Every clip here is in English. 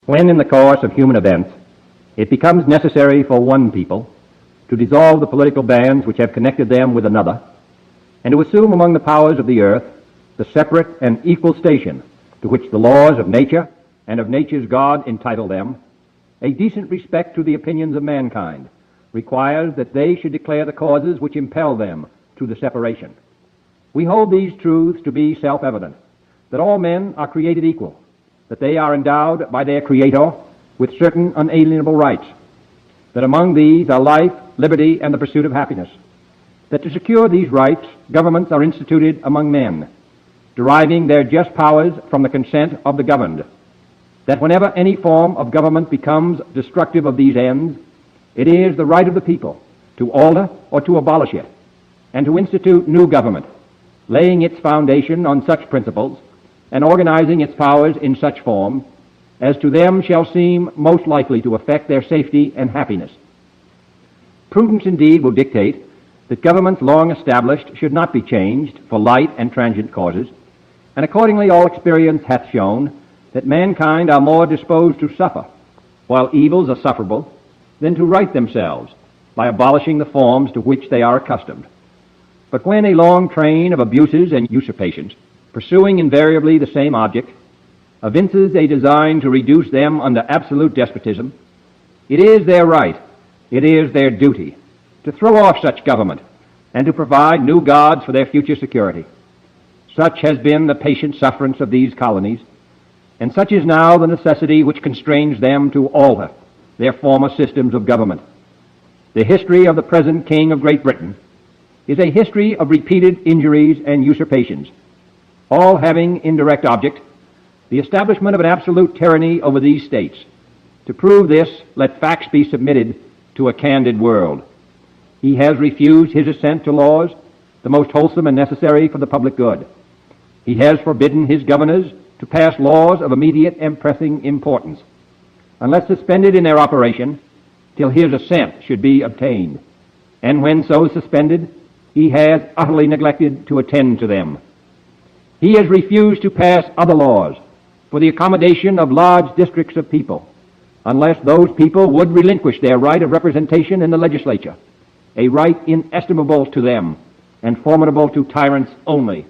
When in the course of human events it becomes necessary for one people to dissolve the political bands which have connected them with another, and to assume among the powers of the earth the separate and equal station to which the laws of nature and of nature's God entitle them, a decent respect to the opinions of mankind requires that they should declare the causes which impel them to the separation. We hold these truths to be self-evident, that all men are created equal, that they are endowed by their Creator with certain unalienable rights, that among these are life, liberty, and the pursuit of happiness, that to secure these rights, governments are instituted among men, deriving their just powers from the consent of the governed, that whenever any form of government becomes destructive of these ends, it is the right of the people to alter or to abolish it, and to institute new government, laying its foundation on such principles and organizing its powers in such form as to them shall seem most likely to affect their safety and happiness. Prudence indeed will dictate that governments long established should not be changed for light and transient causes, and accordingly all experience hath shown that mankind are more disposed to suffer, while evils are sufferable, than to right themselves by abolishing the forms to which they are accustomed. But when a long train of abuses and usurpations, pursuing invariably the same object, evinces a design to reduce them under absolute despotism, it is their right, it is their duty, to throw off such government and to provide new gods for their future security. Such has been the patient sufferance of these colonies, and such is now the necessity which constrains them to alter their former systems of government. The history of the present King of Great Britain is a history of repeated injuries and usurpations, all having in direct object the establishment of an absolute tyranny over these states. To prove this, let facts be submitted to a candid world. He has refused his assent to laws, the most wholesome and necessary for the public good. He has forbidden his governors to pass laws of immediate and pressing importance, unless suspended in their operation till his assent should be obtained. And when so suspended, he has utterly neglected to attend to them. He has refused to pass other laws for the accommodation of large districts of people, unless those people would relinquish their right of representation in the legislature, a right inestimable to them and formidable to tyrants only.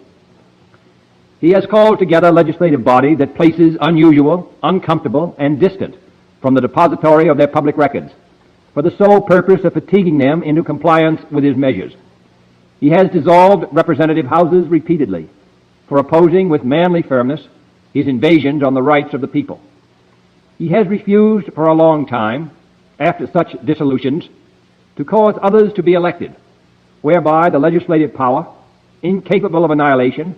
He has called together a legislative body that places unusual, uncomfortable, and distant from the depository of their public records, for the sole purpose of fatiguing them into compliance with his measures. He has dissolved representative houses repeatedly for opposing with manly firmness his invasions on the rights of the people. He has refused for a long time, after such dissolutions, to cause others to be elected, whereby the legislative power, incapable of annihilation,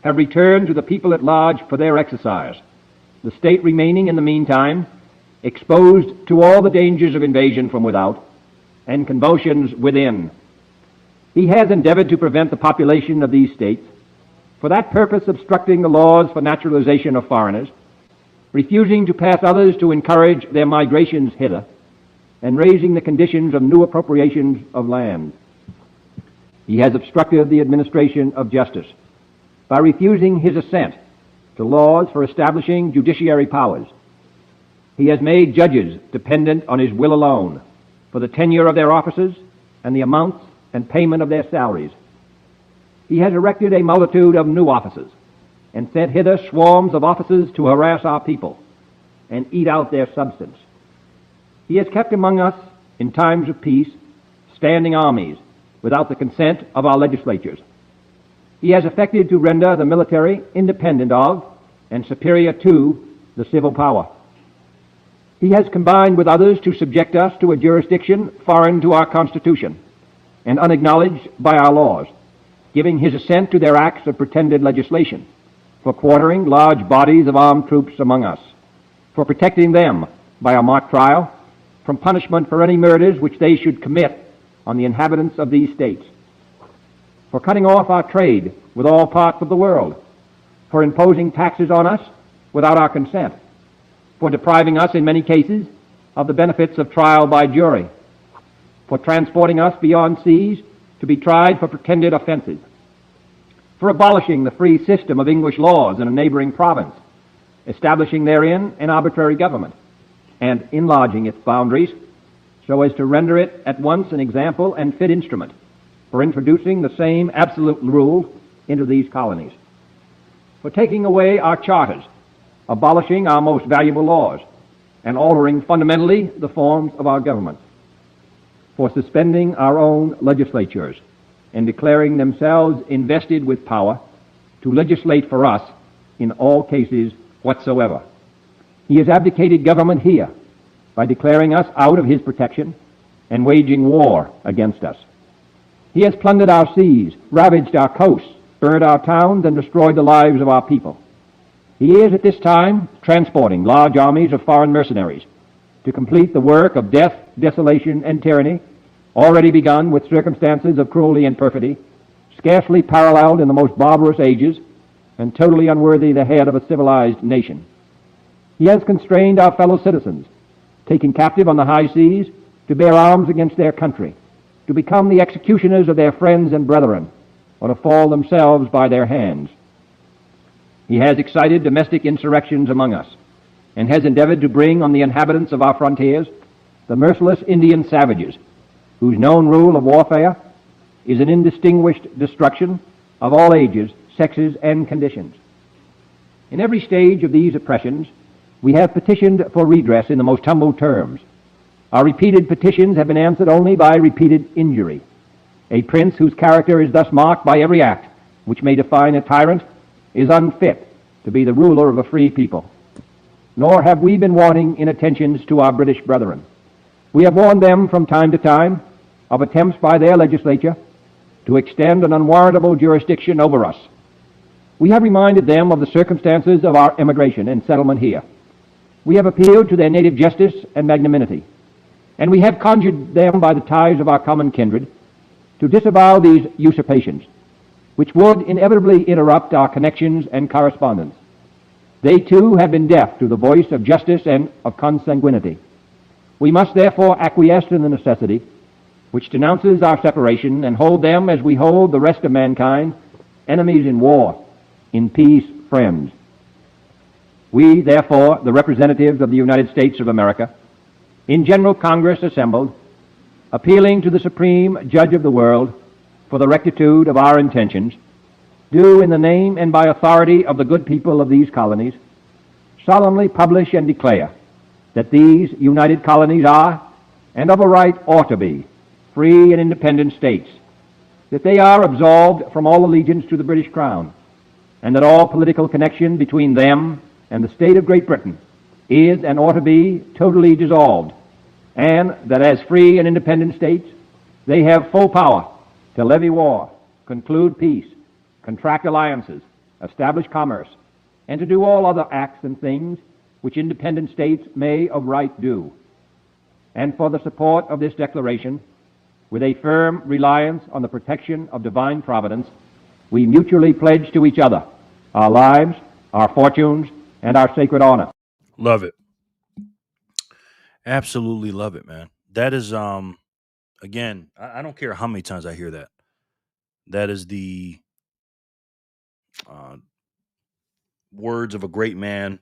have returned to the people at large for their exercise, the state remaining in the meantime exposed to all the dangers of invasion from without and convulsions within. He has endeavored to prevent the population of these states, for that purpose obstructing the laws for naturalization of foreigners, refusing to pass others to encourage their migrations hither, and raising the conditions of new appropriations of land. He has obstructed the administration of justice by refusing his assent to laws for establishing judiciary powers. He has made judges dependent on his will alone for the tenure of their offices and the amounts and payment of their salaries. He has erected a multitude of new offices and sent hither swarms of officers to harass our people and eat out their substance. He has kept among us, in times of peace, standing armies without the consent of our legislatures. He has effected to render the military independent of and superior to the civil power. He has combined with others to subject us to a jurisdiction foreign to our Constitution and unacknowledged by our laws, giving his assent to their acts of pretended legislation, for quartering large bodies of armed troops among us, for protecting them by a mock trial from punishment for any murders which they should commit on the inhabitants of these states, for cutting off our trade with all parts of the world, for imposing taxes on us without our consent, for depriving us in many cases of the benefits of trial by jury, for transporting us beyond seas to be tried for pretended offenses, for abolishing the free system of English laws in a neighboring province, establishing therein an arbitrary government, and enlarging its boundaries so as to render it at once an example and fit instrument for introducing the same absolute rules into these colonies, for taking away our charters, abolishing our most valuable laws, and altering fundamentally the forms of our government, for suspending our own legislatures and declaring themselves invested with power to legislate for us in all cases whatsoever. He has abdicated government here by declaring us out of his protection and waging war against us. He has plundered our seas, ravaged our coasts, burned our towns, and destroyed the lives of our people. He is at this time transporting large armies of foreign mercenaries to complete the work of death, desolation, and tyranny, already begun with circumstances of cruelty and perfidy, scarcely paralleled in the most barbarous ages, and totally unworthy the head of a civilized nation. He has constrained our fellow citizens, taken captive on the high seas, to bear arms against their country, to become the executioners of their friends and brethren, or to fall themselves by their hands. He has excited domestic insurrections among us, and has endeavored to bring on the inhabitants of our frontiers the merciless Indian savages, whose known rule of warfare is an indistinguished destruction of all ages, sexes, and conditions. In every stage of these oppressions, we have petitioned for redress in the most humble terms. Our repeated petitions have been answered only by repeated injury. A prince whose character is thus marked by every act which may define a tyrant is unfit to be the ruler of a free people. Nor have we been wanting in attentions to our British brethren. We have warned them from time to time of attempts by their legislature to extend an unwarrantable jurisdiction over us. We have reminded them of the circumstances of our emigration and settlement here. We have appealed to their native justice and magnanimity, and we have conjured them by the ties of our common kindred to disavow these usurpations, which would inevitably interrupt our connections and correspondence. They too have been deaf to the voice of justice and of consanguinity. We must therefore acquiesce in the necessity which denounces our separation, and hold them as we hold the rest of mankind, enemies in war, in peace friends. We, therefore, the representatives of the United States of America, in General Congress assembled, appealing to the Supreme Judge of the world for the rectitude of our intentions, do in the name and by authority of the good people of these colonies solemnly publish and declare that these united colonies are, and of a right ought to be, free and independent states, that they are absolved from all allegiance to the British Crown, and that all political connection between them and the state of Great Britain is and ought to be totally dissolved, and that as free and independent states they have full power to levy war, conclude peace, contract alliances, establish commerce, and to do all other acts and things which independent states may of right do. And for the support of this declaration, with a firm reliance on the protection of divine providence, we mutually pledge to each other our lives, our fortunes, and our sacred honor. Love it. Absolutely love it, man. That is, again, I don't care how many times I hear that. That is the words of a great man,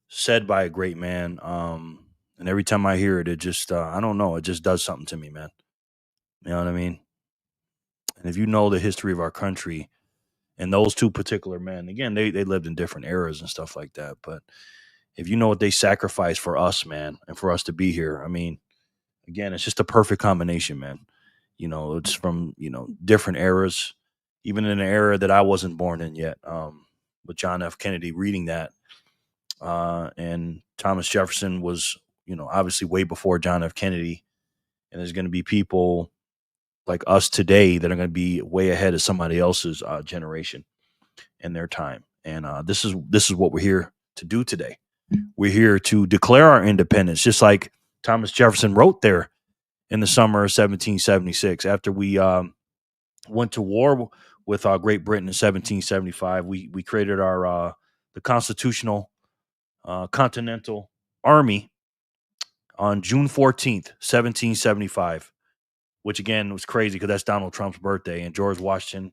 said by a great man. And every time I hear it, it just, I don't know, it just does something to me, man. You know what I mean? And if you know the history of our country and those two particular men, again, they lived in different eras and stuff like that. But if you know what they sacrificed for us, man, and for us to be here, I mean, again, it's just a perfect combination, man. You know, it's from, different eras, even in an era that I wasn't born in yet. With John F. Kennedy reading that. And Thomas Jefferson was, obviously way before John F. Kennedy. And there's going to be people like us today that are going to be way ahead of somebody else's generation in their time. And this is what we're here to do today. We're here to declare our independence, just like Thomas Jefferson wrote there in the summer of 1776. After we went to war with Great Britain in 1775, we created our the Constitutional Continental Army on June 14th, 1775, which again was crazy because that's Donald Trump's birthday, and George Washington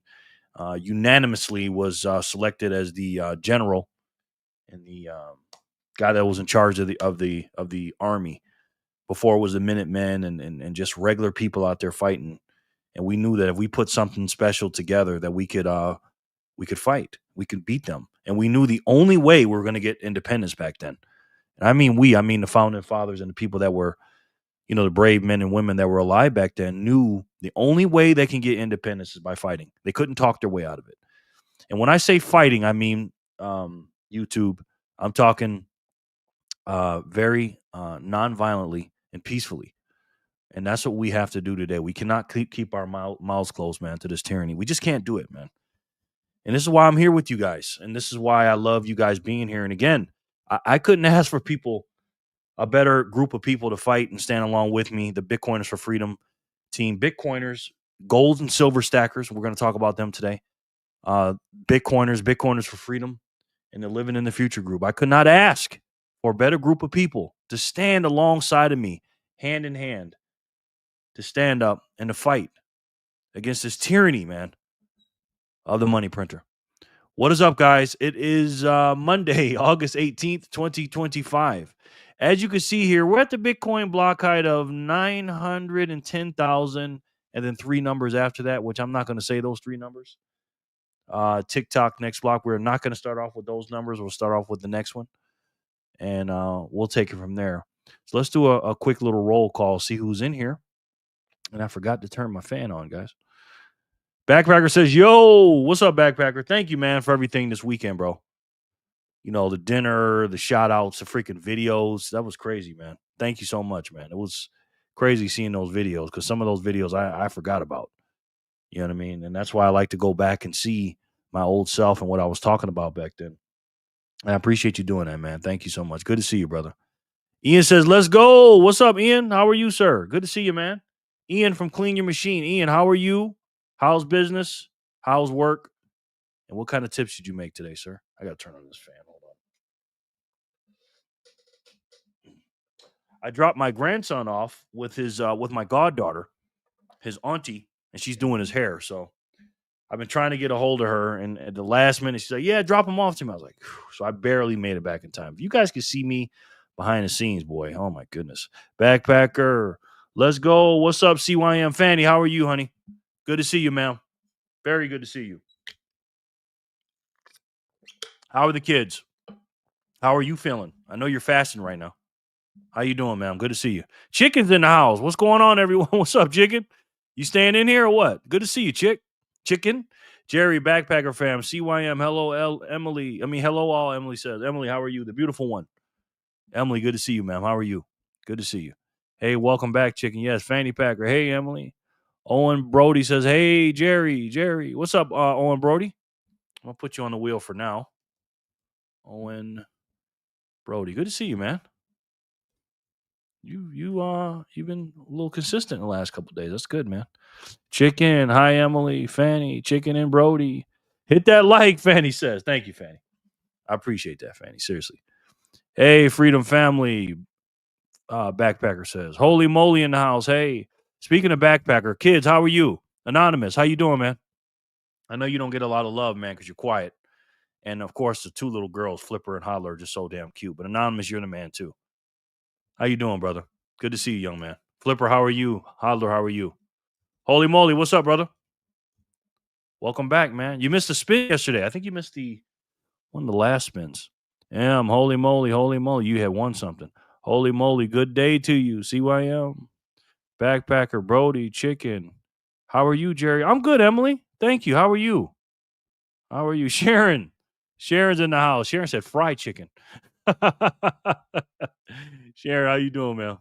unanimously was selected as the general and the guy that was in charge of the army. Before it was the Minutemen and just regular people out there fighting. And we knew that if we put something special together, that we could fight, we could beat them. And we knew the only way we were going to get independence back then. And I mean the founding fathers and the people that were, the brave men and women that were alive back then knew the only way they can get independence is by fighting. They couldn't talk their way out of it. And when I say fighting, I mean YouTube. I'm talking very non-violently and peacefully. And that's what we have to do today. We cannot keep our mouths closed, man, to this tyranny. We just can't do it, man. And this is why I'm here with you guys. And this is why I love you guys being here. And again, I couldn't ask for a better group of people to fight and stand along with me, the Bitcoiners for Freedom team. Bitcoiners, gold and silver stackers. We're going to talk about them today. Bitcoiners for Freedom, and the Living in the Future group. I could not ask for a better group of people to stand alongside of me, hand in hand, to stand up and to fight against this tyranny, man, of the money printer. What is up, guys? It is Monday, August 18th, 2025. As you can see here, we're at the Bitcoin block height of 910,000 and then three numbers after that, which I'm not going to say those three numbers. TikTok next block, we're not going to start off with those numbers. We'll start off with the next one, and we'll take it from there. So let's do a quick little roll call, see who's in here. And I forgot to turn my fan on, guys. Backpacker says, yo, what's up, Backpacker? Thank you, man, for everything this weekend, bro. The dinner, the shout outs, the freaking videos. That was crazy, man. Thank you so much, man. It was crazy seeing those videos because some of those videos I forgot about. You know what I mean? And that's why I like to go back and see my old self and what I was talking about back then. And I appreciate you doing that, man. Thank you so much. Good to see you, brother. Ian says, let's go. What's up, Ian? How are you, sir? Good to see you, man. Ian from Clean Your Machine. Ian, how are you? How's business? How's work? And what kind of tips did you make today, sir? I got to turn on this fan. Hold on. I dropped my grandson off with with my goddaughter, his auntie, and she's doing his hair. So I've been trying to get a hold of her, and at the last minute, she's like, yeah, drop him off to me. I was like, phew. So I barely made it back in time. If you guys could see me behind the scenes, boy, oh my goodness. Backpacker, let's go. What's up, CYM Fanny? How are you, honey? Good to see you, ma'am. Very good to see you. How are the kids? How are you feeling? I know you're fasting right now. How you doing, ma'am? Good to see you. Chicken's in the house. What's going on, everyone? What's up, Chicken? You staying in here or what? Good to see you, Chicken. Jerry, Backpacker fam. CYM, hello, Emily. Hello, all, Emily says. Emily, how are you? The beautiful one. Emily, good to see you, ma'am. How are you? Good to see you. Hey, welcome back, Chicken. Yes, Fanny Packer. Hey, Emily. Owen Brody says, hey, Jerry. What's up, Owen Brody? I'm going to put you on the wheel for now. Owen Brody. Good to see you, man. You've been a little consistent in the last couple of days. That's good, man. Chicken. Hi, Emily, Fanny, Chicken, and Brody. Hit that like, Fanny says. Thank you, Fanny. I appreciate that, Fanny. Seriously. Hey, Freedom Family. Backpacker says. Holy moly in the house. Hey, speaking of Backpacker, kids, how are you? Anonymous, how you doing, man? I know you don't get a lot of love, man, because you're quiet. And, of course, the two little girls, Flipper and Holler, are just so damn cute. But Anonymous, you're the man, too. How you doing, brother? Good to see you, young man. Flipper, how are you? Holler, how are you? Holy moly, what's up, brother? Welcome back, man. You missed a spin yesterday. I think you missed one of the last spins. Holy moly. You had won something. Holy moly, good day to you. CYM. Backpacker, Brody, Chicken. How are you, Jerry? I'm good, Emily. Thank you. How are you? Sharon? Sharon's in the house. Sharon said fried chicken. Sharon, how you doing, man?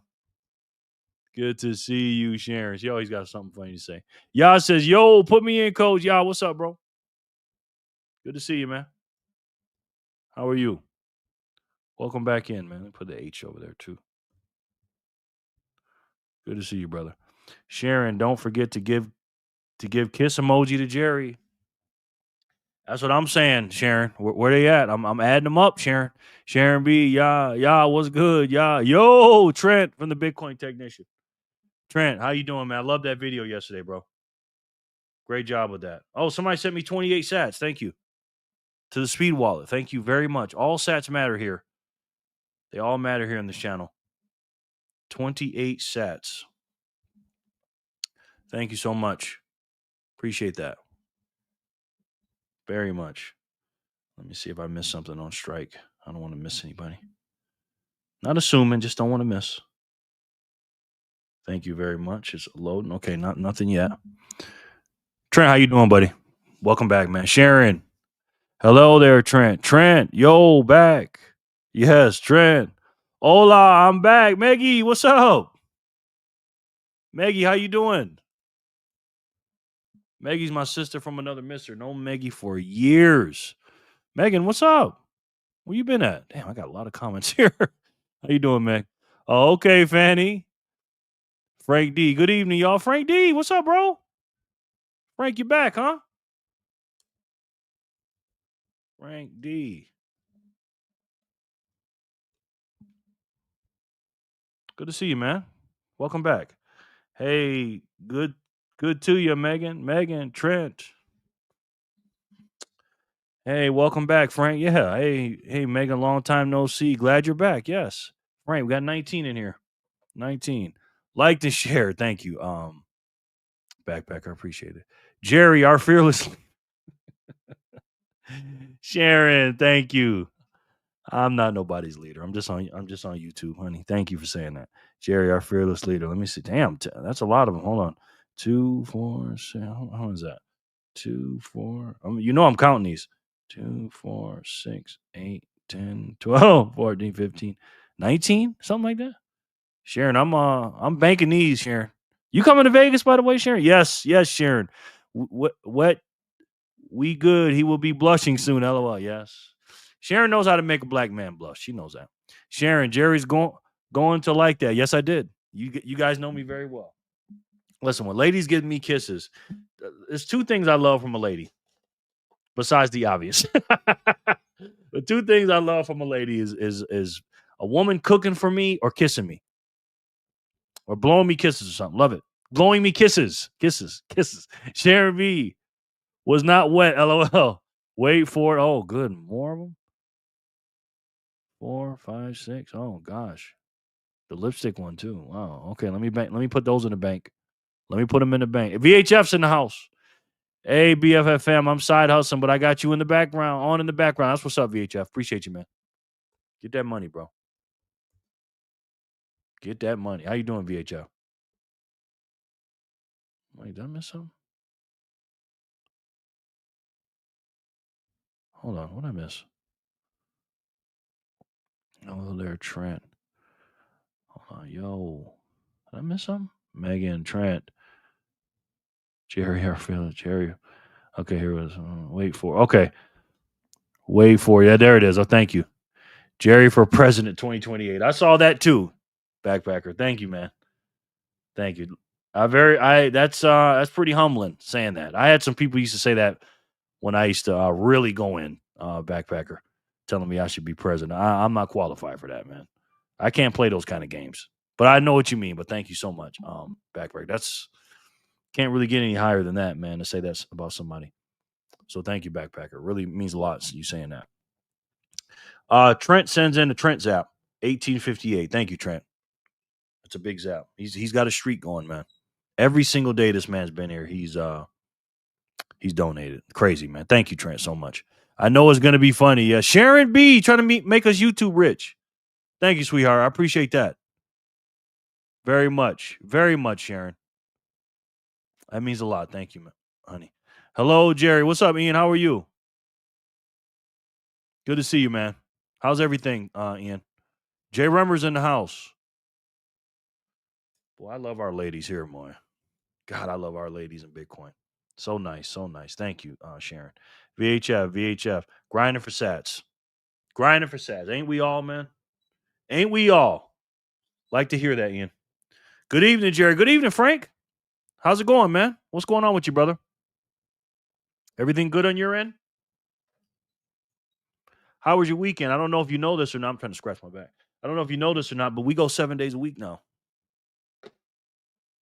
Good to see you, Sharon. She always got something funny to say. Yah says, yo, put me in, coach. Yah, what's up, bro? Good to see you, man. How are you? Welcome back in, man. Let me put the H over there, too. Good to see you, brother. Sharon, don't forget to give kiss emoji to Jerry. That's what I'm saying, Sharon. Where they at? I'm adding them up, Sharon. Sharon B, Yah, what's good? Yah, yo, Trent from the Bitcoin Technician. Trent, how you doing, man? I love that video yesterday, bro. Great job with that. Oh, somebody sent me 28 sats. Thank you. to the Speed Wallet. Thank you very much. All sats matter here. They all matter here in this channel. 28 sats. Thank you so much. Appreciate that. Very much. Let me see if I missed something on strike. I don't want to miss anybody. Not assuming, just don't want to miss. Thank you very much. It's loading. Okay, nothing yet. Trent, how you doing, buddy? Welcome back, man. Sharon. Hello there, Trent. Trent, yo, back. Yes, Trent. Hola, I'm back. Maggie, what's up? Maggie, how you doing? Maggie's my sister from another mister. Known Maggie for years. Megan, what's up? Where you been at? Damn, I got a lot of comments here. How you doing, Meg? Oh, okay, Fanny. Frank D. Good evening, y'all. Frank D, what's up, bro? Frank, you back, huh? Frank D. Good to see you, man. Welcome back. Hey, good to you, Megan. Megan, Trent. Hey, welcome back, Frank. Yeah. Hey, Megan, long time no see. Glad you're back. Yes. Frank, we got 19 in here. 19. Liked and shared. Thank you. Backpacker, I appreciate it. Jerry, our fearless Sharon, thank you. I'm not nobody's leader. I'm just on YouTube, honey. Thank you for saying that. Jerry, our fearless leader. Let me see. Damn, that's a lot of them. Hold on. 2, 4, 6. How is that? 2, 4. You know I'm counting these. 2, 4, 6, 8, 10, 12, 14, 15, 19, something like that. Sharon, I'm banking these, Sharon. You coming to Vegas, by the way, Sharon? Yes, Sharon. What? We good. He will be blushing soon. LOL. Yes. Sharon knows how to make a black man blush. She knows that. Sharon, Jerry's going to like that. Yes, I did. You guys know me very well. Listen, when ladies give me kisses, there's two things I love from a lady, besides the obvious. The two things I love from a lady is a woman cooking for me or kissing me. Or blowing me kisses or something. Love it. Blowing me kisses. Kisses. Sharon B. Was not wet. LOL. Wait for it. Oh, good. More of them. 4, 5, 6. Oh gosh. The lipstick one too. Wow. Okay, let me put those in the bank. Let me put them in the bank. VHF's in the house. Hey, BFF fam, I'm side hustling, but I got you in the background. On in the background. That's what's up, VHF. Appreciate you, man. Get that money, bro. Get that money. How you doing, VHF? Wait, did I miss something? Hold on. What did I miss? Oh, there, Trent. Hold on. Yo. Did I miss something? Megan, Trent. Jerry, I feel it. Jerry. Okay, here it is. Wait for. Okay. Wait for. Yeah, there it is. Oh, thank you. Jerry for president 2028. I saw that too. Backpacker. Thank you, man. Thank you. That's pretty humbling saying that. I had some people used to say that when I used to really go in, backpacker, telling me I should be president. I'm not qualified for that, man. I can't play those kind of games. But I know what you mean. But thank you so much, backpacker. That's can't really get any higher than that, man, to say that's about somebody. So thank you, backpacker. It really means a lot you saying that. Trent sends in the Trent Zap, 1858. Thank you, Trent. It's a big zap. He's got a streak going, man. Every single day this man's been here, he's donated. Crazy, man. Thank you, Trent, so much. I know it's gonna be funny. Yeah, Sharon B trying to make us YouTube rich. Thank you, sweetheart. I appreciate that very much, Sharon. That means a lot. Thank you, man, honey. Hello, Jerry. What's up, Ian? How are you? Good to see you, man. How's everything, Ian? Jay Remmer's in the house. Boy, I love our ladies here, boy. God, I love our ladies in Bitcoin. So nice, so nice. Thank you, Sharon. VHF. Grinding for sats. Ain't we all, man? Ain't we all? Like to hear that, Ian. Good evening, Jerry. Good evening, Frank. How's it going, man? What's going on with you, brother? Everything good on your end? How was your weekend? I don't know if you know this or not. I'm trying to scratch my back. I don't know if you know this or not, but we go 7 days a week now.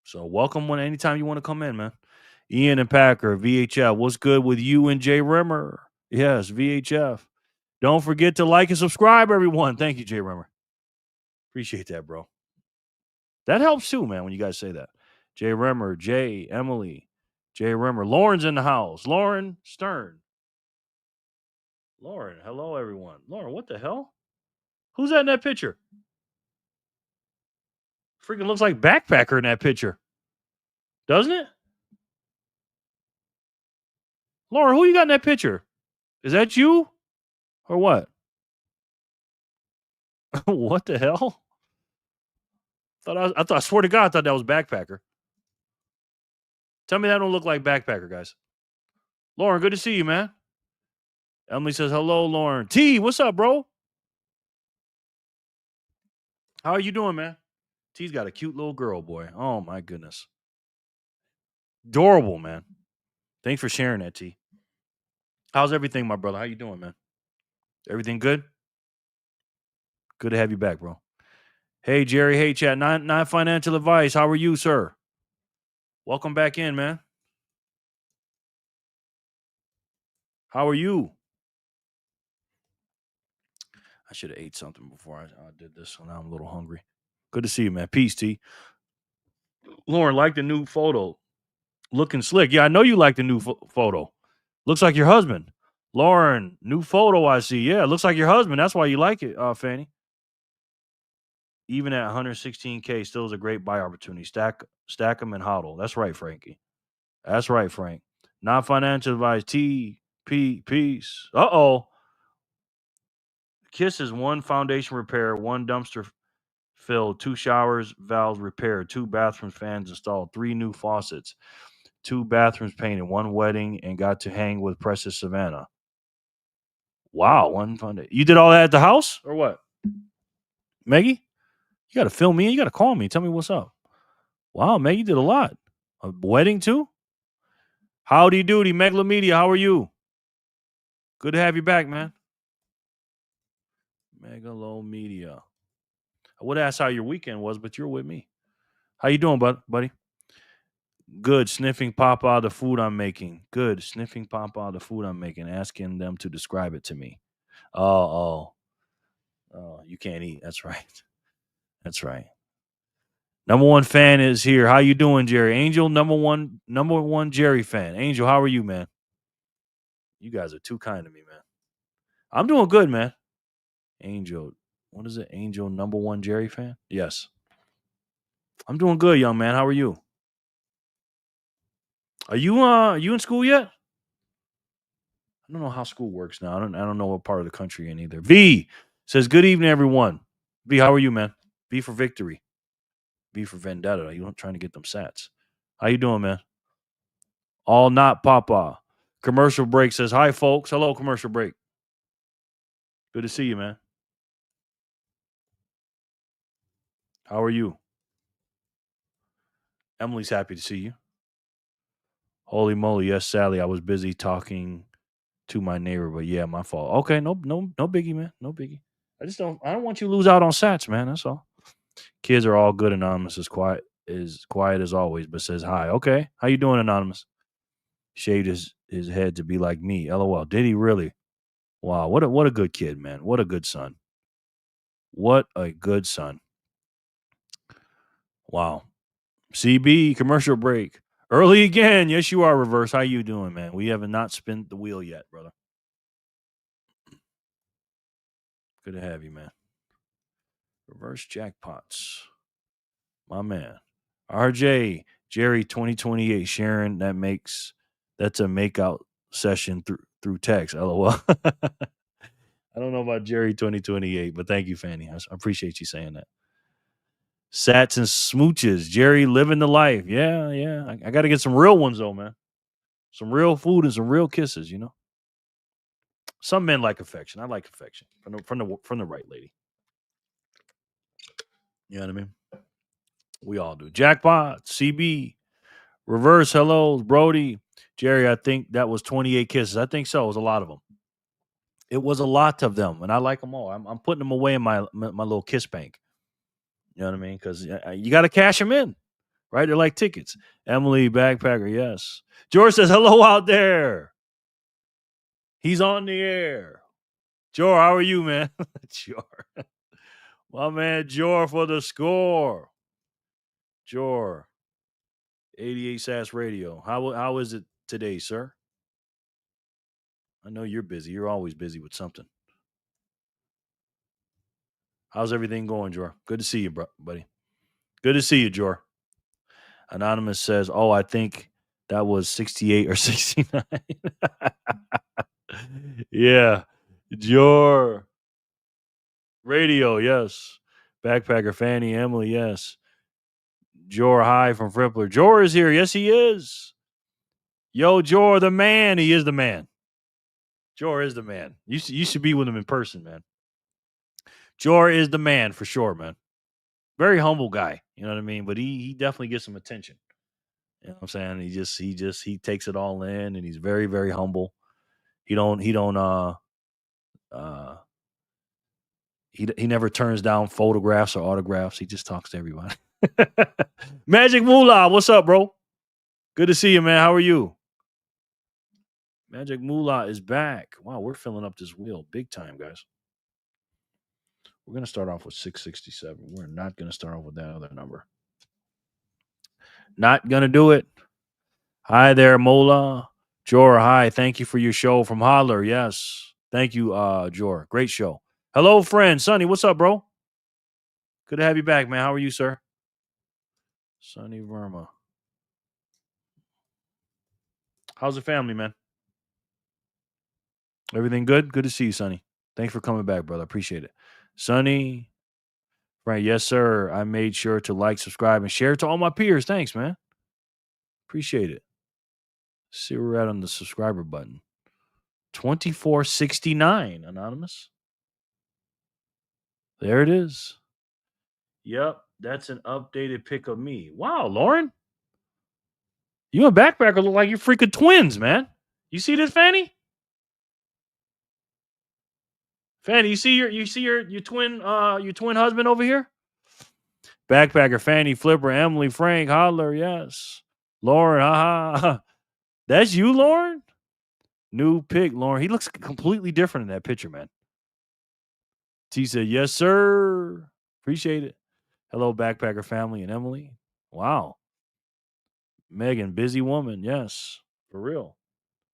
So welcome anytime you want to come in, man. Ian and Packer, VHL. What's good with you and Jay Rimmer? Yes, VHF. Don't forget to like and subscribe, everyone. Thank you, Jay Remmer. Appreciate that, bro. That helps too, man, when you guys say that. Jay Remmer, Jay, Emily, Jay Remmer. Lauren's in the house. Lauren Stern. Lauren, hello, everyone. Lauren, what the hell? Who's that in that picture? Freaking looks like Backpacker in that picture. Doesn't it? Lauren, who you got in that picture? Is that you? Or what? What the hell? I swear to God, I thought that was Backpacker. Tell me that don't look like Backpacker, guys. Lauren, good to see you, man. Emily says, hello, Lauren. T, what's up, bro? How are you doing, man? T's got a cute little girl, boy. Oh, my goodness. Adorable, man. Thanks for sharing that, T. How's everything, my brother? How you doing, man? Everything good? Good to have you back, bro. Hey, Jerry. Hey, chat. Nine financial advice. How are you, sir? Welcome back in, man. How are you? I should have ate something before I did this, so now I'm a little hungry. Good to see you, man. Peace, T. Lauren, like the new photo. Looking slick. Yeah, I know you like the new photo. Looks like your husband. Lauren, new photo I see. Yeah, looks like your husband. That's why you like it, Fanny. Even at 116K, still is a great buy opportunity. Stack them and hodl. That's right, Frankie. That's right, Frank. Non-financial advice. Peace. Uh-oh. Kisses, 1 foundation repair, 1 dumpster filled, 2 showers, valves repaired, 2 bathrooms, fans installed, 3 new faucets, 2 bathrooms painted, 1 wedding, and got to hang with Precious Savannah. Wow, 1 foundation. You did all that at the house or what? Maggie? You got to fill me in. You got to call me. Tell me what's up. Wow, Maggie did a lot. A wedding too? Howdy doody, Megalomedia. How are you? Good to have you back, man. Megalomedia. I would ask how your weekend was, but you're with me. How you doing, buddy? Good. Sniffing Papa the food I'm making. Good. Sniffing Papa the food I'm making. Asking them to describe it to me. Oh, you can't eat. That's right. That's right. Number 1 fan is here. How you doing, Jerry? Angel, number one Jerry fan. Angel, how are you, man? You guys are too kind to me, man. I'm doing good, man. Angel, what is it? Angel, number 1 Jerry fan? Yes. I'm doing good, young man. How are you? Are you in school yet? I don't know how school works now. I don't know what part of the country you're in either. V says, good evening, everyone. V, how are you, man? V for victory. V for vendetta. You trying to get them sats. How you doing, man? All not Papa. Commercial break says, hi, folks. Hello, commercial break. Good to see you, man. How are you? Emily's happy to see you. Holy moly, yes, Sally. I was busy talking to my neighbor, but yeah, my fault. Okay, no biggie, man. No biggie. I don't want you to lose out on sats, man. That's all. Kids are all good. Anonymous is quiet as always, but says hi. Okay. How you doing, Anonymous? Shaved his head to be like me. LOL. Did he really? Wow, what a good kid, man. What a good son. What a good son. Wow. CB, commercial break. Early again. Yes, you are, Reverse. How you doing, man? We have not spun the wheel yet, brother. Good to have you, man. Reverse jackpots. My man. RJ, Jerry 2028, Sharon, that's a makeout session through text. LOL. I don't know about Jerry 2028, but thank you, Fanny. I appreciate you saying that. Sats and smooches. Jerry living the life. Yeah. I got to get some real ones, though, man. Some real food and some real kisses, you know? Some men like affection. I like affection from the right lady. You know what I mean? We all do. Jackpot, CB, Reverse, hello, Brody. Jerry, I think that was 28 kisses. I think so. It was a lot of them. It was a lot of them, and I like them all. I'm putting them away in my little kiss bank. You know what I mean? Because you got to cash them in, right? They're like tickets. Emily, backpacker, yes. George says, hello out there. He's on the air. Jor, how are you, man? Jor. My man Jor for the score. Jor. 88 SAS Radio. How is it today, sir? I know you're busy. You're always busy with something. How's everything going, Jor? Good to see you, buddy. Good to see you, Jor. Anonymous says, "Oh, I think that was 68 or 69." Yeah. Jor. Radio, yes. Backpacker Fanny, Emily, yes. Jor High from Frippler. Jor is here. Yes, he is. Yo, Jor, the man. He is the man. Jor is the man. You should be with him in person, man. Jor is the man for sure, man. Very humble guy. You know what I mean? But he definitely gets some attention. You know what I'm saying? He takes it all in, and he's very, very humble. He never turns down photographs or autographs. He just talks to everybody. Magic Moolah, what's up, bro? Good to see you, man. How are you? Magic Moolah is back. Wow, we're filling up this wheel big time, guys. We're going to start off with 667. We're not going to start off with that other number. Not going to do it. Hi there, Mola. Jor, hi. Thank you for your show from Holler. Yes. Thank you, Jor. Great show. Hello, friend. Sonny, what's up, bro? Good to have you back, man. How are you, sir? Sonny Verma. How's the family, man? Everything good? Good to see you, Sonny. Thanks for coming back, brother. Appreciate it. Sonny, right? Yes, sir. I made sure to like, subscribe, and share to all my peers. Thanks, man. Appreciate it. See where we're at on the subscriber button. 2469, Anonymous. There it is. Yep, that's an updated pic of me. Wow, Lauren. You and Backpacker look like you're freaking twins, man. You see this, Fanny? Fanny, you see your twin husband over here? Backpacker, Fanny, Flipper, Emily, Frank, Hodler, yes. Lauren, haha. That's you, Lauren? New pic, Lauren. He looks completely different in that picture, man. T said, yes, sir. Appreciate it. Hello, Backpacker family and Emily. Wow. Megan, busy woman. Yes, for real.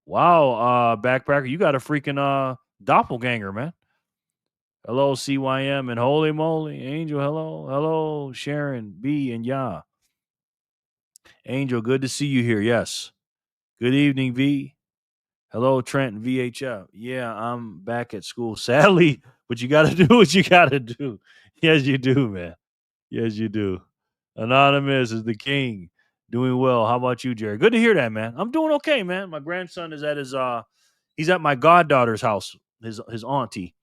Wow, Backpacker, you got a freaking doppelganger, man. Hello, CYM and holy moly. Angel, hello. Hello, Sharon, B, and Ya. Angel, good to see you here. Yes. Good evening, V. Hello, Trent and VHF. Yeah, I'm back at school. Sadly, but you got to do what you got to do. Yes, you do, man. Yes, you do. Anonymous is the king. Doing well. How about you, Jerry? Good to hear that, man. I'm doing okay, man. My grandson is at he's at my goddaughter's house, his auntie.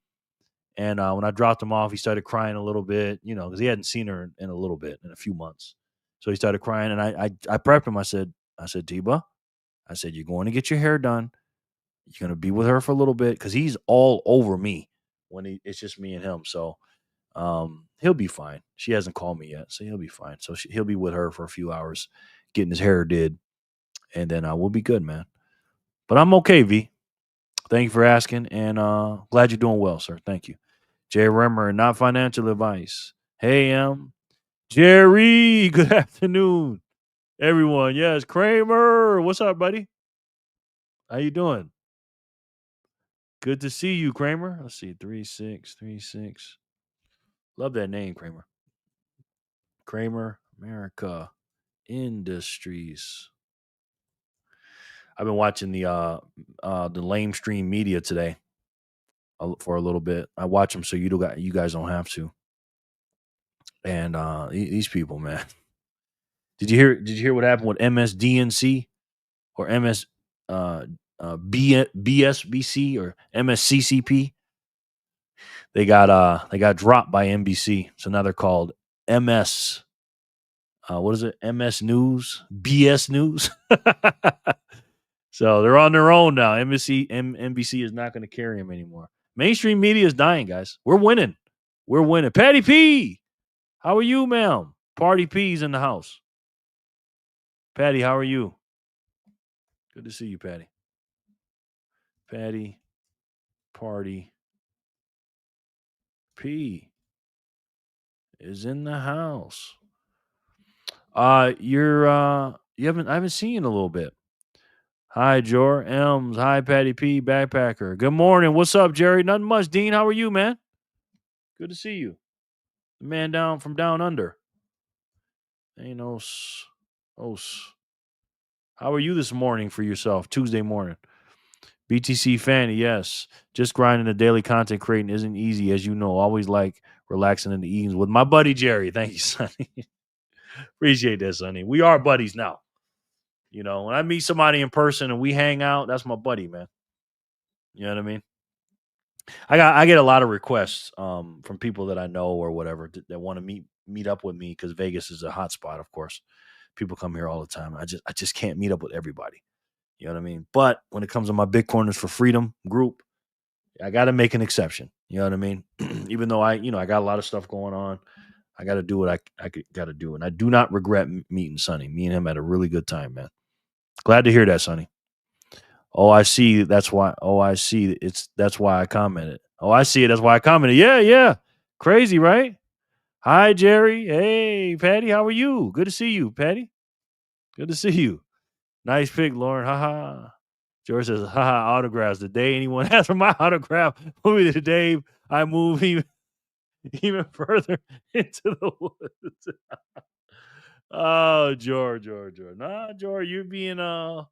And when I dropped him off, he started crying a little bit, because he hadn't seen her in a little bit, in a few months. So he started crying, and I prepped him. I said, Tiba, I said, you're going to get your hair done. You're going to be with her for a little bit, because he's all over me when it's just me and him. So he'll be fine. She hasn't called me yet, so he'll be fine. So he'll be with her for a few hours, getting his hair did, and then we'll be good, man. But I'm okay, V. Thank you for asking, and glad you're doing well, sir. Thank you. Jay Remmer, not financial advice. Hey, Jerry, good afternoon, everyone. Yes, Kramer, what's up, buddy? How you doing? Good to see you, Kramer. Let's see, 3636. Love that name, Kramer. Kramer, America Industries. I've been watching the lame stream media today for a little bit. I watch them so you guys don't have to. And these people, man. Did you hear what happened with MSDNC or BSBC or MSCCP? They got dropped by NBC, so now they're called MS. What is it? MS News, BS News. So they're on their own now. NBC is not going to carry them anymore. Mainstream media is dying, guys. We're winning. We're winning. Patty P, how are you, ma'am? Party P's in the house. Patty, how are you? Good to see you, Patty. Patty Party P is in the house. I haven't seen you in a little bit. Hi, Jor Elms. Hi, Patty P, Backpacker. Good morning. What's up, Jerry? Nothing much. Dean, how are you, man? Good to see you. The man down from down under. Anos. Os. How are you this morning for yourself? Tuesday morning. BTC Fanny, yes. Just grinding the daily content creating isn't easy, as you know. Always like relaxing in the evenings with my buddy Jerry. Thank you, Sonny. Appreciate that, Sonny. We are buddies now. You know, when I meet somebody in person and we hang out, that's my buddy, man. You know what I mean? I get a lot of requests from people that I know or whatever that want to meet up with me because Vegas is a hot spot, of course. People come here all the time. I just can't meet up with everybody. You know what I mean? But when it comes to my Bitcoiners for Freedom group, I got to make an exception. You know what I mean? Even though I got a lot of stuff going on, I got to do what I got to do. And I do not regret meeting Sonny. Me and him had a really good time, man. Glad to hear that, Sonny. Oh, I see. That's why. Oh, I see. That's why I commented. Oh, I see it. That's why I commented. Yeah. Crazy, right? Hi, Jerry. Hey, Patty. How are you? Good to see you, Patty. Good to see you. Nice pick, Lauren. Haha. George says, haha, autographs. The day anyone asks for my autograph will be the day I move even further into the woods. Oh, George. Nah, George, you're being a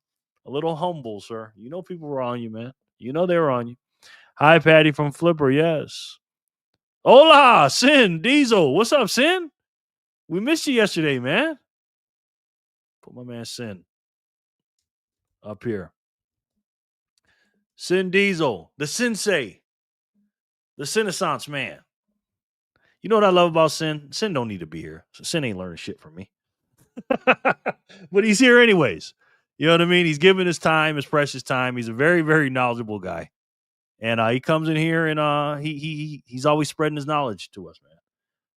little humble, sir. You know people were on you, man. You know they were on you. Hi, Patty from Flipper. Yes. Hola, Sin Diesel. What's up, Sin? We missed you yesterday, man. Put my man Sin up here. Sin Diesel, the sensei, the Renaissance man. You know what I love about Sin? Sin don't need to be here. So Sin ain't learning shit from me. But he's here anyways. You know what I mean? He's giving his time, his precious time. He's a very, very knowledgeable guy. And he comes in here and he's always spreading his knowledge to us, man.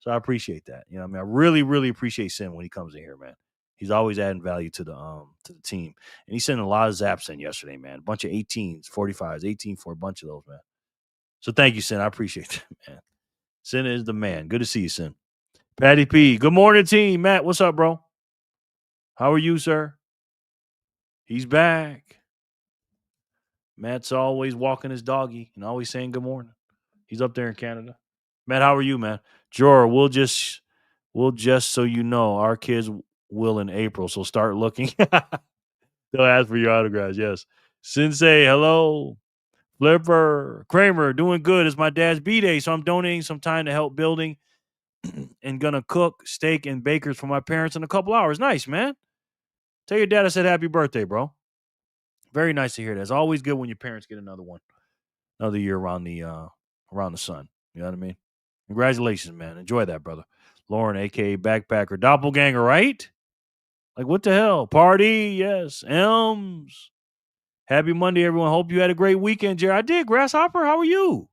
So I appreciate that. You know what I mean? I really, really appreciate Sin when he comes in here, man. He's always adding value to the team. And he sent a lot of zaps in yesterday, man. A bunch of 18s, 45s, 18 for a bunch of those, man. So thank you, Sin. I appreciate that, man. Sin is the man. Good to see you, Sin. Patty P. Good morning, team. Matt, what's up, bro? How are you, sir? He's back. Matt's always walking his doggy and always saying good morning. He's up there in Canada. Matt, how are you, man? Jor, we'll just so you know, our kids will in April, so start looking. They'll ask for your autographs, yes. Sensei, hello. Flipper, Kramer, doing good. It's my dad's B-Day, so I'm donating some time to help building and gonna cook steak and bakers for my parents in a couple hours. Nice, man. Tell your dad I said happy birthday, bro. Very nice to hear that. It's always good when your parents get another year around the sun. You know what I mean? Congratulations, man. Enjoy that, brother. Lauren, aka Backpacker, Doppelganger, right? Like what the hell? Party, yes. Elms. Happy Monday, everyone. Hope you had a great weekend, Jerry. I did. Grasshopper, how are you?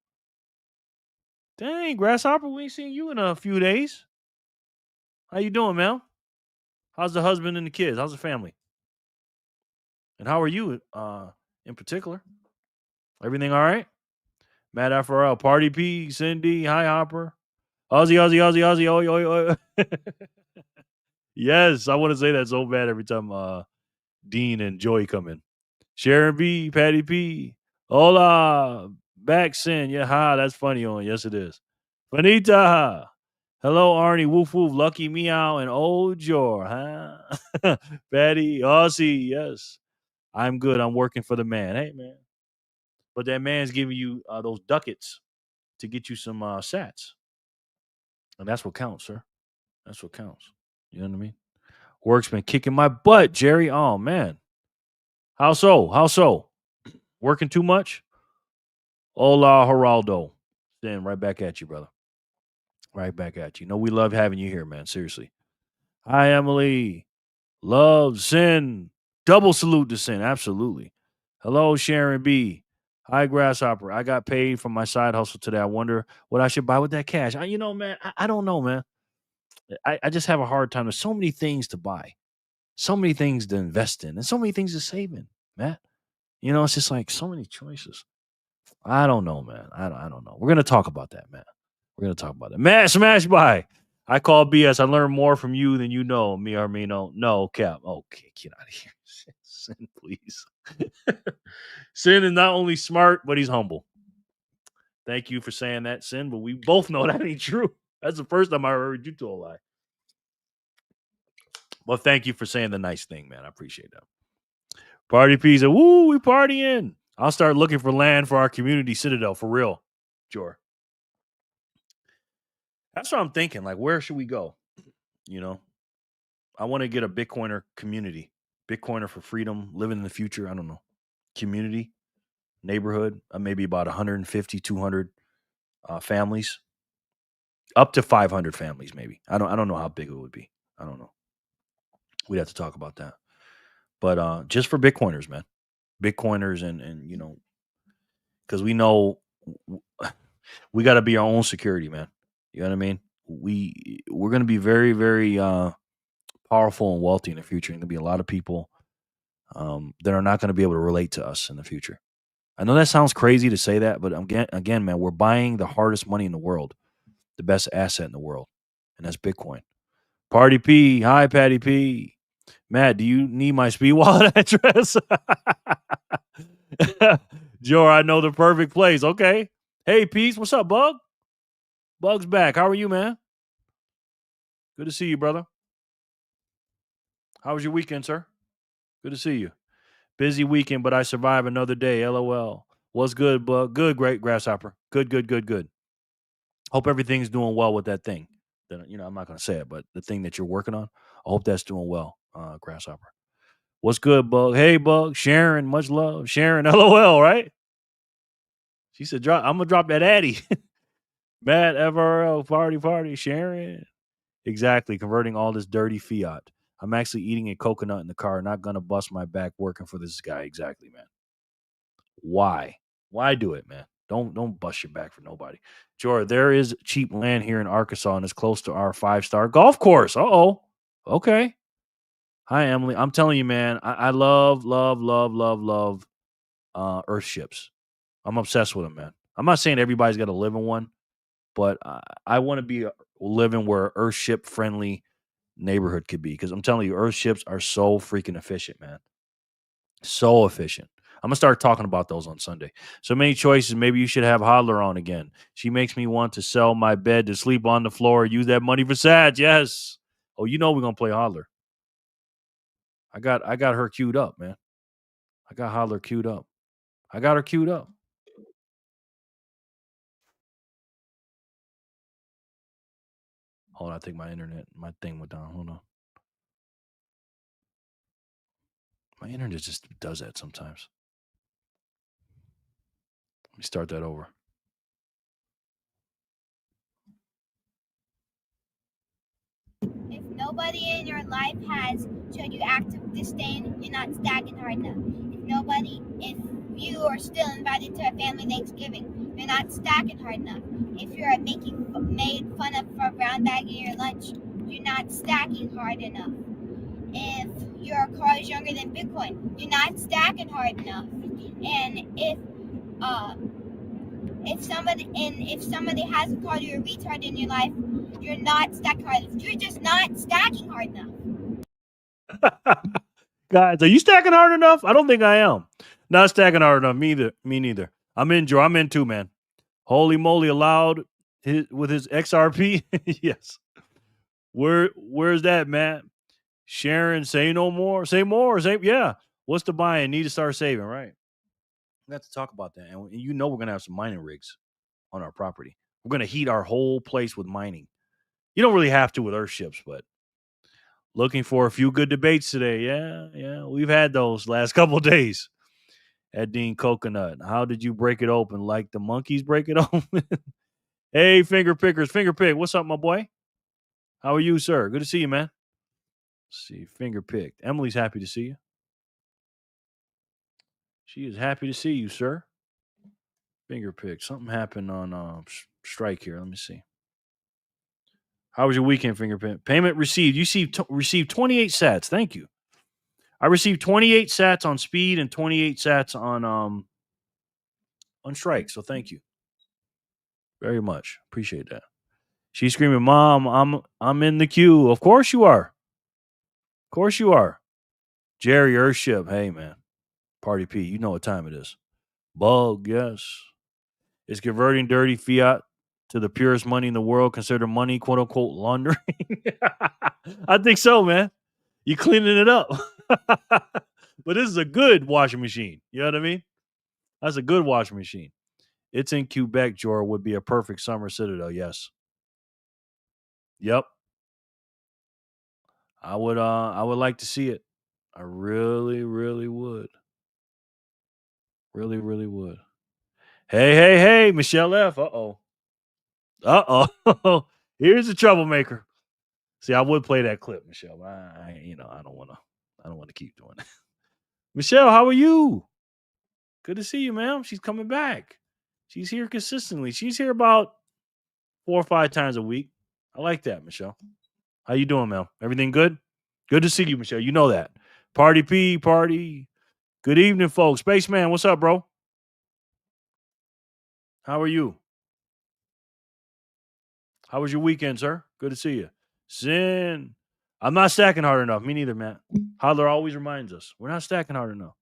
Dang, Grasshopper, we ain't seen you in a few days. How you doing, man? How's the husband and the kids? How's the family? And how are you in particular? Everything all right? Matt FRL, Party P, Cindy, Hi Hopper. Aussie, oi. Yes, I want to say that so bad every time Dean and Joy come in. Sharon B, Patty P. Hola, back sin. Yeah, ha, that's funny on. Yes, it is. Bonita. Hello, Arnie. Woof woof. Lucky Meow and Old Jor. Huh? Patty, Aussie. Yes. I'm good. I'm working for the man. Hey, man. But that man's giving you those ducats to get you some sats. And that's what counts, sir. That's what counts. You know what I mean? Work's been kicking my butt, Jerry. Oh, man. How so? Working too much? Hola, Geraldo. Stand right back at you, brother. Right back at you. No, we love having you here, man. Seriously. Hi, Emily. Love, Sin. Double salute to Sin. Absolutely. Hello, Sharon B. Hi, Grasshopper. I got paid from my side hustle today. I wonder what I should buy with that cash. Man, I don't know, man. I just have a hard time. There's so many things to buy, so many things to invest in, and so many things to save in, Matt. It's just like so many choices. I don't know, man. I don't know. We're gonna talk about that, man. We're gonna talk about that. Man, smash by. I call BS. I learned more from you than you know, me Armino. No, Cap. Okay, get out of here. Sin, please. Sin is not only smart, but he's humble. Thank you for saying that, Sin, but we both know that ain't true. That's the first time I heard you tell a lie. Well, thank you for saying the nice thing, man. I appreciate that. Party pizza. Woo, we partying. I'll start looking for land for our community citadel, for real. Sure. That's what I'm thinking. Like, where should we go? You know, I want to get a Bitcoiner community. Bitcoiner for freedom, living in the future. I don't know. Community, neighborhood, maybe about 150, 200 families. Up to 500 families, maybe. I don't know how big it would be. I don't know. We'd have to talk about that. But just for Bitcoiners, man. Bitcoiners and you know, because we know we got to be our own security, man. You know what I mean? We're going to be very, very powerful and wealthy in the future. And going to be a lot of people that are not going to be able to relate to us in the future. I know that sounds crazy to say that, but again, man, we're buying the hardest money in the world, the best asset in the world, and that's Bitcoin. Party P, hi Patty P. Matt, do you need my speed wallet address? Joe, I know the perfect place. Okay. Hey, Peace, what's up, Bug? Bug's back. How are you, man? Good to see you, brother. How was your weekend, sir? Good to see you. Busy weekend, but I survived another day. LOL. What's good, Bug? Good, great, Grasshopper. Good. Hope everything's doing well with that thing. You know, I'm not going to say it, but the thing that you're working on, I hope that's doing well, Grasshopper. What's good, Bug? Hey, Bug. Sharon, much love. Sharon, LOL, right? She said, I'm going to drop that Addy. Matt, FRL, party, Sharon. Exactly. Converting all this dirty fiat. I'm actually eating a coconut in the car. Not going to bust my back working for this guy. Exactly, man. Why? Why do it, man? Don't bust your back for nobody. Jordan, there is cheap land here in Arkansas and it's close to our 5-star golf course. Uh-oh. Okay. Hi, Emily. I'm telling you, man, I love Earth ships. I'm obsessed with them, man. I'm not saying everybody's got to live in one, but I want to be living where Earth ship friendly neighborhood could be. Because I'm telling you, Earth ships are so freaking efficient, man. So efficient. I'm gonna start talking about those on Sunday. So many choices. Maybe you should have Hodler on again. She makes me want to sell my bed to sleep on the floor. Use that money for sad. Yes. Oh, you know we're gonna play Hodler. I got her queued up, man. I got Hodler queued up. I got her queued up. Hold on, I think my thing went down. Hold on. My internet just does that sometimes. Let me start that over. If nobody in your life has showed you active disdain, you're not stacking hard enough. If you are still invited to a family Thanksgiving, you're not stacking hard enough. If you're made fun of for brown bagging your lunch, you're not stacking hard enough. If your car is younger than Bitcoin, you're not stacking hard enough. And if somebody hasn't called you a retard in your life, you're not stacking hard enough. You're just not stacking hard enough. Guys, are you stacking hard enough? I don't think I am. Not stacking hard enough. Me neither. I'm in, Joe. I'm in too, man. Holy moly, allowed with his XRP. Yes. Where's that, Matt? Sharon, say no more. Say more. Yeah. What's the buy-in? Need to start saving, right? We have to talk about that. And you know we're gonna have some mining rigs on our property. We're gonna heat our whole place with mining. You don't really have to with Earthships, but looking for a few good debates today. Yeah. We've had those last couple of days. At Dean Coconut. How did you break it open? Like the monkeys break it open? Hey, finger pickers, finger pick. What's up, my boy? How are you, sir? Good to see you, man. Let's see, finger picked. Emily's happy to see you. She is happy to see you, sir. Finger picked. Something happened on strike here. Let me see. How was your weekend, finger pick? Payment received. You received 28 sats. Thank you. I received 28 sats on speed and 28 sats on on strike. So thank you very much. Appreciate that. She's screaming, "Mom, I'm in the queue." Of course you are. Of course you are. Jerry Earthship. Hey man. Party P. You know what time it is. Bug, yes. Is converting dirty fiat to the purest money in the world considered money, quote unquote, laundering? I think so, man. You cleaning it up. But this is a good washing machine. You know what I mean? That's a good washing machine. It's in Quebec, Jor, would be a perfect summer citadel. Yes. Yep. I would like to see it. I really, really would. Really, really would. Hey, Michelle F. Uh-oh. Here's the troublemaker. See, I would play that clip, Michelle. But I don't want to keep doing it. Michelle, how are you? Good to see you, ma'am. She's coming back. She's here consistently. She's here about 4 or 5 times a week. I like that, Michelle. How you doing, ma'am? Everything good? Good to see you, Michelle. You know that. Party P, party. Good evening, folks. Spaceman, what's up, bro? How are you? How was your weekend, sir? Good to see you. Sin. I'm not stacking hard enough. Me neither, man. Holler always reminds us. We're not stacking hard enough.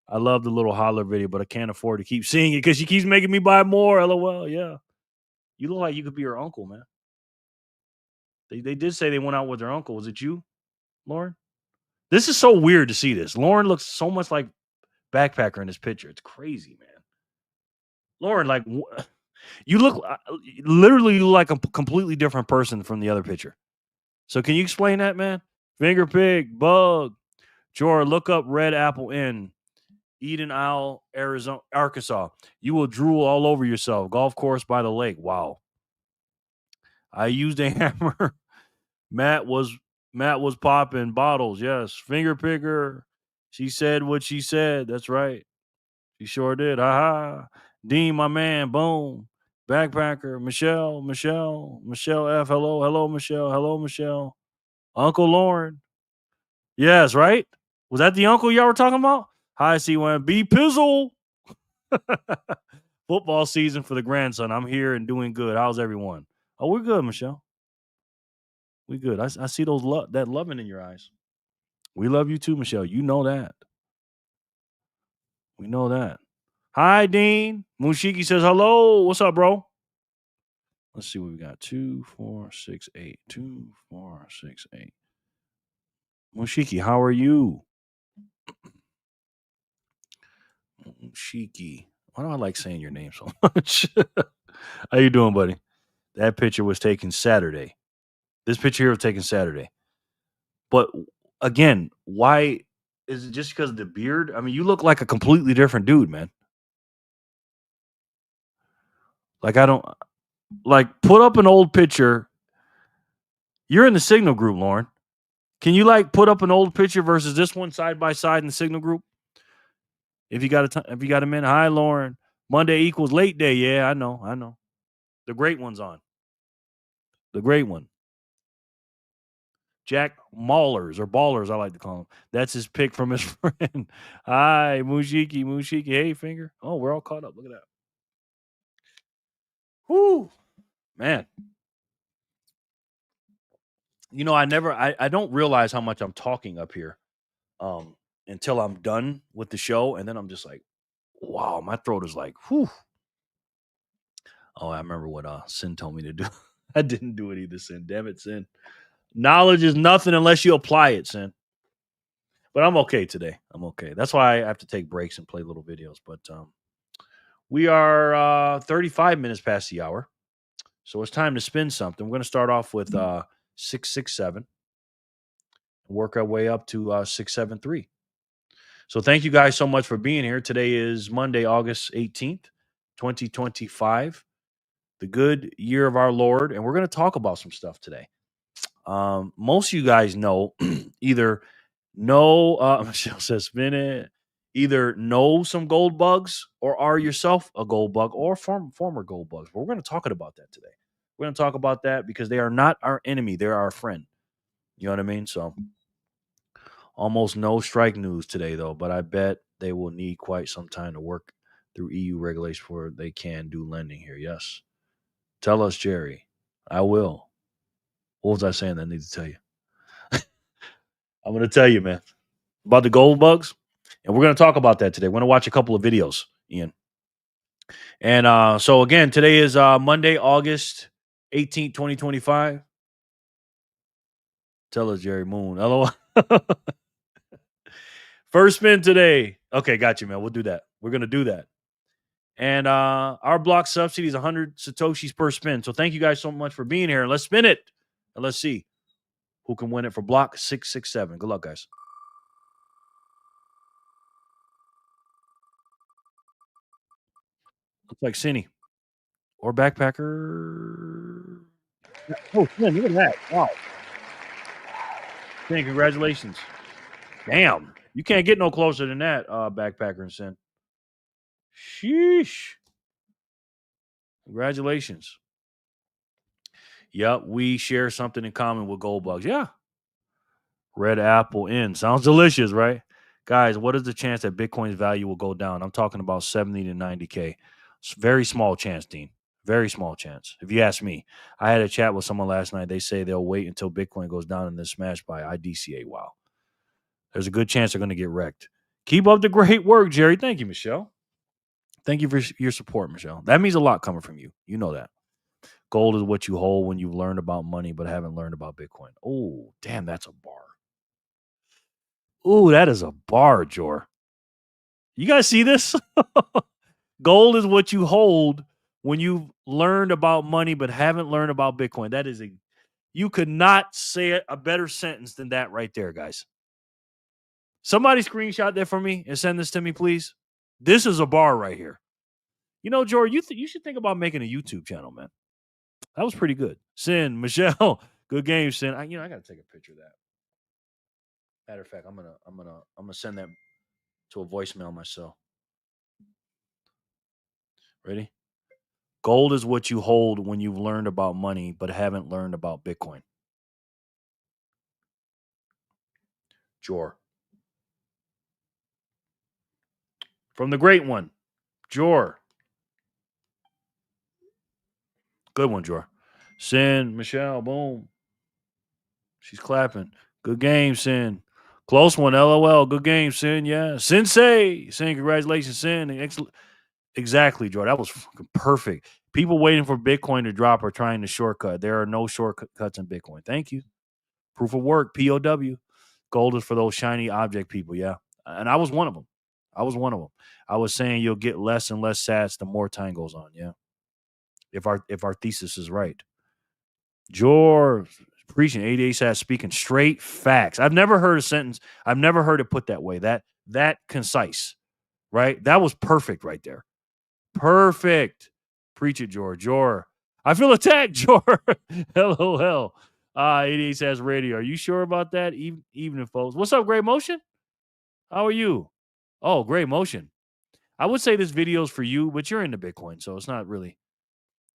I love the little Holler video, but I can't afford to keep seeing it because she keeps making me buy more. LOL. Yeah. You look like you could be her uncle, man. They did say they went out with their uncle. Was it you, Lauren? This is so weird to see this. Lauren looks so much like Backpacker in this picture. It's crazy, man. Lauren, like, you look literally you look like a completely different person from the other picture. So can you explain that, man? Finger Pig, Bug, Jor, look up Red Apple Inn, Eden Isle, Arizona, Arkansas. You will drool all over yourself. Golf course by the lake. Wow. I used a hammer. Matt was popping bottles. Yes. Finger Picker. She said what she said. That's right. She sure did. Ha. Dean, my man. Boom. Backpacker. Michelle F. Hello, Michelle. Uncle Lauren. Yes, right? Was that the uncle y'all were talking about? Hi, C1. B Pizzle. Football season for the grandson. I'm here and doing good. How's everyone? Oh, we're good, Michelle. We good. I see that loving in your eyes. We love you too, Michelle. You know that. We know that. Hi, Dean. Mushiki says hello. What's up, bro? Let's see what we got. 2, 4, 6, 8. 2, 4, 6, 8. Mushiki, how are you? Mushiki. Why do I like saying your name so much? How you doing, buddy? That picture was taken Saturday. This picture here was taken Saturday. But again, why is it just because of the beard? I mean, you look like a completely different dude, man. Like, I don't like put up an old picture. You're in the Signal group, Lauren. Can you like put up an old picture versus this one side by side in the Signal group? If you got a minute. Hi, Lauren. Monday equals late day. Yeah, I know. The great one's on. The great one. Jack Maulers or Ballers, I like to call him. That's his pick from his friend. Hi, Mushiki. Hey, finger. Oh, we're all caught up. Look at that. Whoo, man. You know, I don't realize how much I'm talking up here until I'm done with the show. And then I'm just like, wow, my throat is like, whew. Oh, I remember what Sin told me to do. I didn't do it either, Sin. Damn it, Sin. Knowledge is nothing unless you apply it, Sin. But I'm okay today. I'm okay. That's why I have to take breaks and play little videos. But we are 35 minutes past the hour. So it's time to spin something. We're going to start off with 667 and work our way up to 673. So thank you guys so much for being here. Today is Monday, August 18th, 2025, the good year of our Lord. And we're going to talk about some stuff today. Most of you guys know either know, Michelle says spin it, either know some gold bugs or are yourself a gold bug or former gold bugs. But we're going to talk about that today. We're going to talk about that because they are not our enemy. They're our friend. You know what I mean? So almost no strike news today, though, but I bet they will need quite some time to work through EU regulations for they can do lending here. Yes. Tell us, Jerry. I will. What was I saying that I need to tell you? I'm going to tell you, man, about the gold bugs. And we're going to talk about that today. We're going to watch a couple of videos, Ian. And so, again, today is Monday, August 18th, 2025. Tell us, Jerry Moon. LOL. First spin today. Okay, got you, man. We'll do that. We're going to do that. And our block subsidy is 100 Satoshis per spin. So thank you guys so much for being here. Let's spin it. And let's see who can win it for block 667. Good luck, guys. Looks like Cinny or Backpacker. Oh, man, look at that. Wow. Sin, congratulations. Damn. You can't get no closer than that, Backpacker and Sin. Sheesh. Congratulations. Yep, we share something in common with gold bugs. Yeah. Red apple in. Sounds delicious, right? Guys, what is the chance that Bitcoin's value will go down? I'm talking about 70 to 90K. It's very small chance, Dean. Very small chance. If you ask me, I had a chat with someone last night. They say they'll wait until Bitcoin goes down and then smash by IDCA. Wow. There's a good chance they're going to get wrecked. Keep up the great work, Jerry. Thank you, Michelle. Thank you for your support, Michelle. That means a lot coming from you. You know that. Gold is what you hold when you've learned about money but haven't learned about Bitcoin. Oh, damn, that's a bar. Ooh, that is a bar, Jor. You guys see this? Gold is what you hold when you've learned about money but haven't learned about Bitcoin. That is you could not say a better sentence than that right there, guys. Somebody screenshot that for me and send this to me, please. This is a bar right here. You know, Jor, you should think about making a YouTube channel, man. That was pretty good. Sin, Michelle, good game, Sin. I got to take a picture of that. Matter of fact, I'm gonna send that to a voicemail myself. Ready? Gold is what you hold when you've learned about money but haven't learned about Bitcoin. Jor. From the great one, Jor. Good one, Jor. Sin, Michelle, boom. She's clapping. Good game, Sin. Close one, LOL. Good game, Sin. Yeah. Sensei. Sin, congratulations, Sin. Excellent. Exactly, Jor. That was fucking perfect. People waiting for Bitcoin to drop are trying to shortcut. There are no shortcuts in Bitcoin. Thank you. Proof of work, POW. Gold is for those shiny object people, yeah. And I was one of them. I was saying you'll get less and less sats the more time goes on, yeah. If our thesis is right. Jor preaching 88 sats, speaking straight facts. I've never heard a sentence. I've never heard it put that way. That concise, right? That was perfect right there. Perfect. Preach it, Jor. Jor. I feel attacked, Jor. LOL. 88 says radio. Are you sure about that? Evening, folks. What's up, Great Motion? How are you? Oh, Great Motion. I would say this video is for you, but you're into Bitcoin, so it's not really.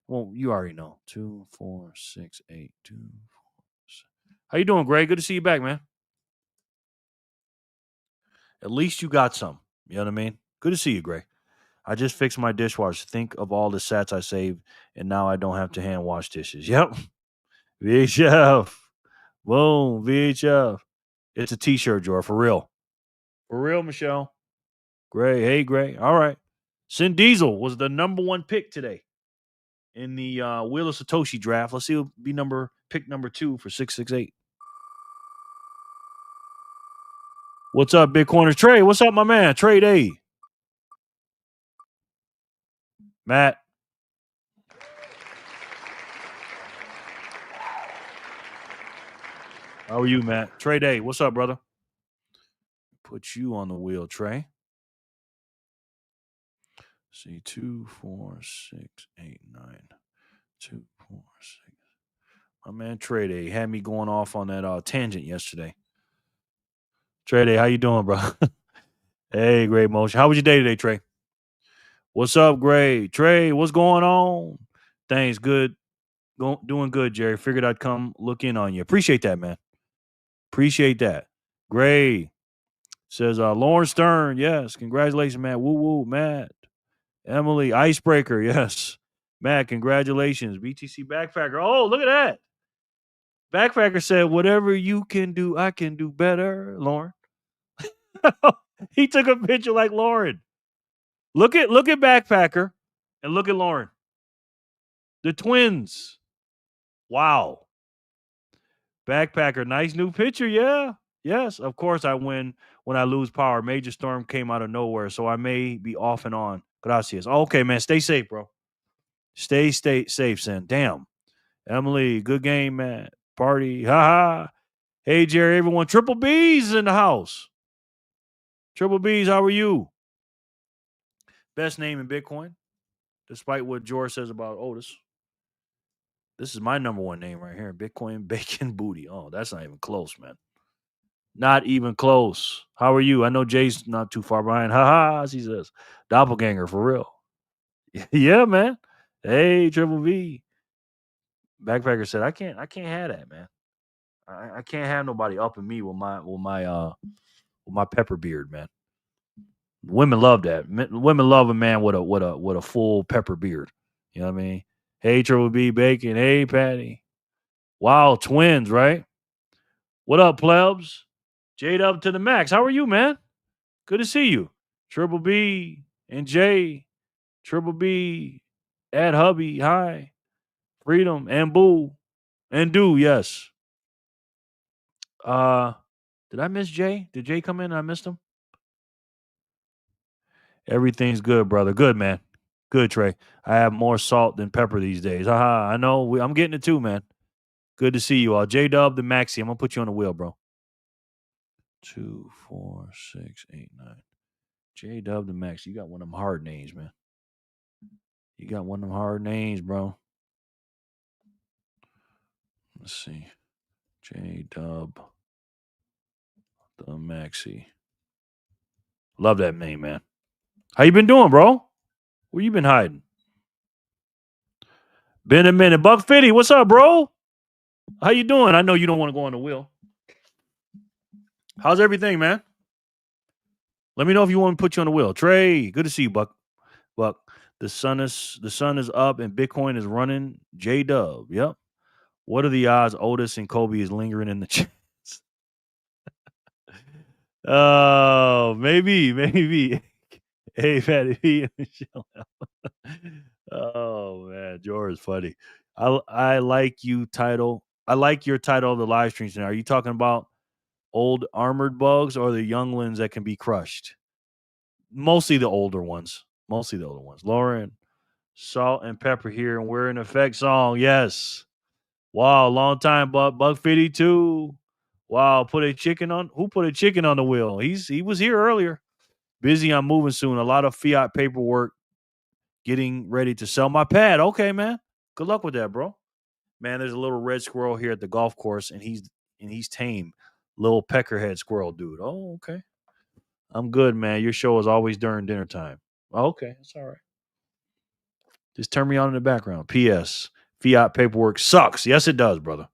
Well, you already know. 2, 4, 6, 8, 2, 4, 6. How you doing, Gray? Good to see you back, man. At least you got some. You know what I mean? Good to see you, Gray. I just fixed my dishwasher. Think of all the sats I saved, and now I don't have to hand wash dishes. Yep. VHF. Boom. VHF. It's a t-shirt, Jor. For real. For real, Michelle. Gray. Hey, Gray. All right. Sin Diesel was the number one pick today in the Wheel of Satoshi draft. Let's see who'll be pick number 2 for 668. What's up, Bitcoiners? Trey, what's up, my man? Trade A. Matt. How are you, Matt? Trade A. What's up, brother? Put you on the wheel, Trey. See, 2, 4, 6, 8, 9. 2, 4, 6. My man Trade A had me going off on that tangent yesterday. Trade A, how you doing, bro? Hey, Great Motion. How was your day today, Trey? What's up, Gray? Trey, what's going on? Thanks. Good. Doing good, Jerry. Figured I'd come look in on you. Appreciate that, man. Appreciate that. Gray says, Lauren Stern. Yes. Congratulations, man. Woo, woo, Matt. Emily, icebreaker, yes. Matt, congratulations. BTC Backpacker. Oh, look at that. Backpacker said, whatever you can do, I can do better, Lauren. He took a picture like Lauren. Look at Backpacker and look at Lauren. The twins. Wow. Backpacker, nice new picture, yeah. Yes, of course I win when I lose power. Major storm came out of nowhere, so I may be off and on. Gracias. Okay, man, stay safe, bro. Stay safe, son. Damn. Emily, good game, man. Party. Ha ha. Hey, Jerry, everyone. Triple B's in the house. Triple B's, how are you? Best name in Bitcoin, despite what George says about Otis. This is my number one name right here. Bitcoin Bacon Booty. Oh, that's not even close, man. Not even close. How are you? I know Jay's not too far behind. Ha ha, he says. Doppelganger for real. Yeah, man. Hey, Triple V. Backpacker said, I can't have that, man. I can't have nobody up in me with my pepper beard, man. Women love that. Women love a man with a full pepper beard. You know what I mean? Hey, Triple B Bacon. Hey, Patty. Wow, twins, right? What up, plebs? Jade up to the max. How are you, man? Good to see you. Triple B and Jay. Triple B at hubby. Hi. Freedom and Boo. And Do, yes. Did I miss Jay? Did Jay come in and I missed him? Everything's good, brother. Good, man. Good, Trey. I have more salt than pepper these days. Haha, I know. I'm getting it too, man. Good to see you all. J Dub the Maxi. I'm gonna put you on the wheel, bro. 2, 4, 6, 8, 9. J Dub the Maxi. You got one of them hard names, man. You got one of them hard names, bro. Let's see. J Dub the Maxi. Love that name, man. How you been doing, bro? Where you been hiding? Been a minute. Buck 50, what's up, bro? How you doing? I know you don't want to go on the wheel. How's everything, man? Let me know if you want to put you on the wheel. Trey, good to see you, Buck. Buck, the sun is up and Bitcoin is running. J Dub, yep. What are the odds Otis and Kobe is lingering in the chats? Oh, maybe. Hey, Fatty P and Michelle. Oh man, George is funny. I like you title. I like your title of the live stream tonight. Are you talking about old armored bugs or the young ones that can be crushed? Mostly the older ones. Lauren, salt and pepper here, and we're in effect song. Yes. Wow, long time, Buck 52. Wow, who put a chicken on the wheel? He was here earlier. Busy, I'm moving soon. A lot of fiat paperwork. Getting ready to sell my pad. Okay, man. Good luck with that, bro. Man, there's a little red squirrel here at the golf course, and he's tame. Little peckerhead squirrel dude. Oh, okay. I'm good, man. Your show is always during dinner time. Okay, that's all right. Just turn me on in the background. P.S. Fiat paperwork sucks. Yes, it does, brother.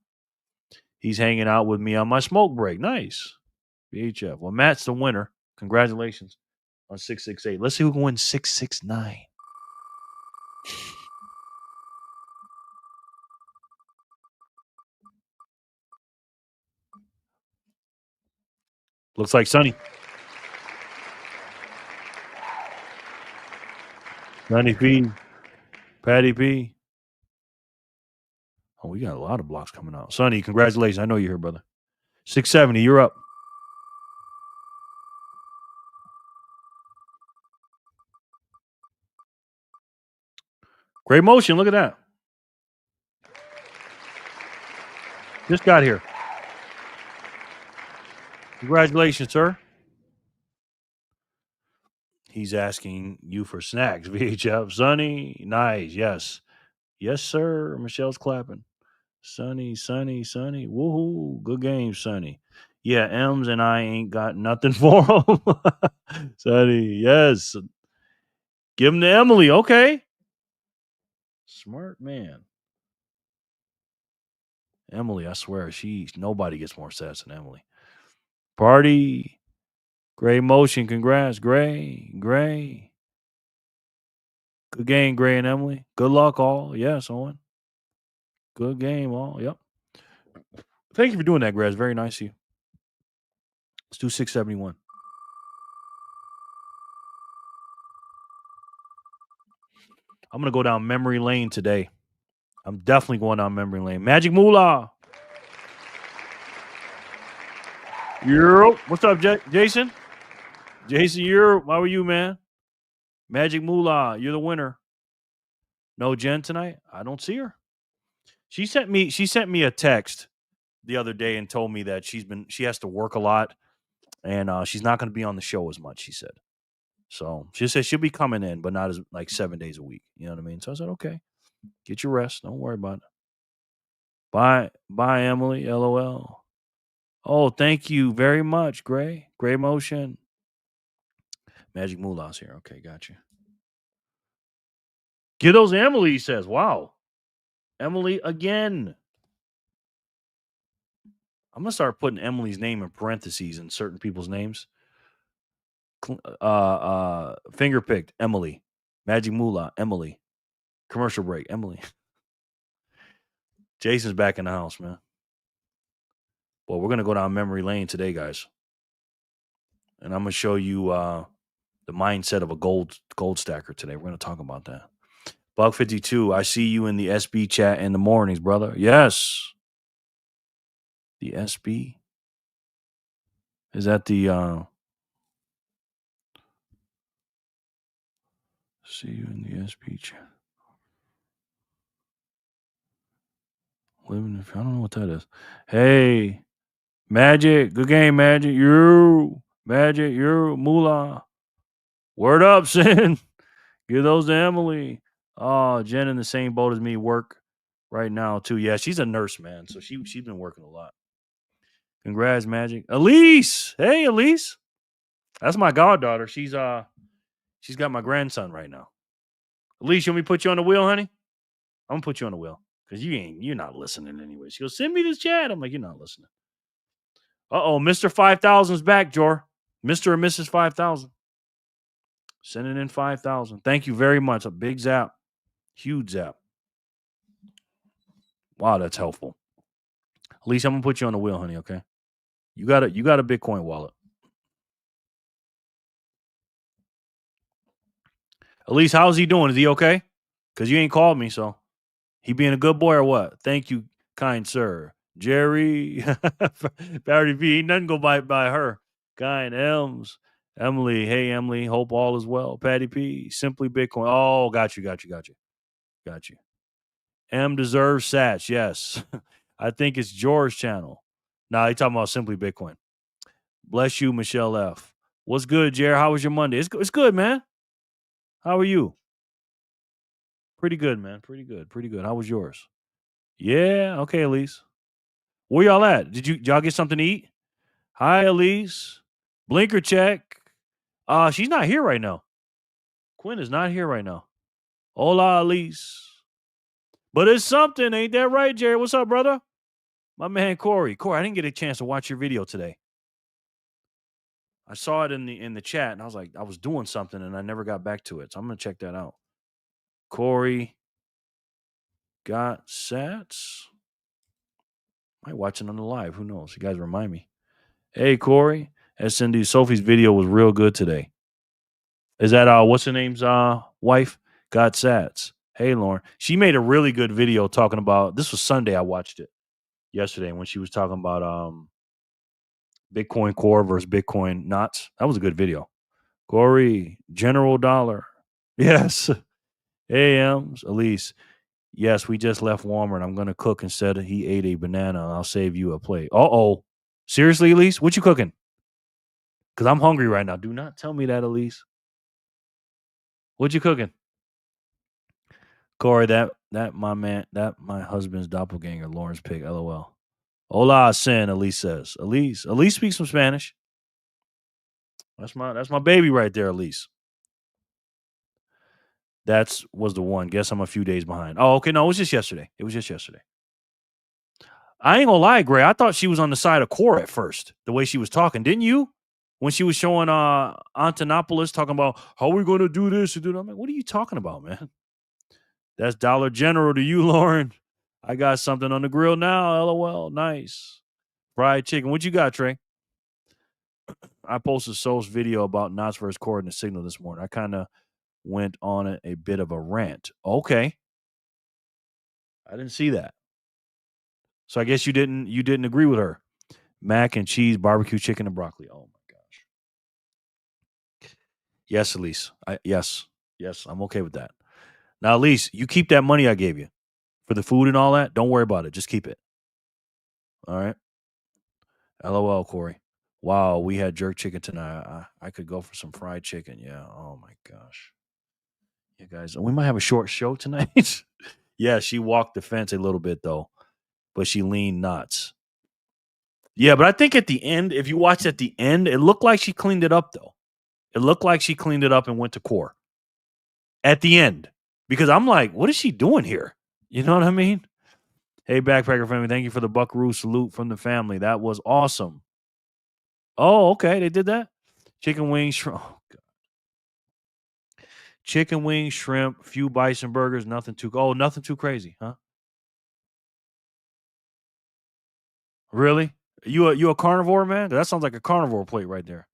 He's hanging out with me on my smoke break. Nice. VHF. Well, Matt's the winner. Congratulations on 668. Let's see who can win 669. Looks like Sonny. Sonny P. Patty P. Oh, we got a lot of blocks coming out. Sonny, congratulations. I know you're here, brother. 670, you're up. Great motion. Look at that. Just got here. Congratulations, sir. He's asking you for snacks. VHF. Sonny, nice. Yes. Yes, sir. Michelle's clapping. Sonny. Woohoo. Good game, Sonny. Yeah, Ems and I ain't got nothing for him. Sonny, yes. Give him to Emily. Okay. Smart man. Emily, I swear, nobody gets more sass than Emily. Party. Great motion. Congrats. Gray. Good game, Gray and Emily. Good luck, all. Yes, Owen. Good game, all. Yep. Thank you for doing that, Gray. It's very nice of you. Let's do 671. I'm going to go down memory lane today. I'm definitely going down memory lane. Magic Moolah. Europe. What's up, Jason? Jason, Europe. How are you, man? Magic Moolah. You're the winner. No Jen tonight? I don't see her. She sent me a text the other day and told me that she has to work a lot and she's not going to be on the show as much, she said. So she said she'll be coming in, but not as like 7 days a week. You know what I mean? So I said, okay, get your rest. Don't worry about it. Bye, Emily. LOL. Oh, thank you very much, Gray. Gray Motion. Magic Moolah's here. Okay, got you. Get those Emily, he says. Wow. Emily again. I'm going to start putting Emily's name in parentheses in certain people's names. Finger picked, Emily. Magic Moolah, Emily. Commercial break, Emily. Jason's back in the house, man. Well, we're going to go down memory lane today, guys. And I'm going to show you the mindset of a gold stacker today. We're going to talk about that. Buck 52, I see you in the SB chat in the mornings, brother. Yes. The SB? Is that the... see you in the SB chat. Living, I don't know what that is. Hey, Magic, good game, Magic. You, Magic, you, Moolah. Word up, Sin. Give those to Emily. Oh, Jen in the same boat as me. Work right now too. Yeah, she's a nurse, man. So she's been working a lot. Congrats, Magic. Elise, hey, Elise. That's my goddaughter. She's got my grandson right now. Elise, you want me to put you on the wheel, honey? I'm gonna put you on the wheel. Because you're not listening anyway. She goes, send me this chat. I'm like, you're not listening. Uh-oh, Mr. 5000's back, Jor. Mr. and Mrs. 5000. Sending in 5,000. Thank you very much. A big zap. Huge zap. Wow, that's helpful. At least I'm going to put you on the wheel, honey, okay? You got a Bitcoin wallet. At least, how's he doing? Is he okay? Because you ain't called me, so. He being a good boy or what? Thank you, kind sir. Jerry. Barry V. Ain't nothing go by her. Kind Elms. Emily. Hey, Emily. Hope all is well. Patty P. Simply Bitcoin. Oh, got you. M deserves Sats. Yes. I think it's George's channel. Nah, he talking about Simply Bitcoin. Bless you, Michelle F. What's good, Jerry? How was your Monday? It's good, man. How are you? Pretty good, man. Pretty good. How was yours? Yeah. Okay, Elise. Where y'all at? Did y'all get something to eat? Hi, Elise. Blinker check. She's not here right now. Quinn is not here right now. Hola, Elise. But it's something, ain't that right, Jerry? What's up, brother? My man Corey. Corey, I didn't get a chance to watch your video today. I saw it in the chat, and I was like, I was doing something, and I never got back to it. So I'm gonna check that out. Corey got sats. Might watch it on the live. Who knows? You guys remind me. Hey, Corey. SND Sophie's video was real good today. Is that what's her name's wife? Got sats. Hey, Lauren. She made a really good video talking about, this was Sunday. I watched it yesterday when she was talking about Bitcoin Core versus Bitcoin Knots. That was a good video. Corey, General Dollar. Yes. AMs. Elise. Yes, we just left Walmart. I'm going to cook instead of he ate a banana. I'll save you a plate. Uh-oh. Seriously, Elise? What you cooking? Because I'm hungry right now. Do not tell me that, Elise. What you cooking? Corey, that my husband's doppelganger, Lawrence Pig, LOL. Hola, Sin, Elise says. Elise speaks some Spanish. That's my baby right there, Elise. Was the one. Guess I'm a few days behind. Oh, okay. No, it was just yesterday. I ain't gonna lie, Gray. I thought she was on the side of Core at first, the way she was talking. Didn't you? when she was showing Antonopoulos talking about how we're going to do this and do that. I'm like, what are you talking about, man? That's Dollar General to you, Lauren. I got something on the grill now. LOL. Nice. Fried chicken. What you got, Trey? I posted Soul's video about Knott's versus Cord in the Signal this morning. I kind of went on a bit of a rant. Okay. I didn't see that. So I guess you didn't agree with her. Mac and cheese, barbecue chicken, and broccoli. Oh my gosh. Yes, Elise. Yes, I'm okay with that. Now, Elise, you keep that money I gave you for the food and all that. Don't worry about it. Just keep it. All right. LOL, Corey. Wow, we had jerk chicken tonight. I could go for some fried chicken. Yeah. Oh my gosh. Yeah, guys, we might have a short show tonight. Yeah, she walked the fence a little bit though, but she leaned nuts. Yeah, but I think at the end, if you watch at the end, it looked like she cleaned it up though. It looked like she cleaned it up and went to core at the end, because I'm like, what is she doing here? You know what I mean? Hey, Backpacker family, thank you for the buckaroo salute from the family. That was awesome. Oh, okay, they did that. Chicken wings, shrimp. Oh, God. Chicken wings, shrimp, few bison burgers, nothing too crazy, huh? Really? You a carnivore, man? That sounds like a carnivore plate right there.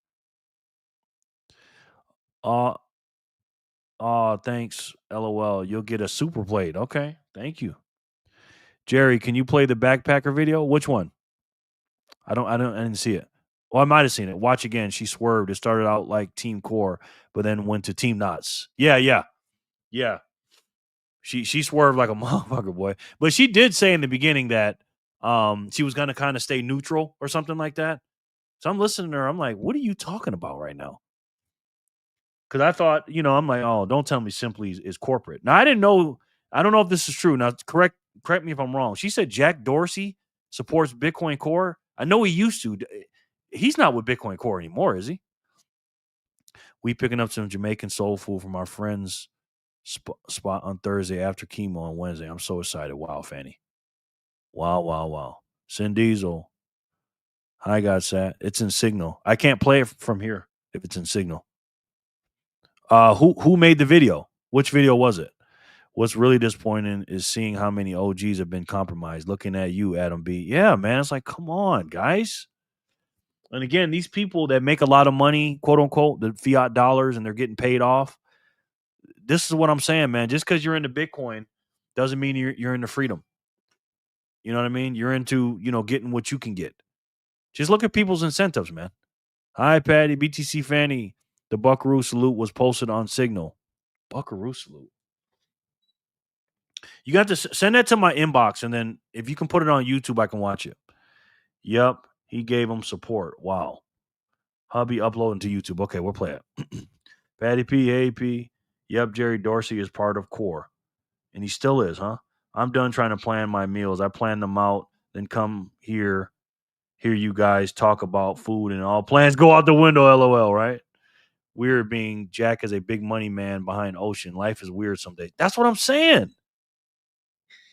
Thanks. LOL. You'll get a super plate. Okay. Thank you. Jerry, can you play the backpacker video? Which one? I didn't see it. Well, I might have seen it. Watch again. She swerved. It started out like Team Core, but then went to Team Knots. Yeah. She swerved like a motherfucker, boy. But she did say in the beginning that she was gonna kind of stay neutral or something like that. So I'm listening to her. I'm like, what are you talking about right now? Because I thought, I'm like, oh, don't tell me Simply is corporate. Now I didn't know. I don't know if this is true. Now correct me if I'm wrong. She said Jack Dorsey supports Bitcoin Core. I know he used to. He's not with Bitcoin Core anymore, is he? We picking up some Jamaican soul food from our friends spot on Thursday after chemo on Wednesday. I'm so excited. Wow, Fanny. Wow. Sin Diesel. Hi, God Sat. It's in Signal. I can't play it from here if it's in Signal. Who made the video? Which video was it? What's really disappointing is seeing how many OGs have been compromised. Looking at you, Adam B. Yeah, man. It's like, come on, guys. And again, these people that make a lot of money, quote unquote, the fiat dollars, and they're getting paid off. This is what I'm saying, man. Just because you're into Bitcoin doesn't mean you're into freedom. You know what I mean? You're into, getting what you can get. Just look at people's incentives, man. Hi, Patty, BTC Fanny. The Buckaroo salute was posted on Signal. Buckaroo salute. You got to send that to my inbox, and then if you can put it on YouTube, I can watch it. Yep, he gave him support. Wow. Hubby uploading to YouTube. Okay, we'll play it. Patty P, AP. Yep, Jerry Dorsey is part of Core. And he still is, huh? I'm done trying to plan my meals. I plan them out, then come hear you guys talk about food, and all plans go out the window, LOL, right? Weird being Jack is a big money man behind Ocean. Life is weird some days. That's what I'm saying.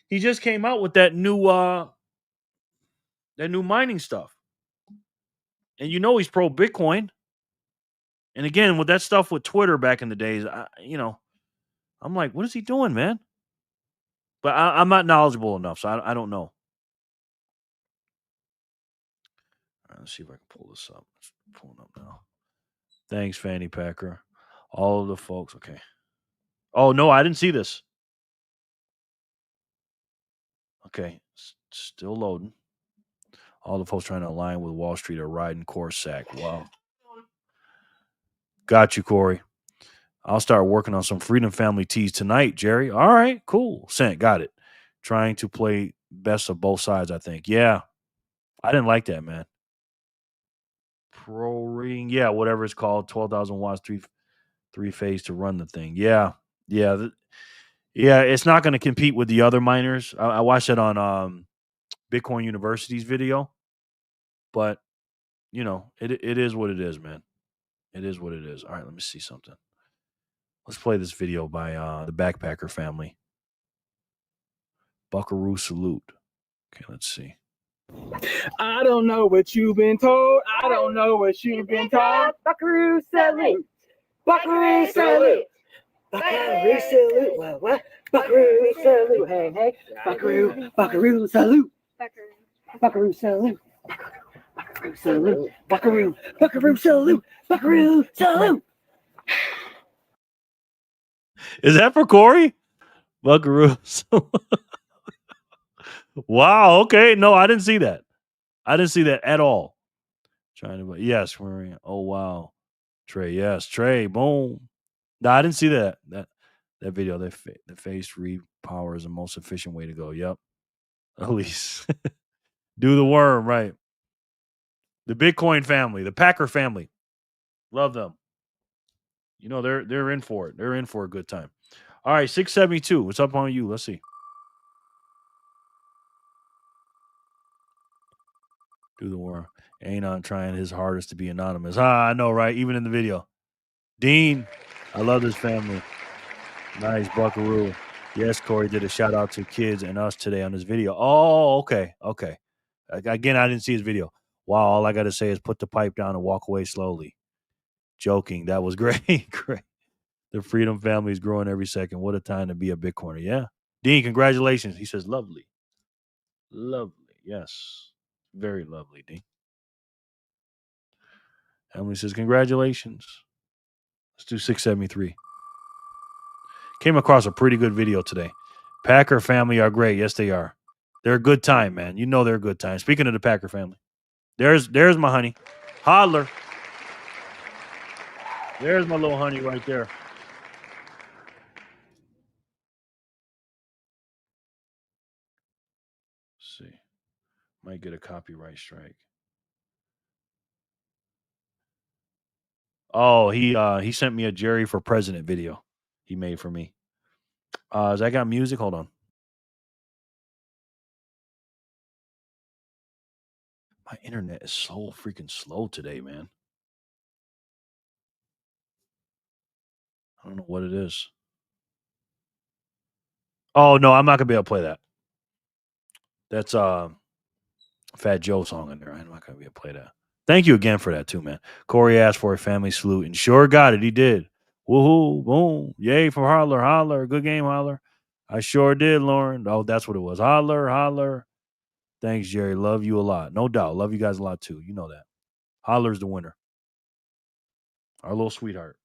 He just came out with that new mining stuff. And he's pro Bitcoin. And again, with that stuff with Twitter back in the days, I'm like, what is he doing, man? But I'm not knowledgeable enough, so I don't know. All right, let's see if I can pull this up. It's pulling up now. Thanks, Fanny Packer. All of the folks. Okay. Oh, no, I didn't see this. Okay. Still loading. All the folks trying to align with Wall Street are riding Core sack. Wow. Got you, Corey. I'll start working on some Freedom Family teas tonight, Jerry. All right, cool. Sent, got it. Trying to play best of both sides, I think. Yeah. I didn't like that, man. Pro ring. Yeah, whatever it's called. 12,000 watts, three phase to run the thing. Yeah. Yeah. It's not going to compete with the other miners. I watched it on Bitcoin University's video. But, it is what it is, man. It is what it is. All right, let me see something. Let's play this video by the Backpacker family. Buckaroo salute. Okay, let's see. I don't know what you've been told. I don't know what you've been told. Buckaroo salute. Buckaroo salute. Buckaroo salute. What? Buckaroo salute. Hey, hey. Buckaroo salute. Buckaroo salute. Buckaroo salute. Buckaroo salute. Buckaroo salute. Is that for Corey? Buckaroo. Wow. Okay. No, I didn't see that. I didn't see that at all. Trying to, yes, Maria. Oh wow, Trey. Yes, Trey. Boom. No, I didn't see that. That video. The face repower is the most efficient way to go. Yep. At least do the worm right. The Bitcoin family, the Packer family, love them. You know they're in for it. They're in for a good time. All right, 672. What's up on you? Let's see. Do the worm. Anon trying his hardest to be anonymous. I know, right? Even in the video. Dean, I love this family. Nice, Buckaroo. Yes, Corey did a shout out to kids and us today on this video. Oh, okay. Okay. Again, I didn't see his video. Wow, all I got to say is put the pipe down and walk away slowly. Joking. That was great. Great. The Freedom family is growing every second. What a time to be a Bitcoiner. Yeah. Dean, congratulations. He says, lovely. Lovely. Yes. Very lovely, Dean. Emily says, congratulations. Let's do 673. Came across a pretty good video today. Packer family are great. Yes, they are. They're a good time, man. You know they're a good time. Speaking of the Packer family, there's my honey. Hodler. There's my little honey right there. Let's see. Might get a copyright strike. Oh, he sent me a Jerry for President video he made for me. Has that got music? Hold on. My internet is so freaking slow today, man. I don't know what it is. Oh no, I'm not gonna be able to play that. That's Fat Joe song in there. I'm not gonna be able to play that. Thank you again for that too, man. Corey asked for a family salute and sure got it. He did. Woohoo! Boom! Yay for Holler! Holler! Good game, Holler. I sure did, Lauren. Oh, that's what it was. Holler! Holler! Thanks, Jerry. Love you a lot. No doubt. Love you guys a lot too. You know that. Holler's the winner. Our little sweetheart.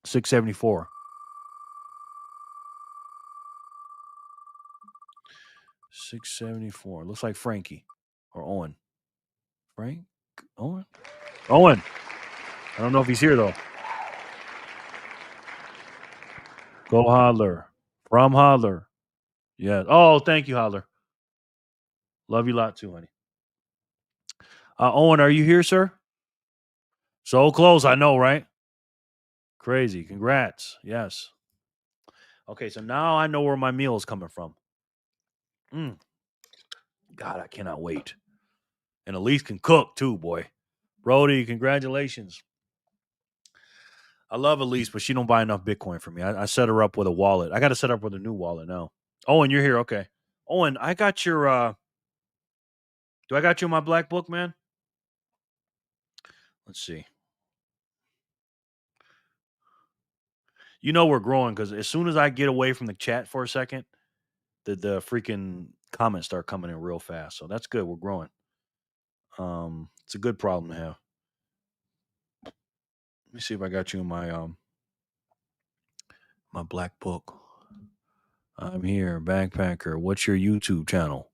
674. 674. Looks like Frankie or Owen. Frank? Owen? Owen. I don't know if he's here though. Go Holler. From Holler. Yeah. Oh, thank you, Holler. Love you a lot too, honey. Owen, are you here, sir? So close, I know, right? Crazy. Congrats. Yes. Okay, so now I know where my meal is coming from. God, I cannot wait. And Elise can cook too, boy. Brody, congratulations. I love Elise, but she don't buy enough Bitcoin for me. I set her up with a wallet. I got to set up with a new wallet now. Owen, you're here. Okay. Owen, I got your do I got you in my black book, man? Let's see. You know we're growing because as soon as I get away from the chat for a second, the freaking comments start coming in real fast. So that's good. We're growing. It's a good problem to have. Let me see if I got you in my black book. I'm here, backpacker. What's your YouTube channel?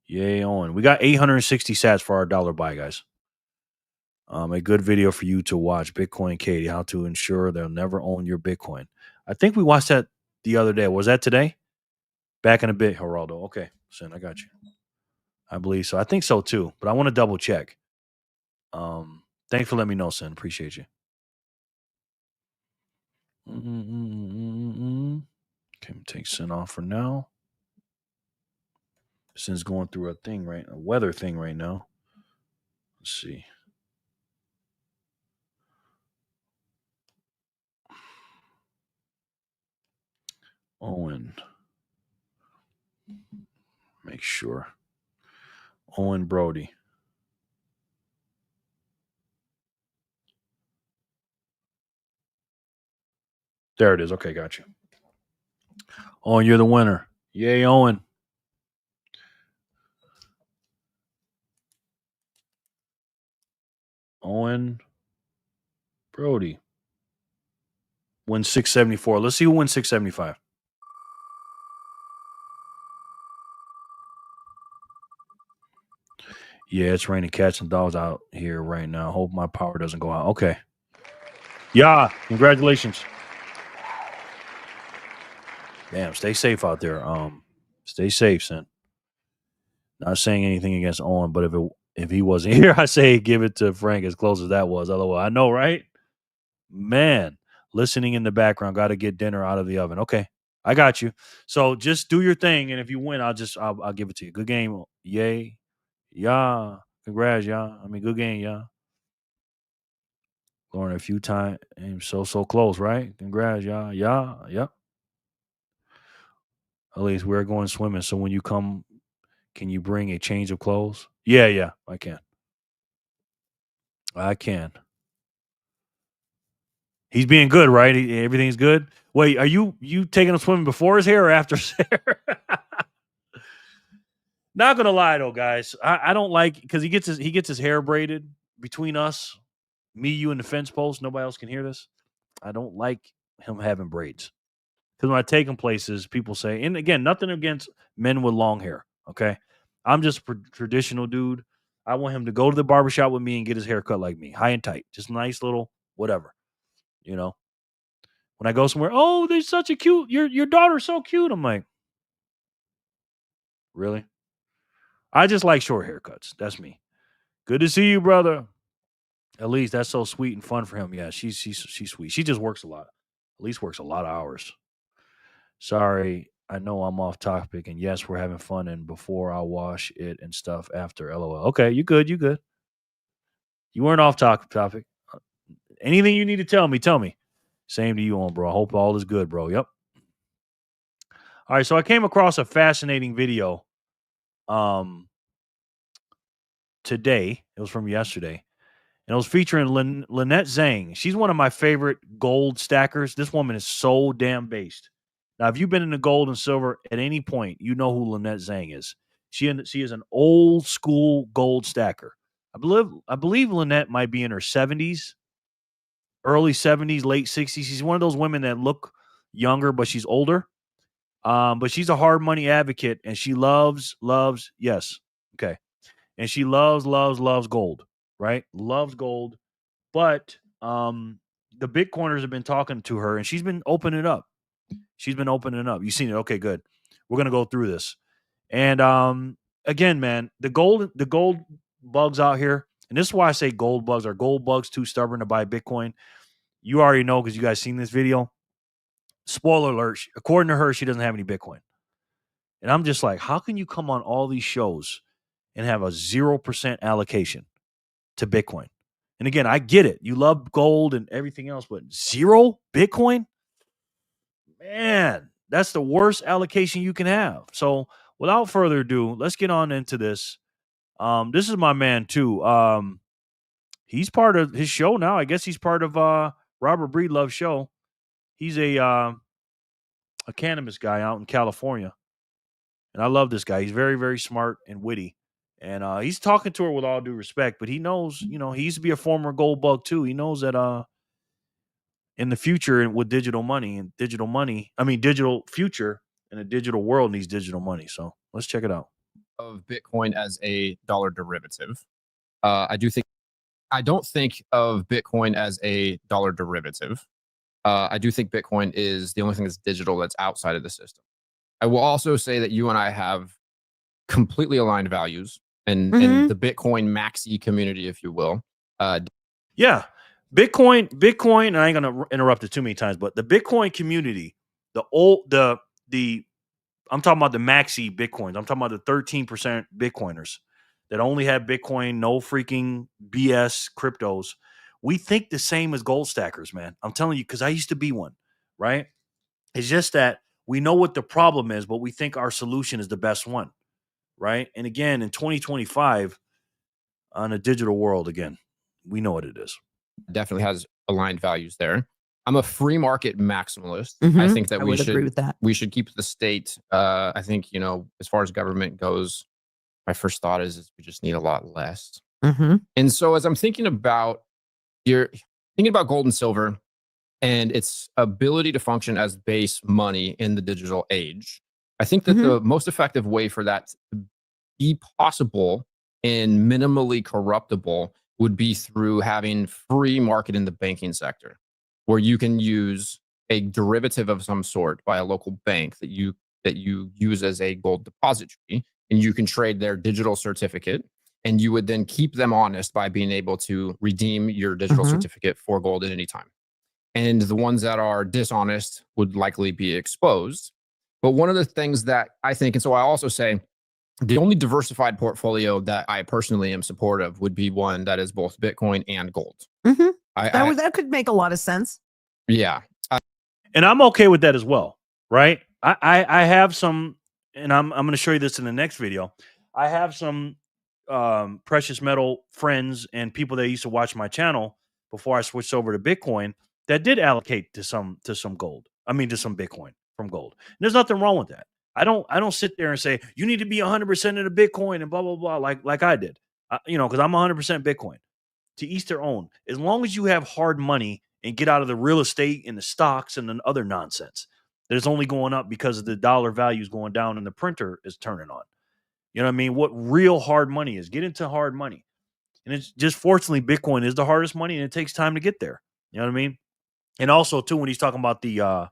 Yay, Owen. We got 860 sats for our dollar buy, guys. A good video for you to watch. Bitcoin Katie, how to ensure they'll never own your Bitcoin. I think we watched that the other day. Was that today? Back in a bit, Geraldo. Okay, Sin, I got you. I believe so. I think so too, but I want to double check. Thanks for letting me know, Sin. Appreciate you. Okay, take Sin off for now. Sin's going through a weather thing right now. Let's see. Owen. Make sure. Owen Brody. There it is. Okay, got you. Owen, you're the winner. Yay, Owen. Owen Brody wins 674. Let's see who wins 675. Yeah, it's raining cats and dogs out here right now. Hope my power doesn't go out. Okay. Yeah, congratulations. Damn, stay safe out there. Stay safe, son. Not saying anything against Owen, but if he wasn't here, I say give it to Frank as close as that was. LOL. I know, right? Man, listening in the background, got to get dinner out of the oven. Okay, I got you. So just do your thing, and if you win, I'll give it to you. Good game, yay, yeah. Congrats, yeah. I mean, good game, yeah. Lauren, a few times, so close, right? Congrats, yeah, yeah. At least we're going swimming. So when you come, can you bring a change of clothes? Yeah, I can. He's being good, right? Everything's good. Wait, are you taking him swimming before his hair or after his hair? Not gonna lie though, guys, I don't like because he gets his hair braided between us, me, you, and the fence post. Nobody else can hear this. I don't like him having braids because when I take him places, people say, and again, nothing against men with long hair. Okay, I'm just a traditional dude. I want him to go to the barbershop with me and get his hair cut like me, high and tight, just nice little whatever, you know. When I go somewhere, oh, they're such a cute. Your daughter's so cute. I'm like, really? I just like short haircuts. That's me. Good to see you, brother. At least that's so sweet and fun for him. Yeah, she's sweet. She just works a lot. At least works a lot of hours. Sorry, I know I'm off topic, and yes, we're having fun. And before I wash it and stuff after. LOL. Okay, you good? You good? You weren't off topic. Anything you need to tell me, tell me. Same to you, on bro. I hope all is good, bro. Yep. All right, so I came across a fascinating video today. It was from yesterday. And it was featuring Lynette Zhang. She's one of my favorite gold stackers. This woman is so damn based. Now, if you've been into gold and silver at any point, you know who Lynette Zhang is. She is an old school gold stacker. I believe Lynette might be in her 70s, early 70s, late 60s. She's one of those women that look younger, but she's older. But she's a hard money advocate, and she loves, yes, okay. And she loves gold, right? Loves gold. But the Bitcoiners have been talking to her, and she's been opening it up. You've seen it. Okay, good. We're gonna go through this. And again, man, the gold bugs out here, and this is why I say gold bugs. Are gold bugs too stubborn to buy Bitcoin? You already know because you guys seen this video. Spoiler alert, according to her, she doesn't have any Bitcoin. And I'm just like, how can you come on all these shows and have a 0% allocation to Bitcoin? And again, I get it. You love gold and everything else, but 0 Bitcoin? Man, that's the worst allocation you can have. So without further ado, let's get on into this. This is my man too. He's part of his show now. I guess he's part of Robert Breedlove's show. He's a cannabis guy out in California. And I love this guy. He's very, very smart and witty. And he's talking to her with all due respect, but he knows, he used to be a former gold bug too. He knows that in the future with digital future in a digital world needs digital money. So let's check it out. Of Bitcoin as a dollar derivative. I don't think of Bitcoin as a dollar derivative. I do think Bitcoin is the only thing that's digital that's outside of the system. I will also say that you and I have completely aligned values and the Bitcoin maxi community, if you will. Yeah. Bitcoin, and I ain't gonna interrupt it too many times, but the Bitcoin community, I'm talking about the maxi Bitcoins. I'm talking about the 13% Bitcoiners that only have Bitcoin, no freaking BS cryptos. We think the same as gold stackers, man. I'm telling you, because I used to be one, right? It's just that we know what the problem is, but we think our solution is the best one, right? And again, in 2025, on a digital world, again, we know what it is. Definitely has aligned values there. I'm a free market maximalist. Mhm. I think that I we would agree with that. should keep the state. I think, you know, as far as government goes, my first thought is we just need a lot less. Mhm. And so as I'm thinking about gold and silver and its ability to function as base money in the digital age, I think that the most effective way for that to be possible and minimally corruptible would be through having free market in the banking sector, where you can use a derivative of some sort by a local bank that you use as a gold depository, and you can trade their digital certificate, and you would then keep them honest by being able to redeem your digital certificate for gold at any time. And the ones that are dishonest would likely be exposed. But one of the things that I think, and so I also say, the only diversified portfolio that I personally am supportive would be one that is both Bitcoin and gold. Mhm. I That could make a lot of sense. yeah. And I'm okay with that as well, right? I have some, and I'm going to show you this in the next video. I have some precious metal friends and people that used to watch my channel before I switched over to Bitcoin that did allocate to some gold. I mean, to some Bitcoin from gold. And there's nothing wrong with that. I don't sit there and say you need to be 100% of the Bitcoin and blah blah blah like I did. You know, because I'm 100% Bitcoin. To each their own. As long as you have hard money and get out of the real estate and the stocks and the other nonsense that is only going up because the dollar value is going down and the printer is turning on. You know what I mean? What real hard money is. Get into hard money. And it's just, fortunately, Bitcoin is the hardest money and it takes time to get there. You know what I mean? And also, too, when he's talking about the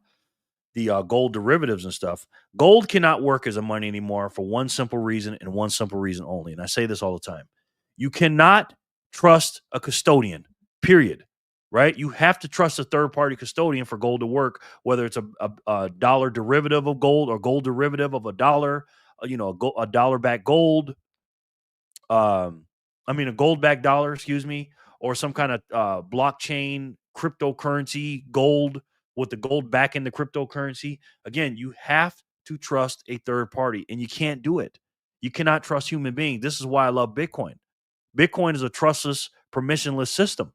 gold derivatives and stuff, gold cannot work as a money anymore for one simple reason and one simple reason only. And I say this all the time. You cannot trust a custodian, period. Right? You have to trust a third-party custodian for gold to work, whether it's a dollar derivative of gold or gold derivative of a dollar, a dollar-backed gold. A gold-backed dollar, excuse me, or some kind of blockchain cryptocurrency gold with the gold back in the cryptocurrency. Again, you have to trust a third party, and you can't do it. You cannot trust human beings. This is why I love Bitcoin. Bitcoin is a trustless, permissionless system.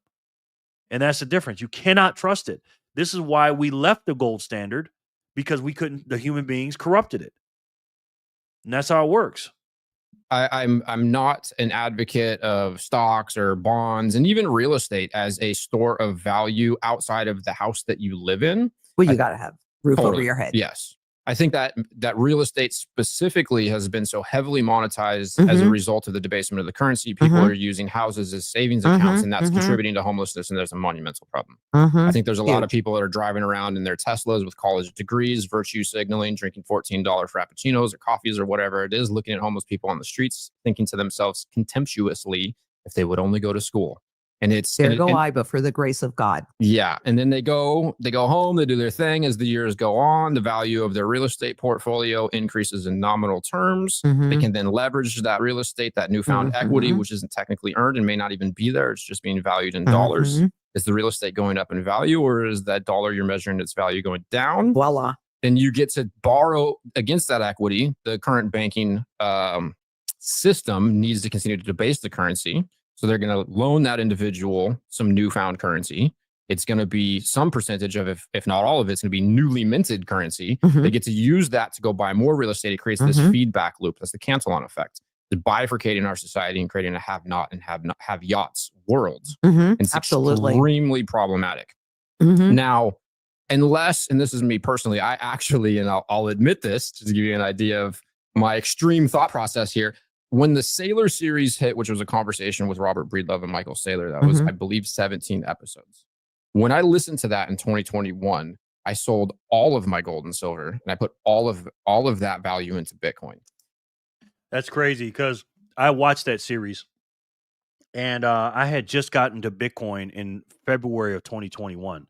And that's the difference. You cannot trust it. This is why we left the gold standard, because the human beings corrupted it. And that's how it works. I'm not an advocate of stocks or bonds and even real estate as a store of value outside of the house that you live in. Well, you got to have roof over Totally. your head. Yes. I think that real estate specifically has been so heavily monetized as a result of the debasement of the currency. People are using houses as savings accounts, and that's contributing to homelessness, and there's a monumental problem. I think there's a lot of people that are driving around in their Teslas with college degrees, virtue signaling, drinking $14 frappuccinos or coffees or whatever it is, looking at homeless people on the streets, thinking to themselves contemptuously, if they would only go to school. And it's There go I, but for the grace of God. Yeah. And then they go home, they do their thing. As the years go on, the value of their real estate portfolio increases in nominal terms. They can then leverage that real estate, that newfound equity, which isn't technically earned and may not even be there. It's just being valued in dollars. Is the real estate going up in value, or is that dollar you're measuring its value going down? Voila. And you get to borrow against that equity. The current banking system needs to continue to debase the currency. So they're going to loan that individual some newfound currency. It's going to be some percentage of, if not all of it's going to be newly minted currency. They get to use that to go buy more real estate. It creates this feedback loop. That's the Cantillon effect. It's bifurcating our society and creating a have-not and have yachts world. And it's extremely problematic. Now, unless, and this is me personally, I actually, and I'll admit this to give you an idea of my extreme thought process here. When the Sailor series hit, which was a conversation with Robert Breedlove and Michael Saylor, that was, I believe, 17 episodes. When I listened to that in 2021, I sold all of my gold and silver, and I put all of that value into Bitcoin. That's crazy, because I watched that series, and I had just gotten to Bitcoin in February of 2021.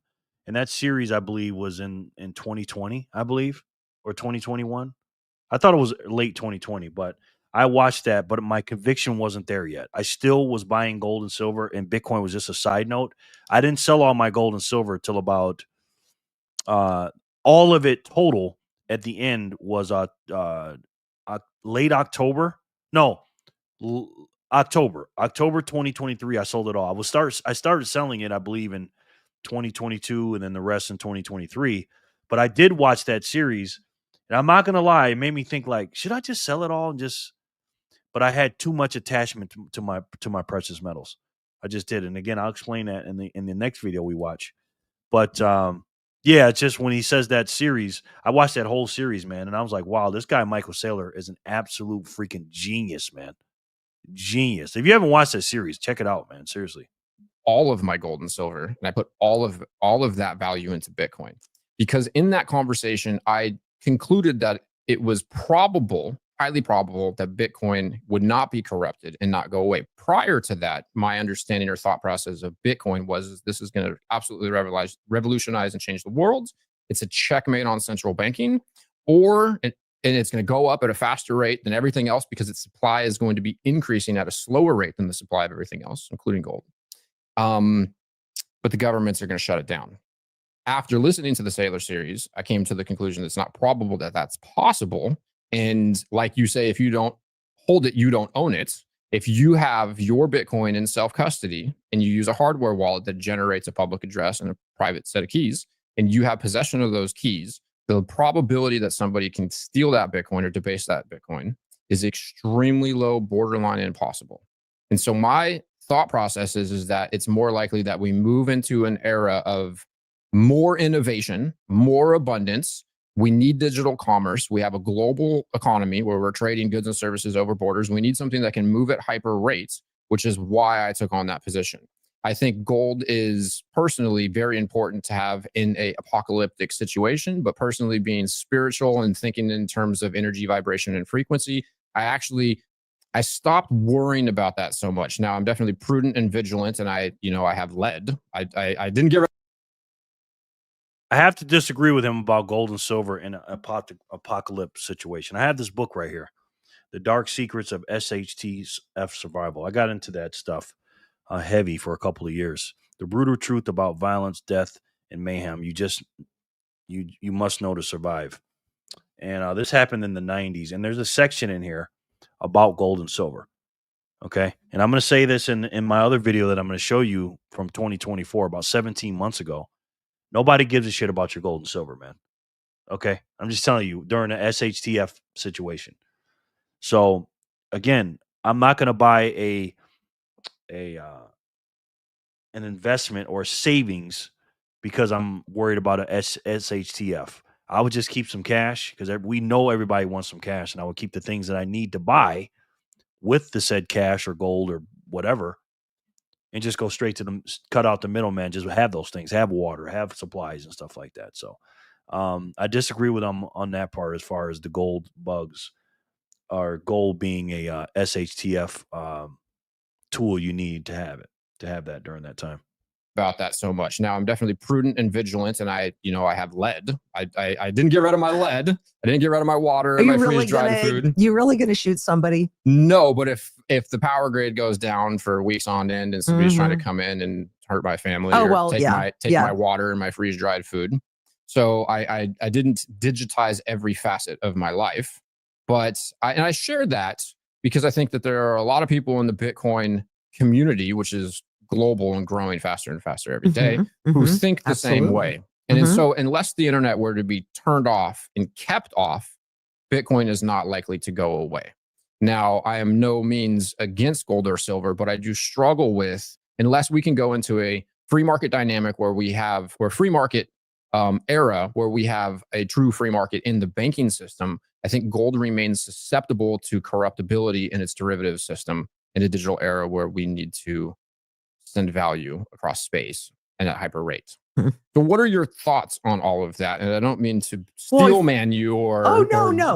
And that series, I believe, was in 2020, I believe, or 2021. I thought it was late 2020, but I watched that, but my conviction wasn't there yet. I still was buying gold and silver, and Bitcoin was just a side note. I didn't sell all my gold and silver till about all of it total at the end was late October No, October 2023. I sold it all. I started selling it, I believe, in 2022, and then the rest in 2023. But I did watch that series, and I'm not gonna lie, it made me think like, should I just sell it all and just? But I had too much attachment to my precious metals. I just did, and again, I'll explain that in the next video we watch. But yeah, it's just when he says that series, I watched that whole series, man, and I was like, wow, this guy Michael Saylor is an absolute freaking genius, man. Genius. If you haven't watched that series, check it out, man. Seriously. All of my gold and silver, and I put all of that value into Bitcoin, because in that conversation I concluded that it was highly probable, that Bitcoin would not be corrupted and not go away. Prior to that, my understanding or thought process of Bitcoin was this is going to absolutely revolutionize and change the world. It's a checkmate on central banking, and it's going to go up at a faster rate than everything else because its supply is going to be increasing at a slower rate than the supply of everything else, including gold. But the governments are going to shut it down. After listening to the Saylor series, I came to the conclusion that it's not probable that that's possible. And like you say, if you don't hold it, you don't own it. If you have your Bitcoin in self-custody and you use a hardware wallet that generates a public address and a private set of keys, and you have possession of those keys, the probability that somebody can steal that Bitcoin or debase that Bitcoin is extremely low, borderline impossible. And so my thought process is that it's more likely that we move into an era of more innovation, more abundance. We need digital commerce. We have a global economy where we're trading goods and services over borders. We need something that can move at hyper rates, which is why I took on that position. I think gold is personally very important to have in a apocalyptic situation, but personally being spiritual and thinking in terms of energy, vibration, and frequency, I stopped worrying about that so much. Now I'm definitely prudent and vigilant, and I have lead. I didn't get. I have to disagree with him about gold and silver in an apocalypse situation. I have this book right here, The Dark Secrets of SHTF Survival. I got into that stuff heavy for a couple of years. The brutal truth about violence, death, and mayhem. You must know to survive. And this happened in the 90s. And there's a section in here about gold and silver. Okay. And I'm going to say this in my other video that I'm going to show you from 2024, about 17 months ago. Nobody gives a shit about your gold and silver, man. Okay. I'm just telling you, during the SHTF situation. So again, I'm not going to buy an investment or savings because I'm worried about a SHTF. I would just keep some cash because we know everybody wants some cash, and I would keep the things that I need to buy with the said cash or gold or whatever, and just go straight to them, cut out the middleman, just have those things, have water, have supplies and stuff like that. So I disagree with them on that part as far as the gold bugs or gold being a SHTF tool you need to have that during that time. About that so much. Now I'm definitely prudent and vigilant, and I have lead. I didn't get rid of my lead. I didn't get rid of my water and my freeze-dried food. You really going to shoot somebody? No, but if the power grid goes down for weeks on end and somebody's trying to come in and hurt my family take my water and my freeze-dried food. So I didn't digitize every facet of my life, but I shared that because I think that there are a lot of people in the Bitcoin community, which is global and growing faster and faster every day, who think the same way. And so unless the internet were to be turned off and kept off, Bitcoin is not likely to go away. Now, I am no means against gold or silver, but I do struggle with, unless we can go into a free market dynamic where free market era, where we have a true free market in the banking system, I think gold remains susceptible to corruptibility in its derivative system in a digital era where we need to send value across space and at hyper rates. So what are your thoughts on all of that? And I don't mean to steelman you or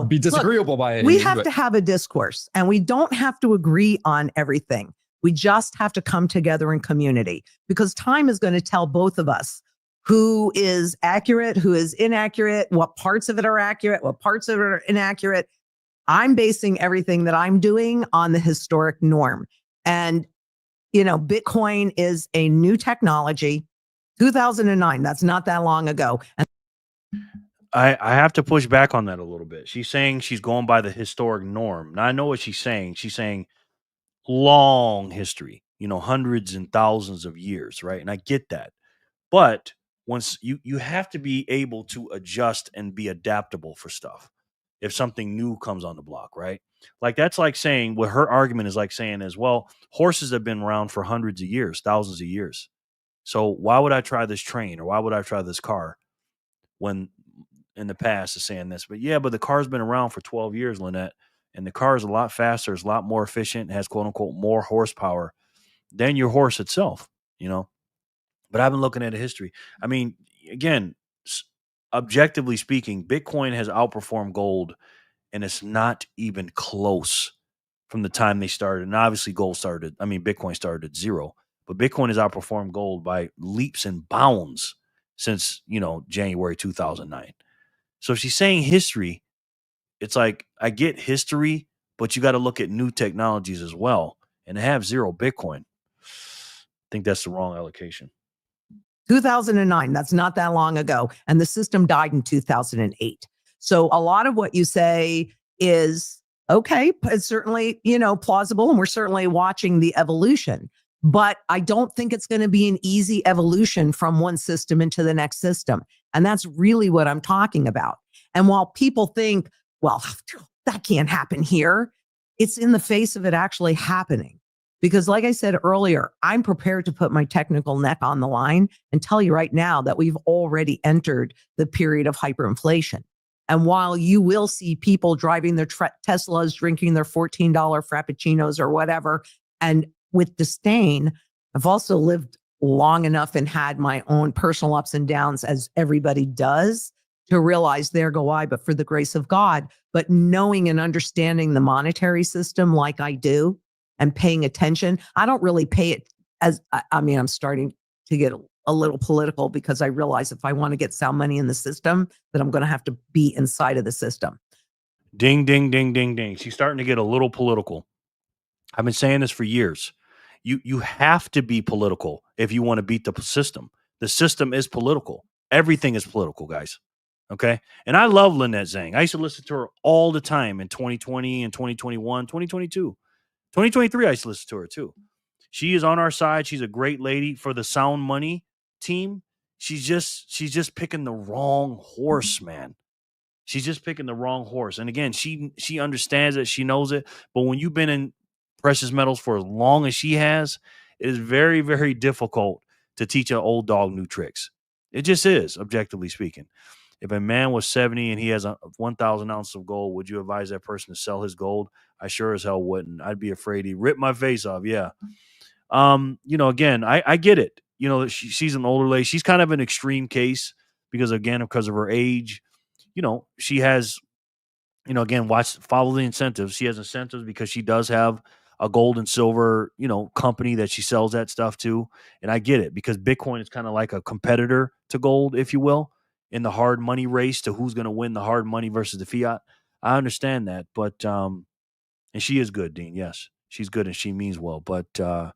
be disagreeable by anything. We have to have a discourse, and we don't have to agree on everything. We just have to come together in community, because time is going to tell both of us who is accurate, who is inaccurate, what parts of it are accurate, what parts of it are inaccurate. I'm basing everything that I'm doing on the historic norm. And Bitcoin is a new technology. 2009, that's not that long ago. I have to push back on that a little bit. She's saying she's going by the historic norm. Now I know what she's saying. She's saying long history, hundreds and thousands of years, right? And I get that. But once you have to be able to adjust and be adaptable for stuff if something new comes on the block, right? Like that's like saying what her argument is like saying is, well, horses have been around for hundreds of years, thousands of years. So why would I try this train or why would I try this car when in the past is saying this? But yeah, but the car's been around for 12 years, Lynette, and the car is a lot faster, it's a lot more efficient, has quote unquote more horsepower than your horse itself, But I've been looking at the history. I mean, again, objectively speaking, Bitcoin has outperformed gold, and it's not even close from the time they started. And obviously, Bitcoin started at zero, but Bitcoin has outperformed gold by leaps and bounds since January 2009. So if she's saying history, it's like I get history, but you got to look at new technologies as well. And to have zero Bitcoin, I think that's the wrong allocation. 2009, that's not that long ago. And the system died in 2008. So a lot of what you say is okay. It's certainly, plausible. And we're certainly watching the evolution. But I don't think it's going to be an easy evolution from one system into the next system. And that's really what I'm talking about. And while people think, well, that can't happen here, it's in the face of it actually happening. Because like I said earlier, I'm prepared to put my technical neck on the line and tell you right now that we've already entered the period of hyperinflation. And while you will see people driving their Teslas, drinking their $14 Frappuccinos or whatever, and with disdain, I've also lived long enough and had my own personal ups and downs, as everybody does, to realize there go I, but for the grace of God. But knowing and understanding the monetary system like I do, and paying attention. I don't really pay it as, I'm starting to get a little political because I realize if I want to get sound money in the system, that I'm going to have to be inside of the system. Ding, ding, ding, ding, ding. She's starting to get a little political. I've been saying this for years. You have to be political if you want to beat the system. The system is political. Everything is political, guys. Okay? And I love Lynette Zhang. I used to listen to her all the time in 2020 and 2021, 2022. 2023, I used to listen to her too. She is on our side. She's a great lady for the Sound Money team. She's just picking the wrong horse, man. She's just picking the wrong horse. And again, she understands it. She knows it. But when you've been in precious metals for as long as she has, it is very, very difficult to teach an old dog new tricks. It just is, objectively speaking. If a man was 70 and he has 1,000 ounces of gold, would you advise that person to sell his gold? I sure as hell wouldn't. I'd be afraid he'd rip my face off. Yeah. Again, I get it. She's an older lady. She's kind of an extreme case because of her age. She has, follow the incentives. She has incentives because she does have a gold and silver, company that she sells that stuff to. And I get it because Bitcoin is kind of like a competitor to gold, if you will, in the hard money race to who's going to win the hard money versus the fiat. I understand that, but and she is good, Dean. Yes, she's good and she means well. But I'm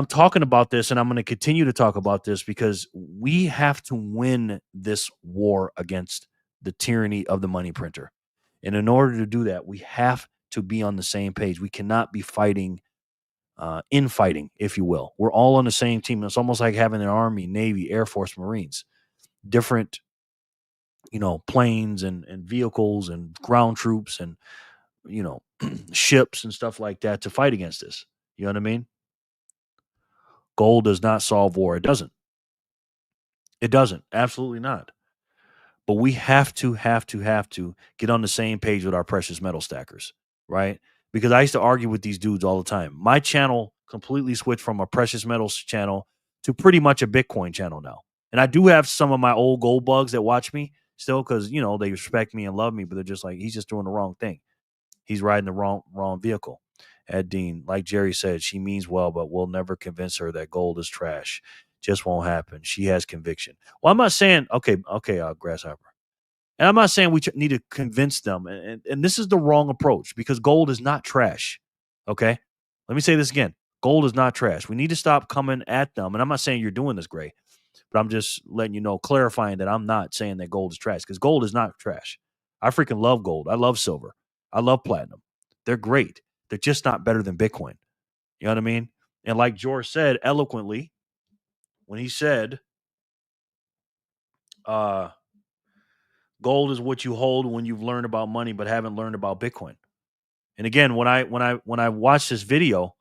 talking about this, and I'm going to continue to talk about this because we have to win this war against the tyranny of the money printer. And in order to do that, we have to be on the same page. We cannot be fighting. Infighting, if you will. We're all on the same team. It's almost like having an Army, Navy, Air Force, Marines, different, planes and vehicles and ground troops and, ships and stuff like that to fight against this. You know what I mean? Gold does not solve war. It doesn't. It doesn't. Absolutely not. But we have to get on the same page with our precious metal stackers, right? Because I used to argue with these dudes all the time. My channel completely switched from a precious metals channel to pretty much a Bitcoin channel now. And I do have some of my old gold bugs that watch me still because, they respect me and love me, but they're just like, he's just doing the wrong thing. He's riding the wrong vehicle. Ed Dean, like Jerry said, she means well, but we'll never convince her that gold is trash. Just won't happen. She has conviction. Well, I'm not saying, okay, Grasshopper. And I'm not saying we need to convince them. And this is the wrong approach because gold is not trash. Okay? Let me say this again. Gold is not trash. We need to stop coming at them. And I'm not saying you're doing this, Gray. But I'm just letting you know, clarifying that I'm not saying that gold is trash, because gold is not trash. I freaking love gold. I love silver. I love platinum. They're great. They're just not better than Bitcoin. You know what I mean? And like George said eloquently, when he said, gold is what you hold when you've learned about money but haven't learned about Bitcoin. And again, when I watch this video,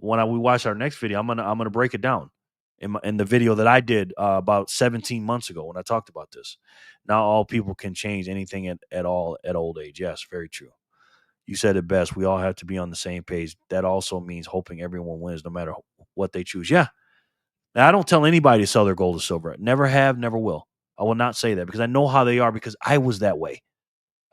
we watch our next video, I'm gonna break it down in the video that I did about 17 months ago when I talked about this. Not all people can change anything at all at old age. Yes, very true. You said it best. We all have to be on the same page. That also means hoping everyone wins, no matter what they choose. Yeah. Now, I don't tell anybody to sell their gold or silver. Never have, never will. I will not say that because I know how they are, because I was that way.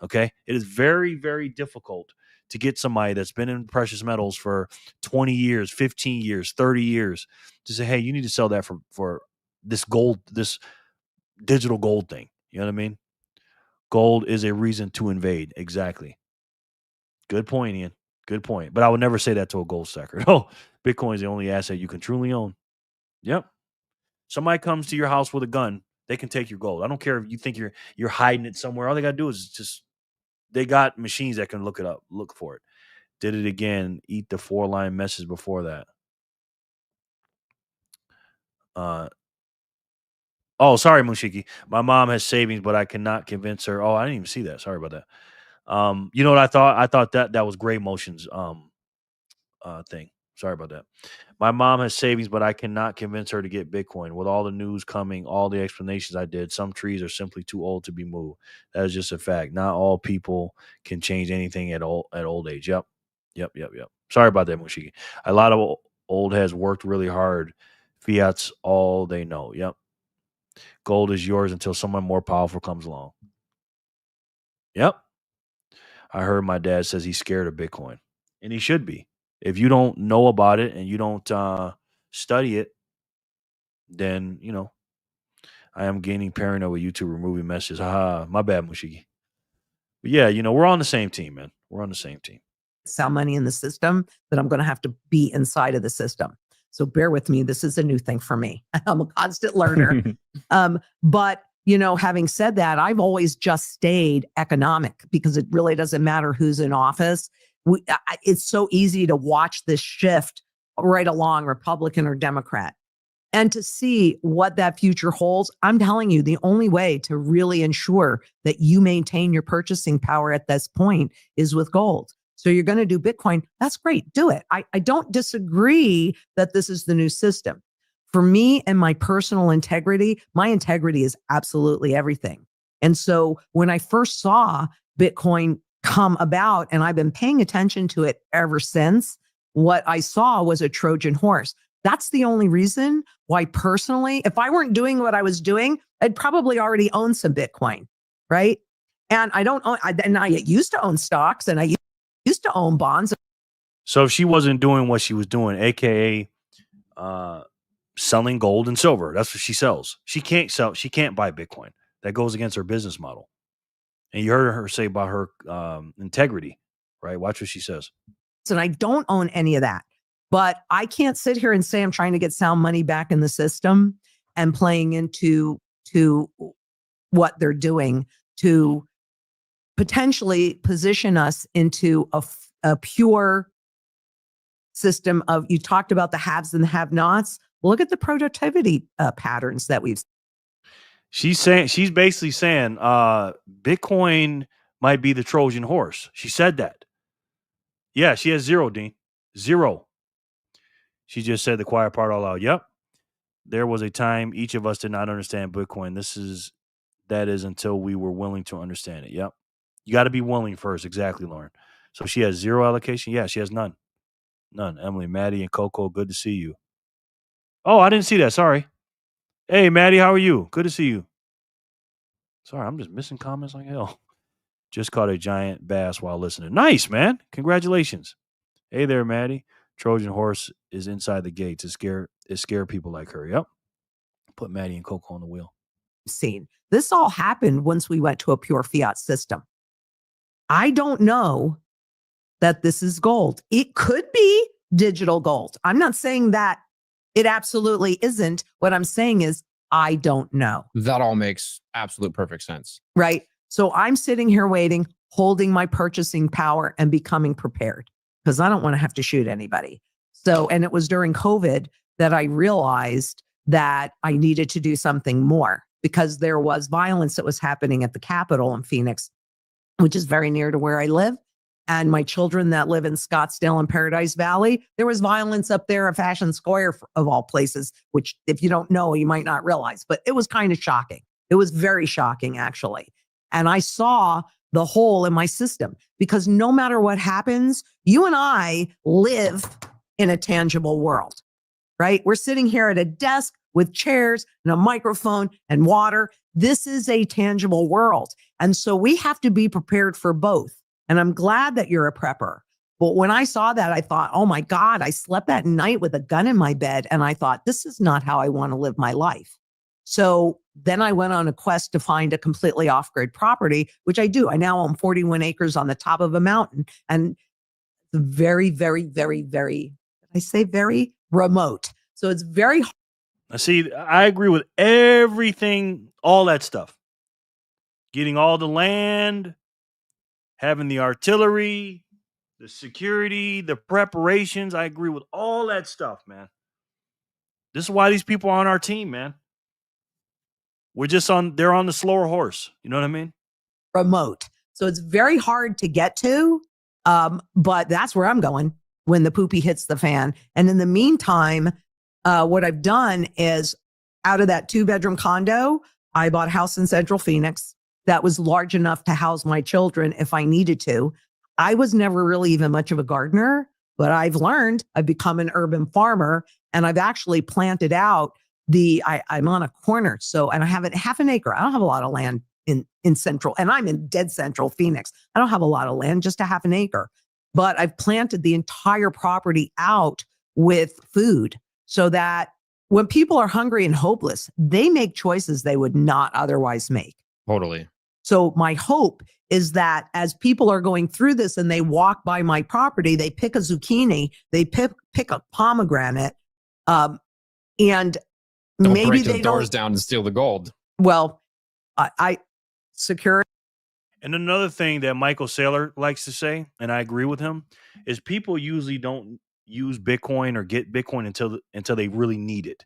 Okay. It is very, very difficult to get somebody that's been in precious metals for 20 years, 15 years, 30 years to say, hey, you need to sell that for this gold, this digital gold thing. You know what I mean? Gold is a reason to invade. Exactly. Good point, Ian. Good point. But I would never say that to a gold stacker. No, Bitcoin is the only asset you can truly own. Yep. Somebody comes to your house with a gun, they can take your gold. I don't care if you think you're hiding it somewhere. All they got to do is just, they got machines that can look it up, look for it. Did it again. Eat the 4-line message before that. Oh, sorry, Mushiki. My mom has savings, but I cannot convince her. Oh, I didn't even see that. Sorry about that. You know what I thought? I thought that was Gray Motion's thing. Sorry about that. My mom has savings, but I cannot convince her to get Bitcoin. With all the news coming, all the explanations I did, some trees are simply too old to be moved. That is just a fact. Not all people can change anything at old age. Yep. Sorry about that, Mushiki. A lot of old heads worked really hard. Fiat's all they know. Yep. Gold is yours until someone more powerful comes along. Yep. I heard my dad says he's scared of Bitcoin, and he should be. If you don't know about it and you don't study it, then, I am gaining paranoia with YouTube removing messages. Haha, my bad, Mushiki. But yeah, we're on the same team, man. We're on the same team. Sell money in the system, that I'm going to have to be inside of the system. So bear with me. This is a new thing for me. I'm a constant learner. But, having said that, I've always just stayed economic, because it really doesn't matter who's in office. It's so easy to watch this shift right along, Republican or Democrat, and to see what that future holds. I'm telling you, the only way to really ensure that you maintain your purchasing power at this point is with gold. So you're going to do Bitcoin. That's great. Do it. I don't disagree that this is the new system. For me and my personal integrity, my integrity is absolutely everything. And so when I first saw Bitcoin come about, and I've been paying attention to it ever since, what I saw was a Trojan horse. That's the only reason why, personally, if I weren't doing what I was doing, I'd probably already own some Bitcoin, right? And I don't own, and I used to own stocks, and I used to own bonds. So if she wasn't doing what she was doing, aka selling gold and silver, that's what she sells. She can't buy Bitcoin. That goes against her business model. And you heard her say about her integrity, right? Watch what she says. And I don't own any of that. But I can't sit here and say I'm trying to get sound money back in the system and playing into what they're doing to potentially position us into a pure system of, you talked about the haves and the have-nots. Look at the productivity patterns that we've. She's basically saying Bitcoin might be the Trojan horse. She said that. Yeah, she has zero, Dean. Zero. She just said the quiet part all out. Yep. There was a time each of us did not understand Bitcoin. That is until we were willing to understand it. Yep. You got to be willing first. Exactly, Lauren. So she has zero allocation. Yeah, she has none. None. Emily, Maddie, and Coco, good to see you. Oh, I didn't see that. Sorry. Hey, Maddie, how are you? Good to see you. Sorry, I'm just missing comments like hell. Just caught a giant bass while listening. Nice, man. Congratulations. Hey there, Maddie. Trojan horse is inside the gate to scare people like her. Yep. Put Maddie and Coco on the wheel. Seen. This all happened once we went to a pure fiat system. I don't know that this is gold. It could be digital gold. I'm not saying that it absolutely isn't. What I'm saying is, I don't know. That all makes absolute perfect sense. Right. So I'm sitting here waiting, holding my purchasing power and becoming prepared because I don't want to have to shoot anybody. So, and it was during COVID that I realized that I needed to do something more because there was violence that was happening at the Capitol in Phoenix, which is very near to where I live. And my children that live in Scottsdale and Paradise Valley, there was violence up there at Fashion Square of all places, which if you don't know, you might not realize, but it was kind of shocking. It was very shocking, actually. And I saw the hole in my system because no matter what happens, you and I live in a tangible world, right? We're sitting here at a desk with chairs and a microphone and water. This is a tangible world. And so we have to be prepared for both. And I'm glad that you're a prepper. But when I saw that, I thought, oh my God, I slept that night with a gun in my bed. And I thought, this is not how I want to live my life. So then I went on a quest to find a completely off-grid property, which I do. I now own 41 acres on the top of a mountain and very, very, very, very, I say very remote. So it's very hard. See, I agree with everything, all that stuff. Getting all the land, having the artillery, the security, the preparations. I agree with all that stuff, man. This is why these people are on our team, man. They're on the slower horse. You know what I mean? Remote. So it's very hard to get to. But that's where I'm going when the poopy hits the fan. And in the meantime, what I've done is out of that 2-bedroom condo, I bought a house in Central Phoenix that was large enough to house my children if I needed to. I was never really even much of a gardener, but I've learned. I've become an urban farmer, and I've actually planted out I'm on a corner. So, and I have half an acre. I don't have a lot of land in central, and I'm in dead central Phoenix. I don't have a lot of land, just a half an acre, but I've planted the entire property out with food so that when people are hungry and hopeless, they make choices they would not otherwise make. Totally. So my hope is that as people are going through this and they walk by my property, they pick a zucchini, they pick a pomegranate, and Don't maybe break they the doors don't. down and steal the gold. Well, I secure. And another thing that Michael Saylor likes to say, and I agree with him, is people usually don't use Bitcoin or get Bitcoin until they really need it,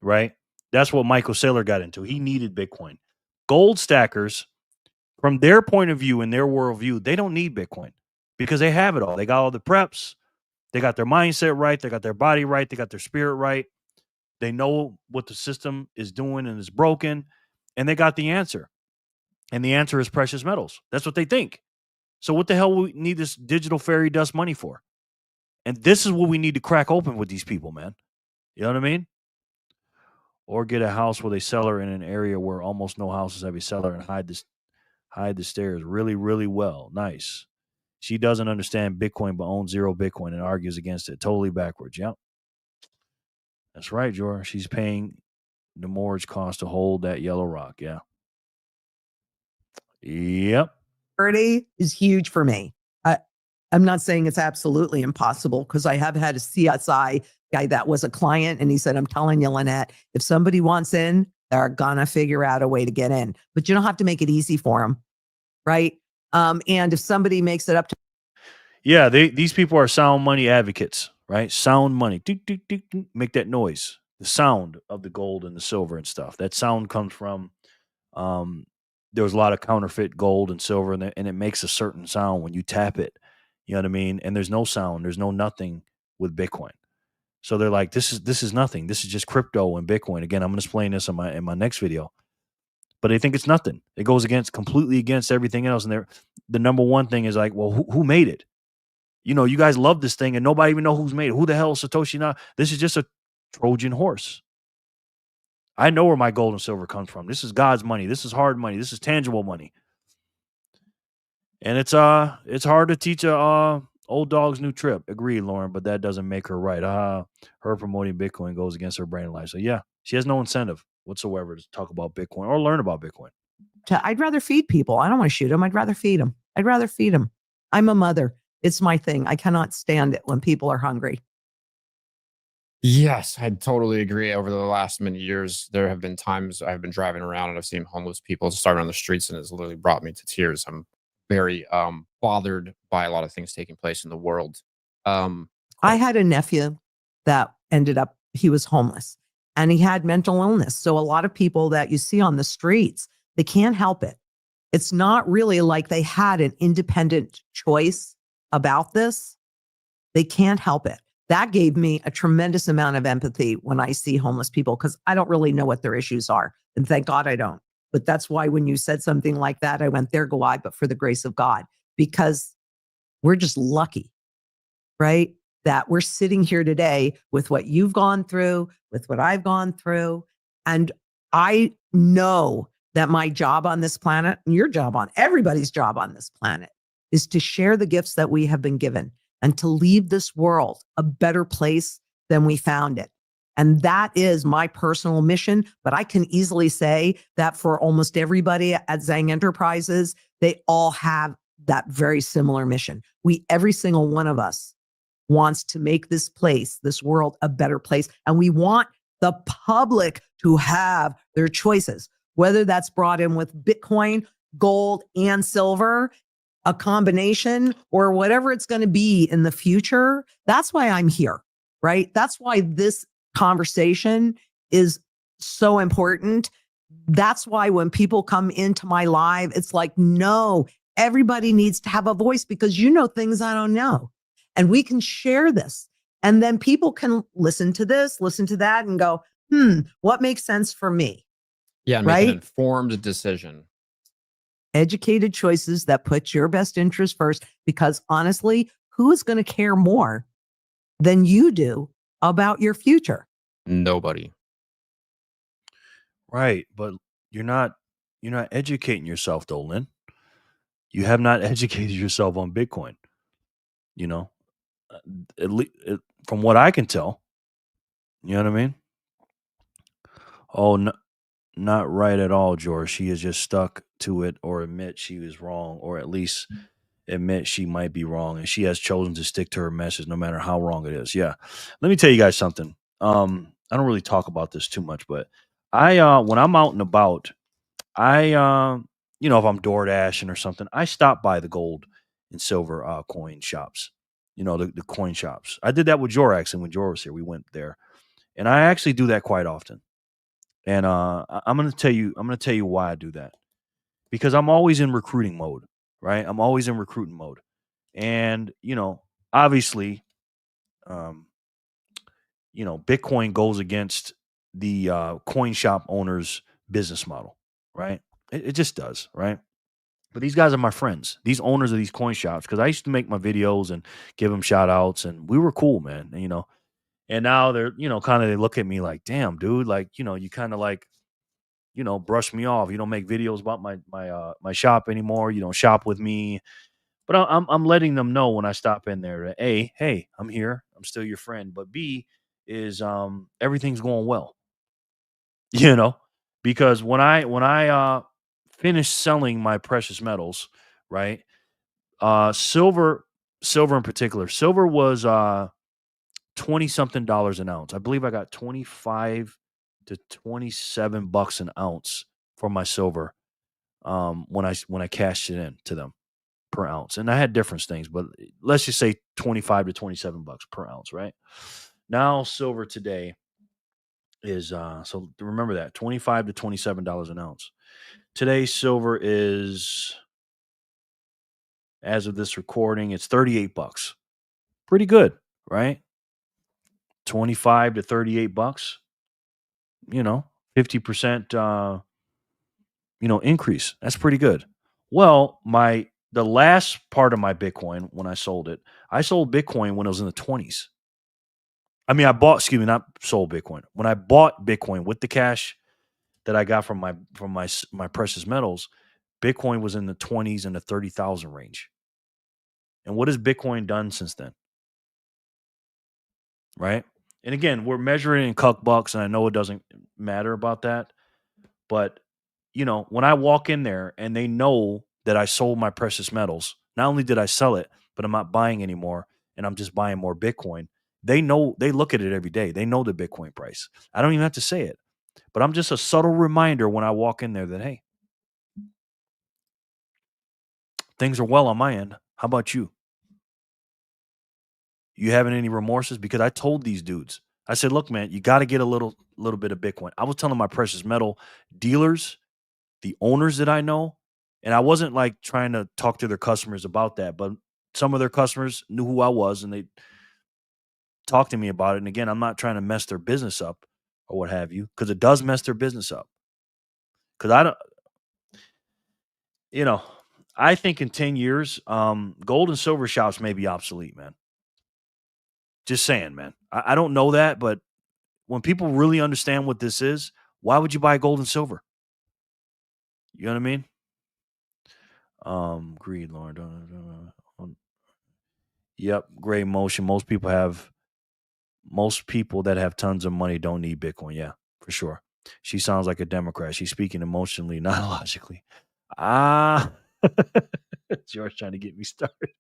right? That's what Michael Saylor got into. He needed Bitcoin. Gold stackers, from their point of view and their worldview, they don't need Bitcoin because they have it all. They got all the preps. They got their mindset right. They got their body right. They got their spirit right. They know what the system is doing and is broken, and they got the answer. And the answer is precious metals. That's what they think. So what the hell we need this digital fairy dust money for? And this is what we need to crack open with these people, man. You know what I mean? Or get a house with a cellar in an area where almost no houses have a cellar and hide the stairs really, really well. Nice. She doesn't understand Bitcoin but owns 0 Bitcoin and argues against it. Totally backwards. Yep. That's right, Jor. She's paying the mortgage cost to hold that yellow rock. Yeah. Yep. Security is huge for me. I'm not saying it's absolutely impossible because I have had a CSI guy that was a client and he said, I'm telling you, Lynette, if somebody wants in, they're going to figure out a way to get in. But you don't have to make it easy for them, right? And if somebody makes it up to... Yeah, these people are sound money advocates, right? Sound money. Doot, doot, doot, doot, make that noise. The sound of the gold and the silver and stuff. That sound comes from... there was a lot of counterfeit gold and silver, and it makes a certain sound when you tap it. You know what I mean? And there's no sound. There's no nothing with Bitcoin. So they're like, this is nothing. This is just crypto and Bitcoin. Again, I'm going to explain this in my next video. But they think it's nothing. It goes completely against everything else. And the number one thing is like, well, who made it? You know, you guys love this thing and nobody even know who's made it. Who the hell is Satoshi now? This is just a Trojan horse. I know where my gold and silver comes from. This is God's money. This is hard money. This is tangible money. And it's hard to teach a old dog's new trip. Agreed, Lauren, but that doesn't make her right. Her promoting Bitcoin goes against her brain life. So yeah, she has no incentive whatsoever to talk about Bitcoin or learn about Bitcoin. I'd rather feed people. I don't want to shoot them. I'd rather feed them. I'm a mother. It's my thing. I cannot stand it when people are hungry. Yes, I totally agree. Over the last many years, there have been times I've been driving around and I've seen homeless people starving on the streets, and it's literally brought me to tears. I'm very bothered by a lot of things taking place in the world. I had a nephew that ended up, he was homeless and he had mental illness. So a lot of people that you see on the streets, they can't help it. It's not really like they had an independent choice about this. They can't help it. That gave me a tremendous amount of empathy when I see homeless people, because I don't really know what their issues are. And thank God I don't. But that's why when you said something like that, I went, there go I, but for the grace of God, because we're just lucky, right? That we're sitting here today with what you've gone through, with what I've gone through. And I know that my job on this planet, and your job on everybody's job on this planet, is to share the gifts that we have been given and to leave this world a better place than we found it. And that is my personal mission. But I can easily say that for almost everybody at Zhang Enterprises, they all have that very similar mission. Every single one of us wants to make this place, this world, a better place. And we want the public to have their choices, whether that's brought in with Bitcoin, gold, and silver, a combination, or whatever it's going to be in the future. That's why I'm here, right? That's why this conversation is so important. That's why when people come into my live, it's like, no, everybody needs to have a voice, because you know things I don't know. And we can share this. And then people can listen to this, listen to that, and go, what makes sense for me? Yeah, and make an informed decision. Educated choices that put your best interest first, because honestly, who is going to care more than you do about your future? Nobody. Right, but you're not educating yourself though, Lynn. You have not educated yourself on Bitcoin. You know, at least from what I can tell. You know what I mean? Oh, no, not right at all, George. She is just stuck to it, or admit she was wrong, or at least admit she might be wrong, and she has chosen to stick to her message no matter how wrong it is. Yeah. Let me tell you guys something. I don't really talk about this too much, but I when I'm out and about, if I'm door dashing or something, I stop by the gold and silver coin shops. The coin shops. I did that with Jorax, and when Jor was here, we went there. And I actually do that quite often. And I'm gonna tell you why I do that. Because I'm always in recruiting mode, right? I'm always in recruiting mode. And, obviously, um, Bitcoin goes against the coin shop owner's business model, right? It just does, right? But these guys are my friends, these owners of these coin shops, because I used to make my videos and give them shout outs, and we were cool, man. And now they're, kind of, they look at me like, damn, dude, like, you kind of like, brush me off. You don't make videos about my shop anymore. You don't shop with me. But I'm letting them know when I stop in there that A, hey, I'm here. I'm still your friend. But B is everything's going well. Because when I finish selling my precious metals, right? Silver in particular, silver was 20 something dollars an ounce. I believe I got 25 to 27 bucks an ounce for my silver when I cashed it in to them per ounce. And I had different things, but let's just say 25 to 27 bucks per ounce, right? Now silver today is so remember that, 25 to 27 dollars an ounce. Today silver is, as of this recording, it's 38 bucks. Pretty good, right? 25 to 38 bucks, 50% increase. That's pretty good. Well, the last part of my Bitcoin, when I sold it, I sold Bitcoin when it was in the 20s. I mean, not sold Bitcoin. When I bought Bitcoin with the cash that I got from my precious metals, Bitcoin was in the 20s and the 30,000 range. And what has Bitcoin done since then? Right? And again, we're measuring in cuck bucks, and I know it doesn't matter about that. But, when I walk in there and they know that I sold my precious metals, not only did I sell it, but I'm not buying anymore and I'm just buying more Bitcoin. They know, they look at it every day. They know the Bitcoin price. I don't even have to say it, but I'm just a subtle reminder when I walk in there that, hey, things are well on my end. How about you? You having any remorses? Because I told these dudes, I said, look, man, you got to get a little bit of Bitcoin. I was telling my precious metal dealers, the owners that I know, and I wasn't like trying to talk to their customers about that, but some of their customers knew who I was and they talked to me about it. And again, I'm not trying to mess their business up or what have you, because it does mess their business up. Because I don't, you know, I think in 10 years, gold and silver shops may be obsolete, man. Just saying, man. I don't know that, but when people really understand what this is, why would you buy gold and silver? You know what I mean? Greed, Lord. Yep, great motion. Most people that have tons of money don't need Bitcoin. Yeah, for sure. She sounds like a Democrat. She's speaking emotionally, not logically. Ah, George trying to get me started.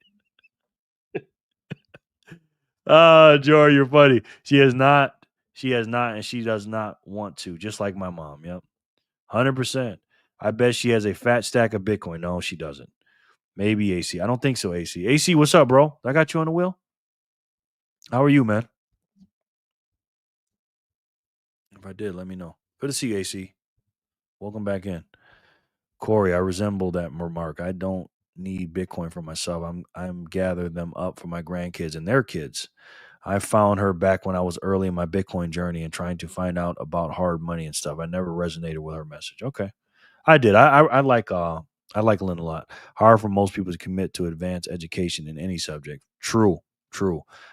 George, you're funny. She has not, and she does not want to, just like my mom. Yep. 100%. I bet she has a fat stack of Bitcoin. No, she doesn't. Maybe AC. I don't think so, AC. AC, what's up, bro? I got you on the wheel. How are you, man? If I did, let me know. Good to see you, AC. Welcome back in. Corey, I resemble that remark. I don't need Bitcoin for myself. I'm gathering them up for my grandkids and their kids. I found her back when I was early in my Bitcoin journey and trying to find out about hard money and stuff. I never resonated with her message. Okay. I did. I like Lynn a lot. Hard for most people to commit to advanced education in any subject. True.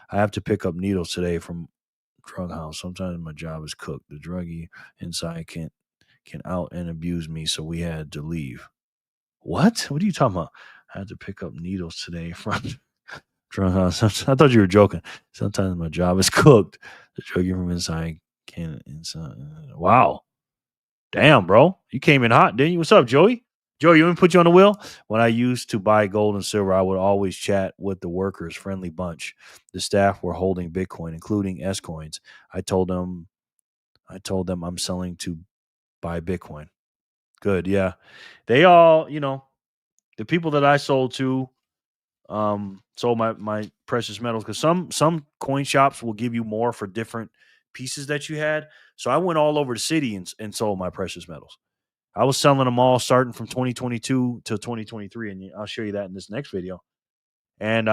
I have to pick up needles today from drug house. Sometimes my job is cooked. The druggie inside can out and abuse me, so we had to leave. What are you talking about? I had to pick up needles today from drug house. I thought you were joking. Sometimes my job is cooked. The druggie from inside can inside. Wow. Damn, bro. You came in hot, didn't you? What's up, Joey? Joey, you want me to put you on the wheel? When I used to buy gold and silver, I would always chat with the workers, friendly bunch. The staff were holding Bitcoin, including S coins. I told them I'm selling to buy Bitcoin. Good, yeah. They all, the people that I sold to, sold my precious metals, because some coin shops will give you more for different pieces that you had. So I went all over the city and sold my precious metals. I was selling them all starting from 2022 to 2023, and I'll show you that in this next video. And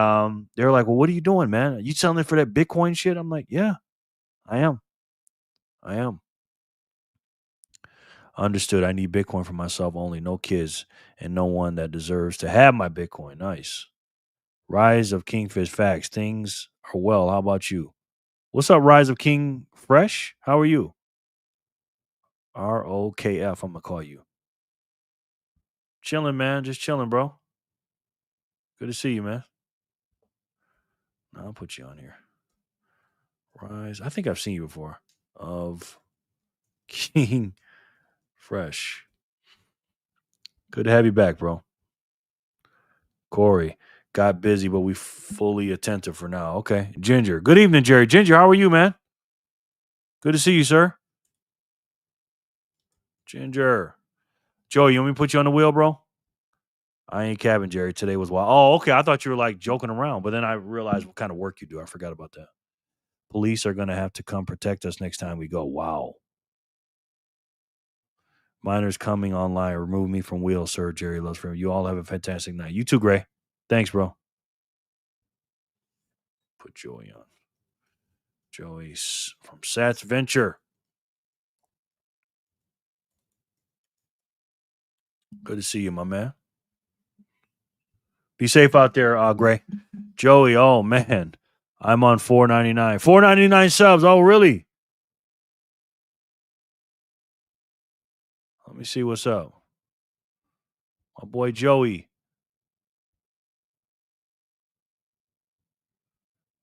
they're like, "Well, what are you doing, man? Are you selling it for that Bitcoin shit?" I'm like, "Yeah, I am. Understood. I need Bitcoin for myself only, no kids, and no one that deserves to have my Bitcoin." Nice. Rise of Kingfish facts. Things are well. How about you? What's up, Rise of King Fresh? How are you? ROKF. I'm gonna call you. Chilling, man. Just chilling, bro. Good to see you, man. I'll put you on here. Rise. I think I've seen you before. Of King Fresh. Good to have you back, bro. Corey. Got busy, but we fully attentive for now. Okay. Ginger. Good evening, Jerry. Ginger, how are you, man? Good to see you, sir. Ginger. Joey, you want me to put you on the wheel, bro? I ain't cabbing, Jerry. Today was wild. Oh, okay. I thought you were like joking around, but then I realized what kind of work you do. I forgot about that. Police are going to have to come protect us next time we go. Wow. Miners coming online. Remove me from wheels, sir. Jerry loves freedom. You all have a fantastic night. You too, Gray. Thanks, bro. Put Joey on. Joey's from Sats Venture. Good to see you, my man. Be safe out there, Gray. Joey, oh man. I'm on $4.99. $4.99 subs. Oh, really? Let me see what's up. My boy Joey.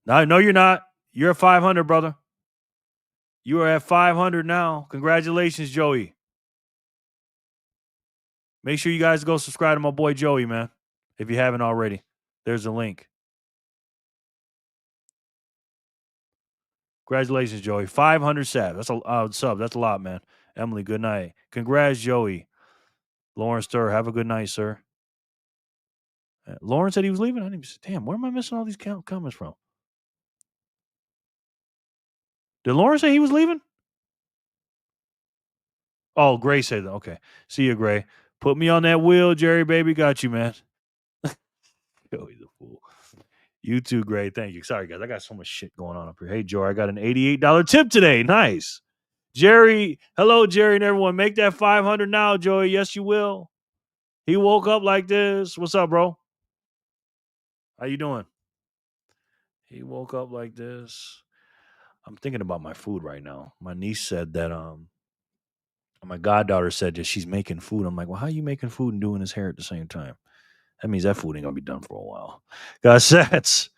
No, you're not. You're at 500, brother. You are at 500 now. Congratulations, Joey. Make sure you guys go subscribe to my boy Joey, man, if you haven't already. There's a link. Congratulations, Joey. 500 sab. That's a sub. That's a lot, man. Emily, good night. Congrats, Joey. Lawrence Stir, have a good night, sir. Lauren said he was leaving. I didn't even say, damn, where am I missing all these comments from? Did Lauren say he was leaving? Oh, Gray said that. Okay. See you, Gray. Put me on that wheel, Jerry, baby. Got you, man. Yo, he's a fool. You too, Gray. Thank you. Sorry, guys. I got so much shit going on up here. Hey, Joe, I got an $88 tip today. Nice. Jerry, hello, Jerry and everyone. Make that 500 now, Joey. Yes, you will. He woke up like this. What's up, bro? How you doing? He woke up like this. I'm thinking about my food right now. My niece said that my goddaughter said that she's making food. I'm like, well, how are you making food and doing his hair at the same time? That means that food ain't gonna be done for a while. Guys, that's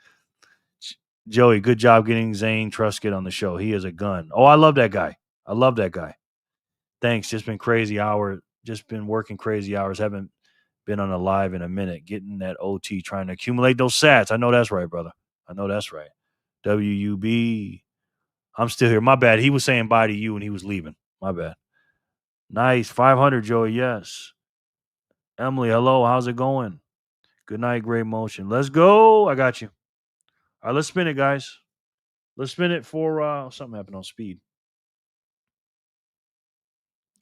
Joey. Good job getting Zane Truscott on the show. He is a gun. Oh, I love that guy. I love that guy. Thanks. Just been crazy hour. Just been working crazy hours. Haven't been on a live in a minute. Getting that OT, trying to accumulate those sats. I know that's right, brother. I know that's right. WUB. I'm still here. My bad. He was saying bye to you and he was leaving. My bad. Nice. 500, Joey. Yes. Emily, hello. How's it going? Good night, Great Motion. Let's go. I got you. All right, let's spin it, guys. Let's spin it for something happened on speed.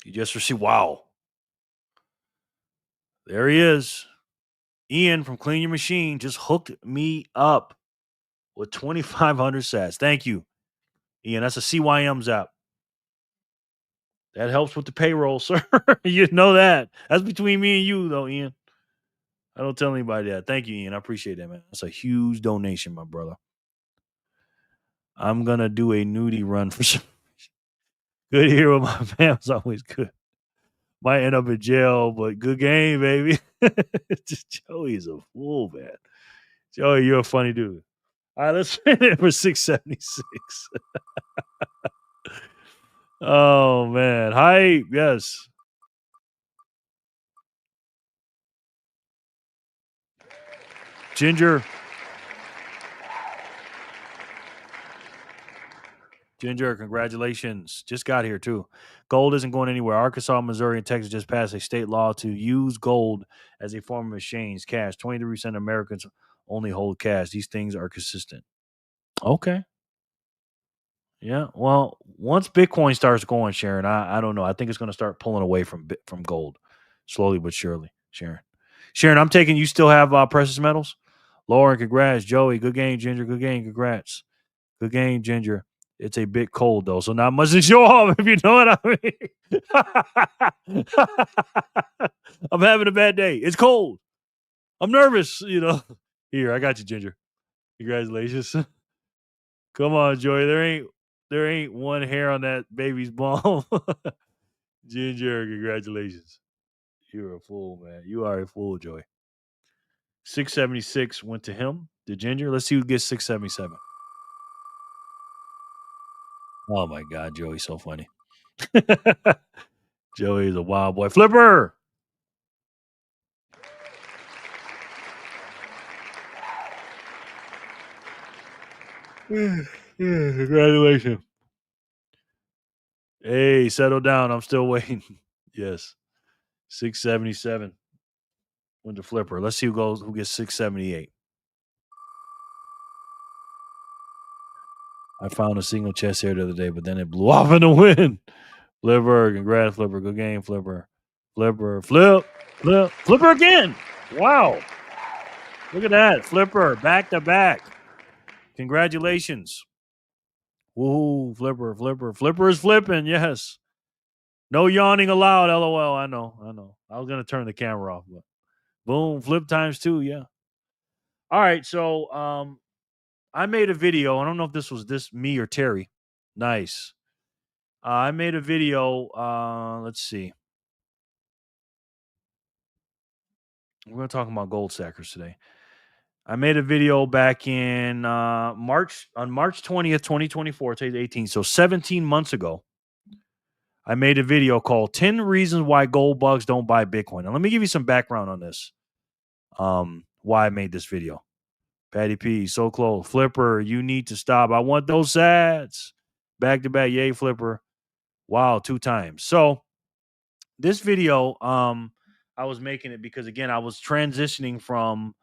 You just received. Wow. There he is. Ian from Clean Your Machine just hooked me up with 2,500 sats. Thank you, Ian. That's a CYM's app. That helps with the payroll, sir. You know that. That's between me and you, though, Ian. I don't tell anybody that. Thank you, Ian. I appreciate that, man. That's a huge donation, my brother. I'm going to do a nudie run for some. Good here with my fam's always good. Might end up in jail, but good game, baby. Joey's a fool, man. Joey, you're a funny dude. All right, let's spin it for 676. Oh, man. Hype, yes. Ginger, congratulations. Just got here, too. Gold isn't going anywhere. Arkansas, Missouri, and Texas just passed a state law to use gold as a form of exchange. Cash. 23% of Americans only hold cash. These things are consistent. Okay. Yeah. Well, once Bitcoin starts going, Sharon, I don't know. I think it's going to start pulling away from gold slowly but surely, Sharon. Sharon, I'm taking you still have precious metals? Lauren, congrats. Joey, good game, Ginger. Good game. Congrats. Good game, Ginger. It's a bit cold, though, so not much to show off, if you know what I mean. I'm having a bad day. It's cold. I'm nervous, you know. Here, I got you, Ginger. Congratulations. Come on, Joey. There ain't one hair on that baby's bum. Ginger, congratulations. You're a fool, man. You are a fool, Joey. 676 went to him, to Ginger. Let's see who gets 677. Oh my God, Joey's so funny. Joey's a wild boy. Flipper. Congratulations. Hey, settle down. I'm still waiting. Yes. 677 went to Flipper. Let's see who gets 678. I found a single chest hair the other day, but then it blew off in the wind. Flipper, congrats, Flipper. Good game, Flipper. Flipper, Flipper again. Wow. Look at that. Flipper, back to back. Congratulations. Woo, Flipper. Flipper is flipping, yes. No yawning allowed, LOL. I know. I was going to turn the camera off, but boom, flip times 2, yeah. All right, so I made a video. I don't know if this was me or Terry. Nice. I made a video. Let's see. We're going to talk about gold stackers today. I made a video back in March 20th, 2024. Today's 18. So 17 months ago, I made a video called 10 Reasons Why Gold Bugs Don't Buy Bitcoin. Now, let me give you some background on this. Why I made this video. Patty P, so close. Flipper, you need to stop. I want those sats. Back-to-back yay flipper. Wow, 2 times. So this video, I was making it because, again, I was transitioning from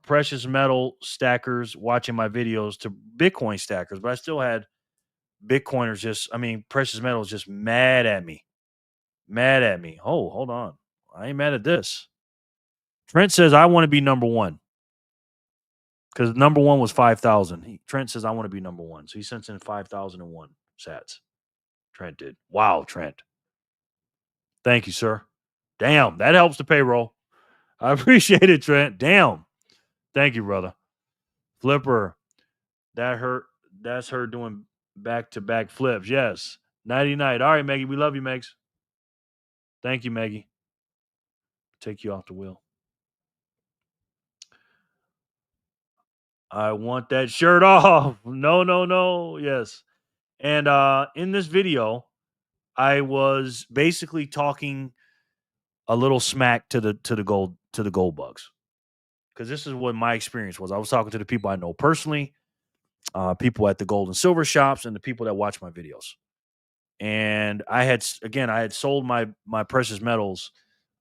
precious metal stackers watching my videos to Bitcoin stackers, but I still had Bitcoiners precious metals just mad at me. Mad at me. Oh, hold on. I ain't mad at this. Trent says, I want to be number one. Because number one was 5,000. Trent says, I want to be number one. So he sent in 5,001 sats. Trent did. Wow, Trent. Thank you, sir. Damn, that helps the payroll. I appreciate it, Trent. Damn. Thank you, brother. Flipper. That hurt. That's her doing back-to-back flips. Yes. Nighty-night. All right, Maggie. We love you, Megs. Thank you, Maggie. Take you off the wheel. I want that shirt off. No, no, no. Yes. And in this video, I was basically talking a little smack to the gold bugs. Because this is what my experience was. I was talking to the people I know personally, people at the gold and silver shops, and the people that watch my videos. And I had sold my precious metals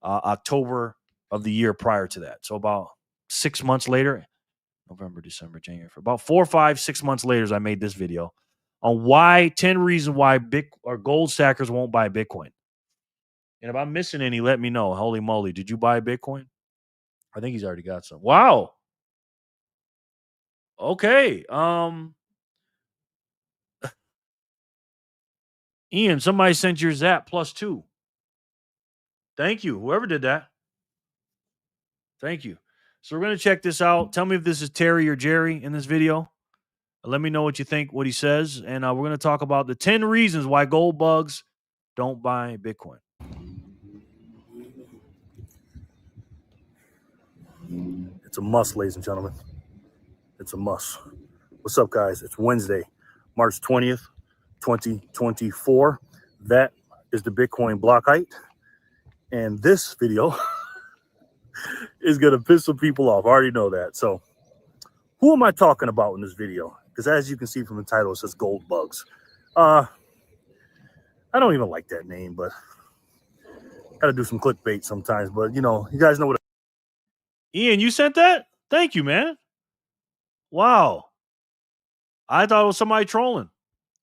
October of the year prior to that. So about 6 months later, November, December, January, for about 4, 5, 6 months later, I made this video on 10 reasons why gold stackers won't buy Bitcoin. And if I'm missing any, let me know. Holy moly, did you buy Bitcoin? I think he's already got some. Wow. Okay. Ian, somebody sent your Zap +2. Thank you. Whoever did that. Thank you. So we're going to check this out. Tell me if this is Terry or Jerry in this video. Let me know what you think, what he says. And we're going to talk about the 10 reasons why gold bugs don't buy Bitcoin. It's a must, ladies and gentlemen. It's a must. What's up, guys? It's Wednesday, March 20th, 2024. That is the Bitcoin block height. And this video is going to piss some people off. I already know that. So who am I talking about in this video? Because as you can see from the title, it says gold bugs. I don't even like that name, but got to do some clickbait sometimes. But, you guys know what. Ian, you sent that? Thank you, man. Wow. I thought it was somebody trolling.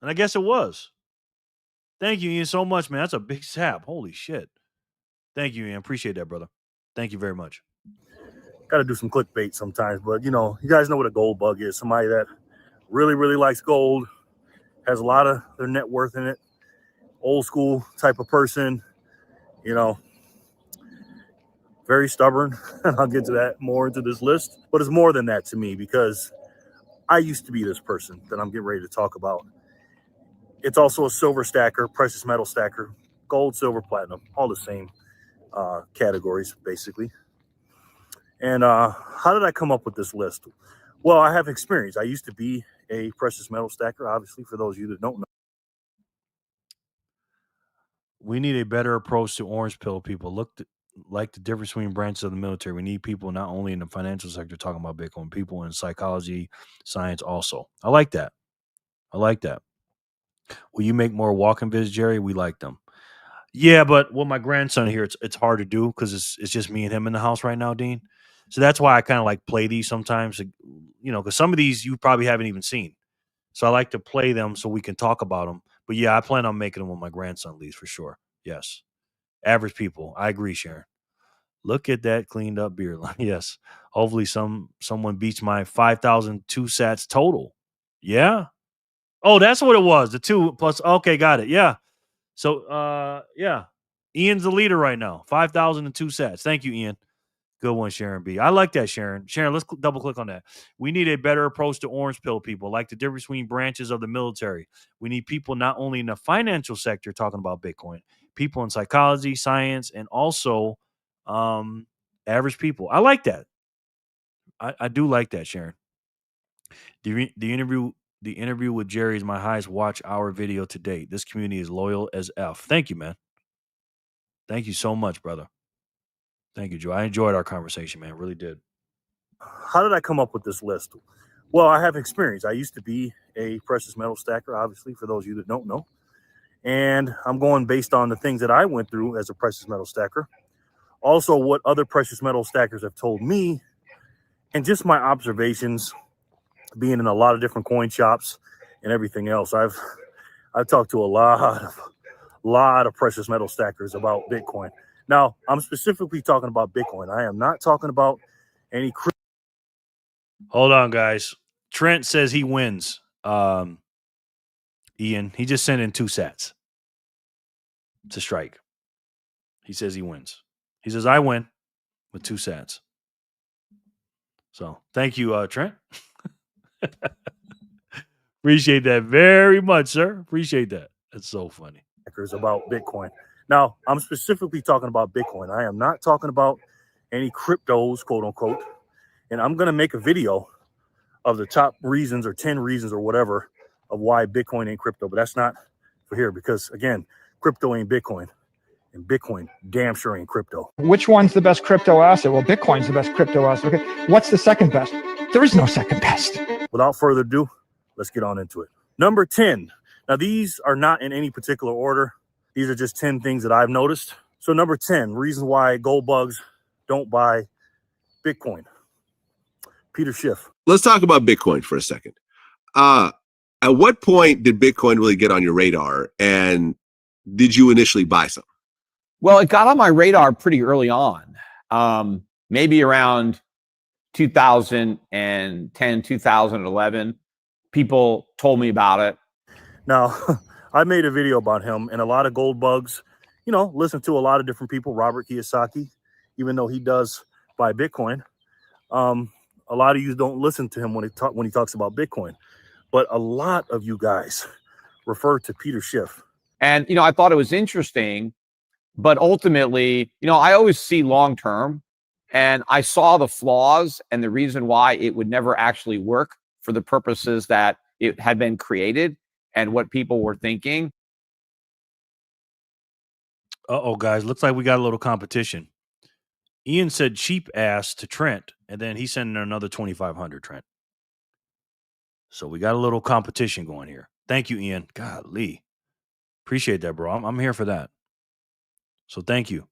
And I guess it was. Thank you, Ian, so much, man. That's a big sap. Holy shit. Thank you, Ian. Appreciate that, brother. Thank you very much. Got to do some clickbait sometimes. But, you guys know what a gold bug is. Somebody that really, really likes gold, has a lot of their net worth in it. Old school type of person, very stubborn. I'll get to that more into this list. But it's more than that to me because I used to be this person that I'm getting ready to talk about. It's also a silver stacker, precious metal stacker, gold, silver, platinum, all the same categories, basically. And how did I come up with this list? Well, I have experience. I used to be a precious metal stacker, obviously, for those of you that don't know. We need a better approach to orange pill people. Like the difference between branches of the military. We need people not only in the financial sector talking about Bitcoin, people in psychology, science also. I like that. Will you make more walk-in visits, Jerry? We like them. Yeah, but with my grandson here, it's hard to do because it's just me and him in the house right now, Dean. So that's why I kind of like play these sometimes, because some of these you probably haven't even seen. So I like to play them so we can talk about them. But yeah, I plan on making them when my grandson leaves for sure. Yes. Average people. I agree, Sharon. Look at that cleaned up beer line. Yes. Hopefully someone beats my 5,002 sats total. Yeah. Oh, that's what it was. The 2 plus. Okay, got it. Yeah. So, yeah. Ian's the leader right now. 5,002 sats. Thank you, Ian. Good one, Sharon B. I like that, Sharon. Sharon, let's double click on that. We need a better approach to orange pill people, like the difference between branches of the military. We need people not only in the financial sector talking about Bitcoin, people in psychology, science, and also average people. I like that. I do like that, Sharon. The interview with Jerry is my highest watch hour video to date. This community is loyal as F. Thank you, man. Thank you so much, brother. Thank you, Joe. I enjoyed our conversation, man. Really did. How did I come up with this list? Well, I have experience. I used to be a precious metal stacker, obviously, for those of you that don't know. And I'm going based on the things that I went through as a precious metal stacker. Also, what other precious metal stackers have told me, and just my observations being in a lot of different coin shops and everything else. I've talked to a lot of precious metal stackers about Bitcoin. Now, I'm specifically talking about Bitcoin. I am not talking about any crypto. Hold on, guys. Trent says he wins. Ian, he just sent in 2 sats to strike. He says he wins. He says I win with 2 sats. So thank you, Trent. Appreciate that very much, sir. Appreciate that. That's so funny. About Bitcoin. Now, I'm specifically talking about Bitcoin. I am not talking about any cryptos, quote unquote. And I'm going to make a video of the top reasons or 10 reasons or whatever of why Bitcoin ain't crypto. But that's not for here because, again, crypto ain't Bitcoin. And Bitcoin damn sure ain't crypto. Which one's the best crypto asset? Well, Bitcoin's the best crypto asset. Okay. What's the second best? There is no second best. Without further ado, let's get on into it. Number 10. Now, these are not in any particular order. These are just 10 things that I've noticed. So number 10, reasons why gold bugs don't buy Bitcoin. Peter Schiff. Let's talk about Bitcoin for a second. At what point did Bitcoin really get on your radar? And did you initially buy some? Well, it got on my radar pretty early on, maybe around 2010, 2011. People told me about it. Now, I made a video about him, and a lot of gold bugs, you know, listen to a lot of different people, Robert Kiyosaki, even though he does buy Bitcoin. A lot of you don't listen to him when he talks about Bitcoin, but a lot of you guys refer to Peter Schiff. And, you know, I thought it was interesting, but ultimately, you know, I always see long-term, and I saw the flaws and the reason why it would never actually work for the purposes that it had been created and what people were thinking. Uh-oh, guys. Looks like we got a little competition. Ian said cheap ass to Trent, and then he sent in another 2,500, Trent. So we got a little competition going here. Thank you, Ian. Golly. Appreciate that, bro. I'm here for that. So thank you.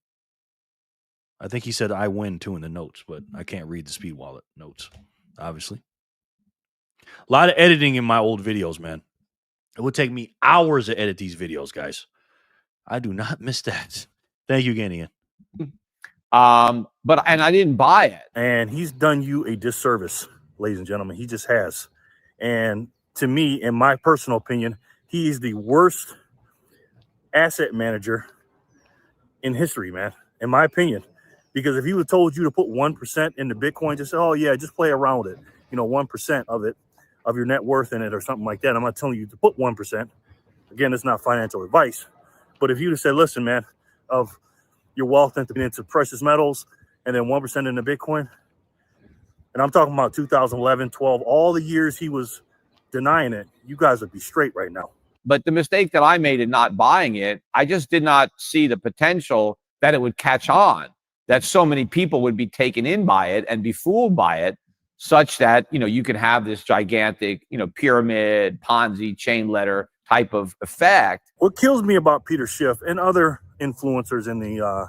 I think he said I win too in the notes, but I can't read the Speed Wallet notes, obviously. A lot of editing in my old videos, man. It would take me hours to edit these videos, guys. I do not miss that. Thank you again, Ian. But I didn't buy it. And he's done you a disservice, ladies and gentlemen. He just has. And to me, in my personal opinion, he is the worst asset manager in history, man, in my opinion. Because if he would have told you to put 1% into Bitcoin, just say, oh, yeah, just play around with it. You know, 1% of it, of your net worth in it or something like that. I'm not telling you to put 1%. Again, it's not financial advice. But if you'd have said, listen, man, of your wealth into precious metals and then 1% into Bitcoin, and I'm talking about 2011, 12, all the years he was denying it, you guys would be straight right now. But the mistake that I made in not buying it, I just did not see the potential that it would catch on, that so many people would be taken in by it and be fooled by it, such that, you know, you could have this gigantic, you know, pyramid, Ponzi, chain letter type of effect. What kills me about Peter Schiff and other influencers in the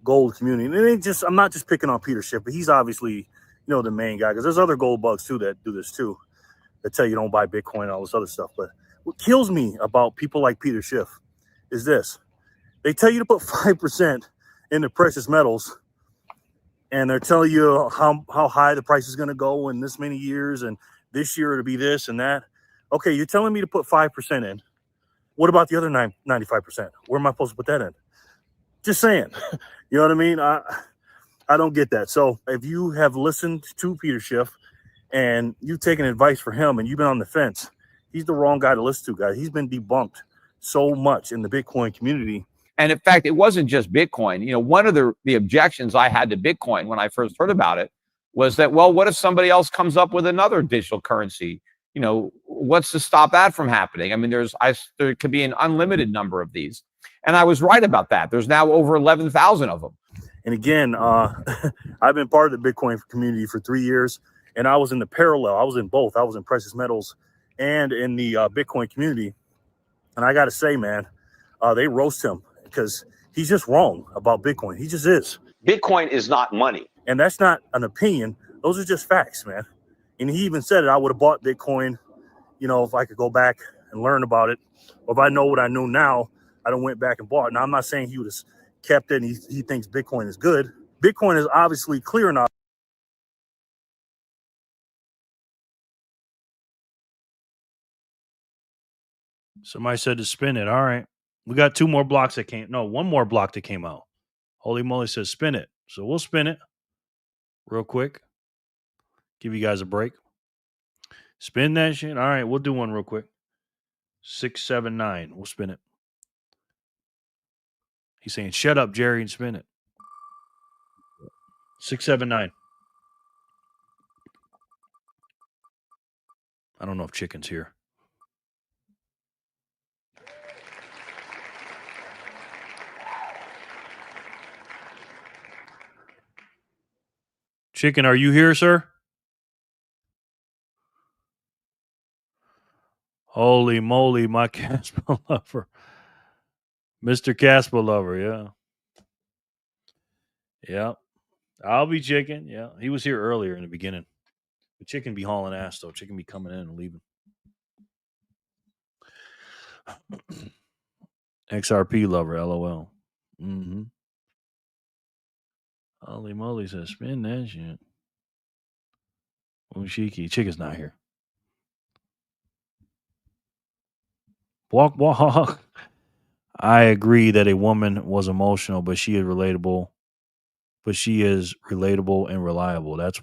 gold community, and it ain't just, I'm not just picking on Peter Schiff, but he's obviously, you know, the main guy, because there's other gold bugs too that do this too, that tell you don't buy Bitcoin and all this other stuff. But what kills me about people like Peter Schiff is this. They tell you to put 5% into precious metals, and they're telling you how high the price is going to go in this many years, and this year it'll be this and that. Okay, you're telling me to put 5% in. What about the other 95%? Where am I supposed to put that in? Just saying. You know what I mean? I don't get that. So if you have listened to Peter Schiff and you've taken advice for him and you've been on the fence, he's the wrong guy to listen to, guys. He's been debunked so much in the Bitcoin community. And in fact, it wasn't just Bitcoin. You know, one of the objections I had to Bitcoin when I first heard about it was that, well, what if somebody else comes up with another digital currency? You know, what's to stop that from happening? I mean, there could be an unlimited number of these. And I was right about that. There's now over 11,000 of them. And again, I've been part of the Bitcoin community for 3 years. and I was in the parallel. I was in both. I was in precious metals and in the Bitcoin community. And I got to say, man, they roast him because he's just wrong about Bitcoin. He just is. Bitcoin is not money. And that's not an opinion. Those are just facts, man. And he even said it. I would have bought Bitcoin, if I could go back and learn about it. Or if I know what I know now, I done went back and bought. Now, I'm not saying he would have kept it and he thinks Bitcoin is good. Bitcoin is obviously clear enough. Somebody said to spin it. All right. We got two more blocks that came. No, one more block that came out. Holy moly says spin it. So we'll spin it real quick. Give you guys a break. Spin that shit. All right. We'll do one real quick. 679. We'll spin it. He's saying, shut up, Jerry, and spin it. 679. I don't know if Chicken's here. Chicken, are you here, sir? Holy moly, my Casper lover. Mr. Casper lover, yeah. Yeah. I'll be Chicken. Yeah. He was here earlier in the beginning. But Chicken be hauling ass, though. Chicken be coming in and leaving. XRP lover, LOL. Mm-hmm. Holy moly says, spin that shit. Ushiki. Chicken's not here. Walk. I agree that a woman was emotional, but she is relatable. But she is relatable and reliable. That's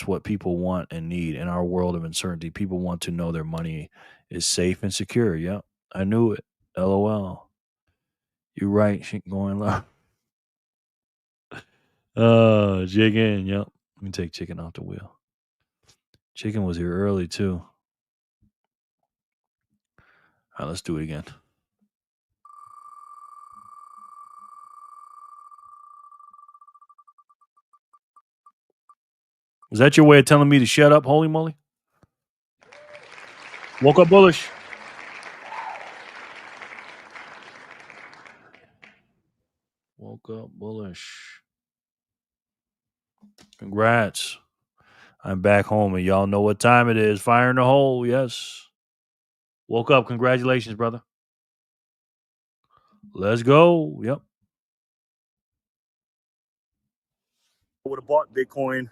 what people want and need in our world of uncertainty. People want to know their money is safe and secure. Yep, I knew it. LOL. You're right. Shit going low. Chicken. Yep. Let me take Chicken off the wheel. Chicken was here early too. All right, let's do it again. Is that your way of telling me to shut up, holy moly? Woke up bullish. Woke up bullish. Congrats. I'm back home and y'all know what time it is. Fire in the hole, yes. Woke up. Congratulations, brother. Let's go. Yep. I would have bought Bitcoin,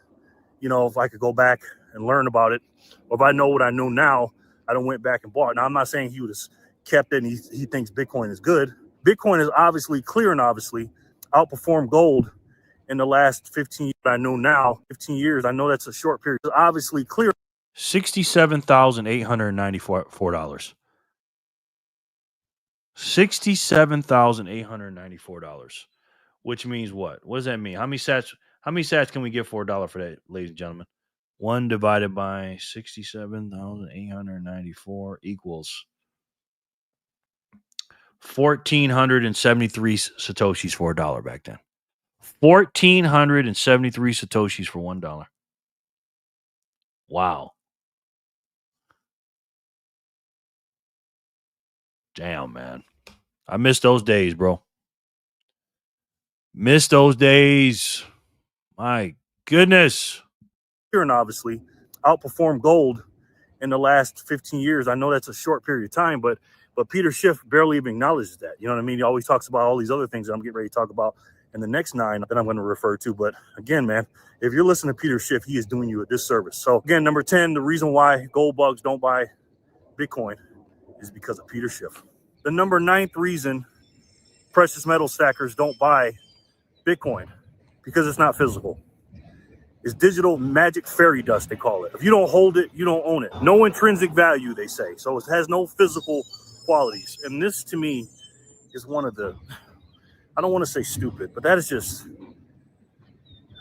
if I could go back and learn about it. Or if I know what I know now, I done went back and bought. Now, I'm not saying he would have kept it and he thinks Bitcoin is good. Bitcoin is obviously clear and obviously outperformed gold in the last 15 years. I know now, 15 years. I know that's a short period. It's obviously clear. $67,894. $67,894. Which means what? What does that mean? How many sats can we get for $1 for that, ladies and gentlemen? 1 divided by 67,894 equals 1,473 Satoshis for $1 back then. 1,473 Satoshis for $1. Wow. Damn, man. I miss those days, bro. Miss those days. My goodness. And obviously outperformed gold in the last 15 years. I know that's a short period of time, but Peter Schiff barely even acknowledges that. You know what I mean? He always talks about all these other things that I'm getting ready to talk about in the next 9 that I'm going to refer to. But again, man, if you're listening to Peter Schiff, he is doing you a disservice. So again, number 10, the reason why gold bugs don't buy Bitcoin is because of Peter Schiff. The number 9th reason precious metal stackers don't buy Bitcoin, because it's not physical. It's digital magic fairy dust, they call it. If you don't hold it, you don't own it. No intrinsic value, they say. So it has no physical qualities. And this, to me, is one of the, I don't want to say stupid, but that is just,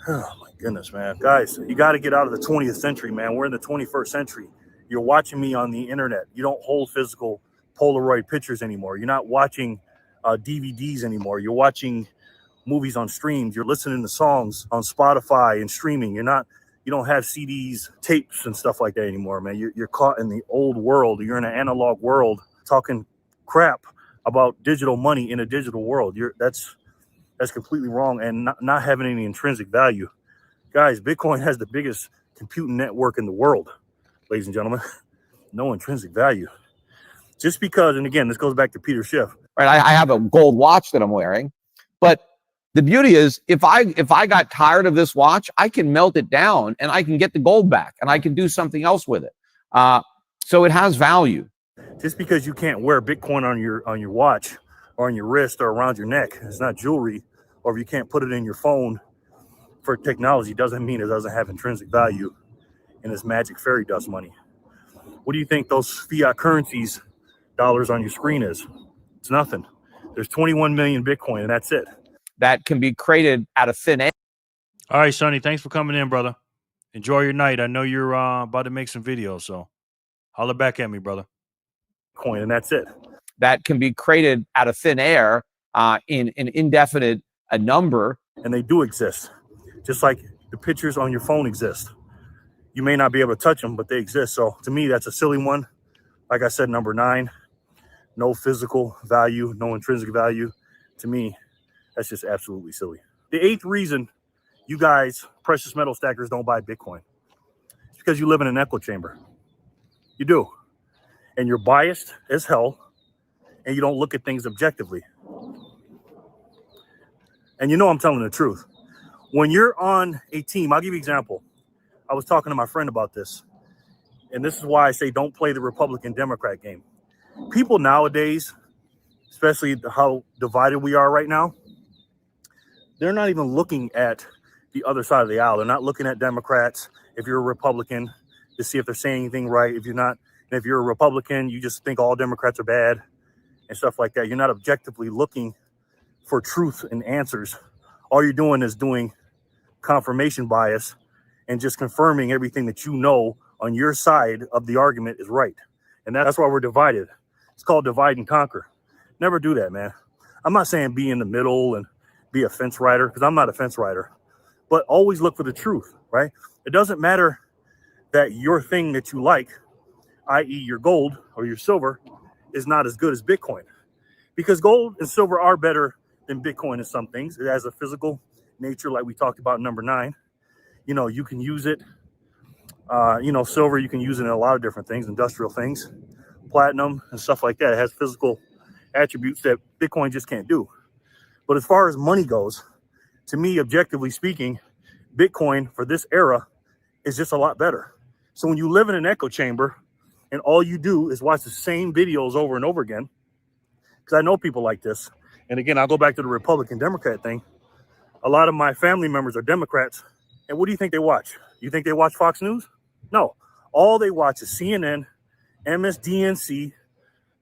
oh my goodness, man. Guys, you got to get out of the 20th century, man. We're in the 21st century. You're watching me on the internet. You don't hold physical Polaroid pictures anymore. You're not watching DVDs anymore. You're watching movies on streams. You're listening to songs on Spotify and streaming. You're not You don't have CDs, tapes, and stuff like that anymore, man. You're caught in the old world. You're in an analog world talking crap about digital money in a digital world. That's completely wrong and not having any intrinsic value. Guys, Bitcoin has the biggest computing network in the world, ladies and gentlemen. No intrinsic value. Just because, and again, this goes back to Peter Schiff. Right, I have a gold watch that I'm wearing, but the beauty is, if I got tired of this watch, I can melt it down and I can get the gold back and I can do something else with it. So it has value. Just because you can't wear Bitcoin on your watch or on your wrist or around your neck, it's not jewelry, or if you can't put it in your phone for technology, doesn't mean it doesn't have intrinsic value in this magic fairy dust money. What do you think those fiat currencies, dollars on your screen is? It's nothing. There's 21 million Bitcoin, and that's it. That can be created out of thin air. All right, Sonny, thanks for coming in, brother. Enjoy your night. I know you're about to make some videos, so holler back at me, brother. Coin, and that's it. That can be created out of thin air in an indefinite number. And they do exist, just like the pictures on your phone exist. You may not be able to touch them, but they exist. So to me, that's a silly one. Like I said, number 9, no physical value, no intrinsic value. To me, that's just absolutely silly. The 8th reason you guys, precious metal stackers, don't buy Bitcoin is because you live in an echo chamber. You do. And you're biased as hell, and you don't look at things objectively. And you know I'm telling the truth. When you're on a team, I'll give you an example. I was talking to my friend about this, and this is why I say don't play the Republican-Democrat game. People nowadays, especially how divided we are right now, they're not even looking at the other side of the aisle. They're not looking at Democrats, if you're a Republican, to see if they're saying anything right. If you're a Republican, you just think all Democrats are bad and stuff like that. You're not objectively looking for truth and answers. All you're doing is doing confirmation bias and just confirming everything that you know on your side of the argument is right. And that's why we're divided. It's called divide and conquer. Never do that, man. I'm not saying be in the middle and be a fence rider, because I'm not a fence rider, but always look for the truth, right? It doesn't matter that your thing that you like, i.e. your gold or your silver, is not as good as Bitcoin, because gold and silver are better than Bitcoin in some things. It has a physical nature, like we talked about in number 9. You know, you can use it, silver, you can use it in a lot of different things, industrial things, platinum and stuff like that. It has physical attributes that Bitcoin just can't do. But as far as money goes, to me, objectively speaking, Bitcoin for this era is just a lot better. So when you live in an echo chamber and all you do is watch the same videos over and over again, because I know people like this. And again, I'll go back to the Republican-Democrat thing. A lot of my family members are Democrats. And what do you think they watch? You think they watch Fox News? No. All they watch is CNN, MSDNC,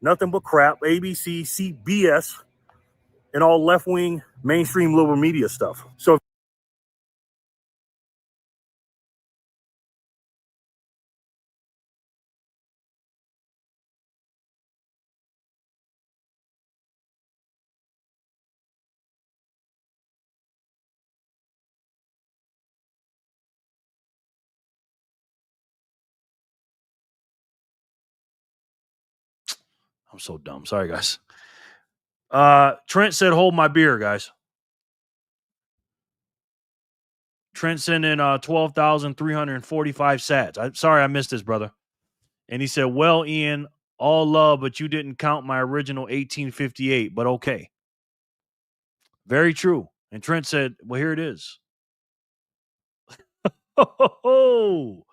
nothing but crap, ABC, CBS, and all left-wing mainstream liberal media stuff. So I'm so dumb. Sorry, guys. Trent said, hold my beer, guys. Trent sent in 12,345 sats. I'm sorry I missed this, brother. And he said, well, Ian, all love, but you didn't count my original 1858, but okay. Very true. And Trent said, well, here it is. Oh,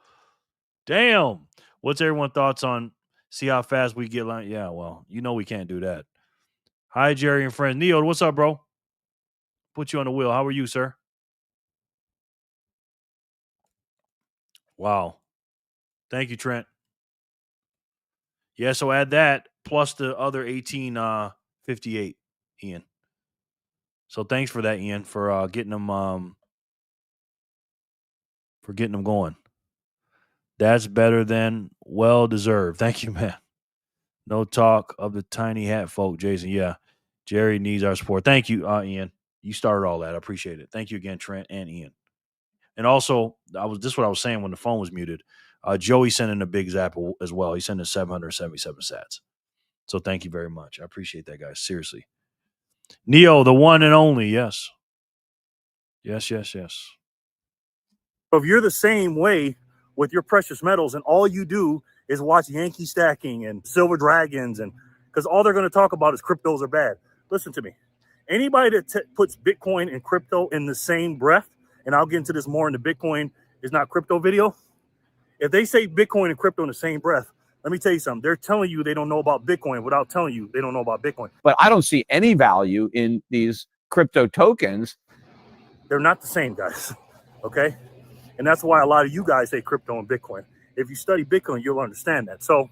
damn. What's everyone's thoughts on see how fast we get? Yeah, well, you know we can't do that. Hi, Jerry and friends. Neo, what's up, bro? Put you on the wheel. How are you, sir? Wow. Thank you, Trent. Yeah, so add that plus the other 1858, Ian. So thanks for that, Ian, for getting them going. That's better than well deserved. Thank you, man. No talk of the tiny hat folk, Jason. Yeah. Jerry needs our support. Thank you, Ian. You started all that. I appreciate it. Thank you again, Trent and Ian. And also, this is what I was saying when the phone was muted. Joey sent in a big zap as well. He sent in 777 sats. So thank you very much. I appreciate that, guys. Seriously. Neo, the one and only. Yes. Yes. So if you're the same way with your precious metals and all you do is watch Yankee stacking and silver dragons, and because all they're going to talk about is cryptos are bad. Listen to me. Anybody that puts Bitcoin and crypto in the same breath, and I'll get into this more in the Bitcoin is not crypto video. If they say Bitcoin and crypto in the same breath, let me tell you something. They're telling you they don't know about Bitcoin without telling you they don't know about Bitcoin. But I don't see any value in these crypto tokens. They're not the same, guys. Okay? And that's why a lot of you guys say crypto and Bitcoin. If you study Bitcoin, you'll understand that. So,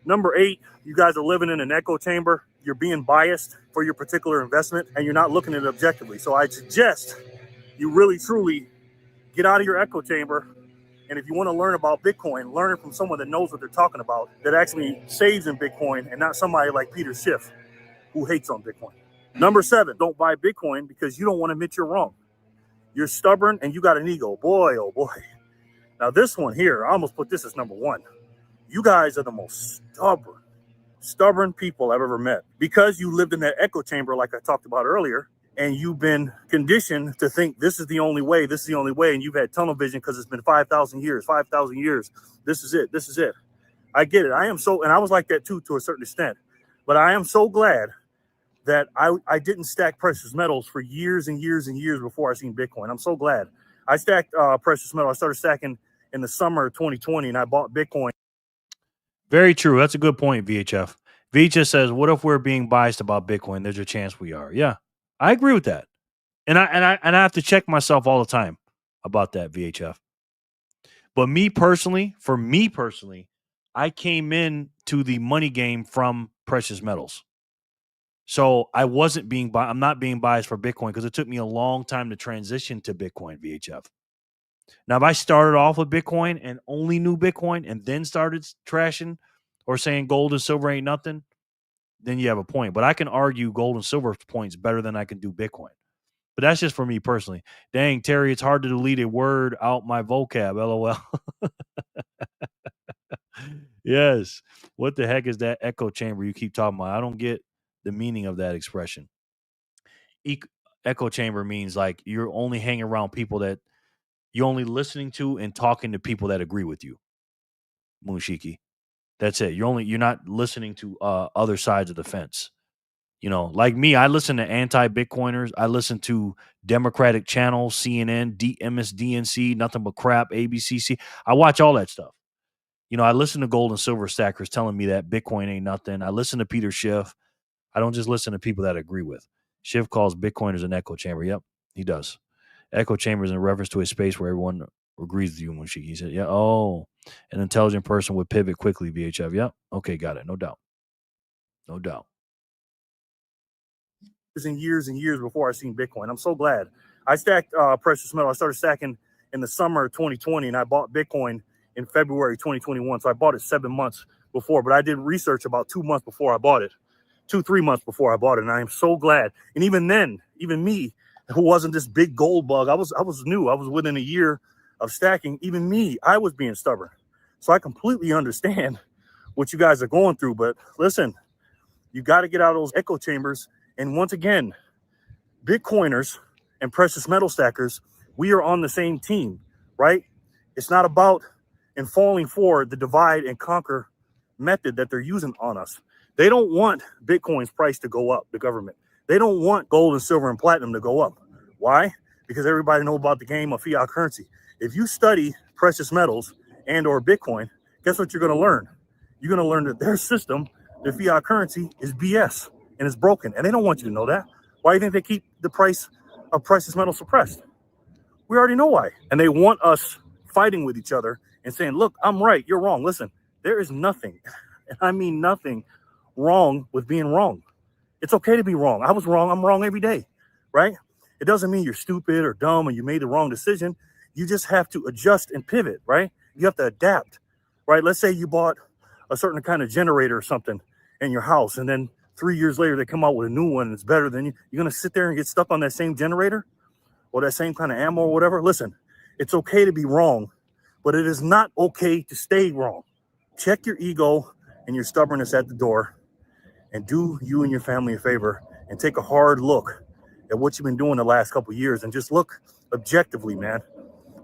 number 8, you guys are living in an echo chamber. You're being biased for your particular investment, and you're not looking at it objectively. So I suggest you really, truly get out of your echo chamber. And if you want to learn about Bitcoin, learn it from someone that knows what they're talking about, that actually saves in Bitcoin, and not somebody like Peter Schiff, who hates on Bitcoin. Number 7, don't buy Bitcoin because you don't want to admit you're wrong. You're stubborn and you got an ego. Boy, oh boy. Now this one here, I almost put this as number 1. You guys are the most stubborn people I've ever met. Because you lived in that echo chamber like I talked about earlier, and you've been conditioned to think this is the only way, and you've had tunnel vision because it's been 5,000 years. This is it. I get it. And I was like that too, to a certain extent. But I am so glad that I didn't stack precious metals for years and years and years before I seen Bitcoin. I'm so glad. I stacked precious metal. I started stacking in the summer of 2020, and I bought Bitcoin. Very true. That's a good point, VHF. VHF says, what if we're being biased about Bitcoin? There's a chance we are. Yeah, I agree with that. And I have to check myself all the time about that, VHF. But for me personally, I came in to the money game from precious metals. So I wasn't I'm not being biased for Bitcoin because it took me a long time to transition to Bitcoin, VHF. Now, if I started off with Bitcoin and only knew Bitcoin and then started trashing or saying gold and silver ain't nothing, then you have a point. But I can argue gold and silver points better than I can do Bitcoin. But that's just for me personally. Dang, Terry, it's hard to delete a word out my vocab, LOL. Yes. What the heck is that echo chamber you keep talking about? I don't get the meaning of that expression. Echo chamber means like you're only hanging around people that you're only listening to and talking to people that agree with you. Moonshiki. That's it. You're not listening to other sides of the fence. You know, like me, I listen to anti-Bitcoiners. I listen to Democratic channels, CNN, MSDNC, nothing but crap, ABCC. I watch all that stuff. You know, I listen to gold and silver stackers telling me that Bitcoin ain't nothing. I listen to Peter Schiff. I don't just listen to people that I agree with. Schiff calls Bitcoiners an echo chamber. Yep, he does. Echo chamber is in reference to a space where everyone agrees with you. When he said, yeah, oh, an intelligent person would pivot quickly, VHF. Yep. Okay, got it. No doubt. And years before I seen Bitcoin. I'm so glad. I stacked precious metal. I started stacking in the summer of 2020, and I bought Bitcoin in February 2021. So I bought it 7 months before, but I did research about 2 months before I bought it. 2-3 months before I bought it, and I am so glad. And even then, even me, who wasn't this big gold bug, I was new. I was within a year of stacking. Even me, I was being stubborn. So I completely understand what you guys are going through. But listen, you got to get out of those echo chambers. And once again, Bitcoiners and precious metal stackers, we are on the same team, right? It's not about and falling for the divide and conquer method that they're using on us. They don't want Bitcoin's price to go up, the government. They don't want gold and silver and platinum to go up. Why? Because everybody knows about the game of fiat currency. If you study precious metals and or Bitcoin, guess what you're going to learn? You're going to learn that their system, the fiat currency, is BS and it's broken. And they don't want you to know that. Why do you think they keep the price of precious metal suppressed? We already know why. And they want us fighting with each other and saying, look, I'm right, you're wrong. Listen, there is nothing, and I mean nothing, wrong with being wrong. It's okay to be wrong. I was wrong. I'm wrong every day, right? It doesn't mean you're stupid or dumb and you made the wrong decision. You just have to adjust and pivot, right? You have to adapt, right? Let's say you bought a certain kind of generator or something in your house, and then 3 years later they come out with a new one and it's better than you. You're going to sit there and get stuck on that same generator or that same kind of ammo or whatever? Listen, It's okay to be wrong, but it is not okay to stay wrong. Check your ego and your stubbornness at the door, and do you and your family a favor and take a hard look at what you've been doing the last couple of years, and just look objectively, man,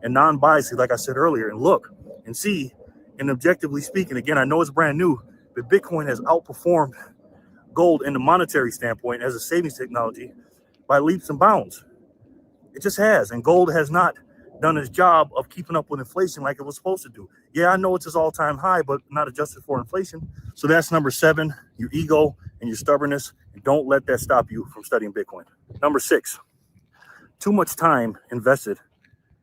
and non-biasedly, like I said earlier, and look and see, and objectively speaking, again, I know it's brand new, but Bitcoin has outperformed gold in the monetary standpoint as a savings technology by leaps and bounds. It just has. And gold has not done its job of keeping up with inflation like it was supposed to do. Yeah, I know it's its all-time high, but not adjusted for inflation. So that's number 7, your ego and your stubbornness. And don't let that stop you from studying Bitcoin. Number 6, too much time invested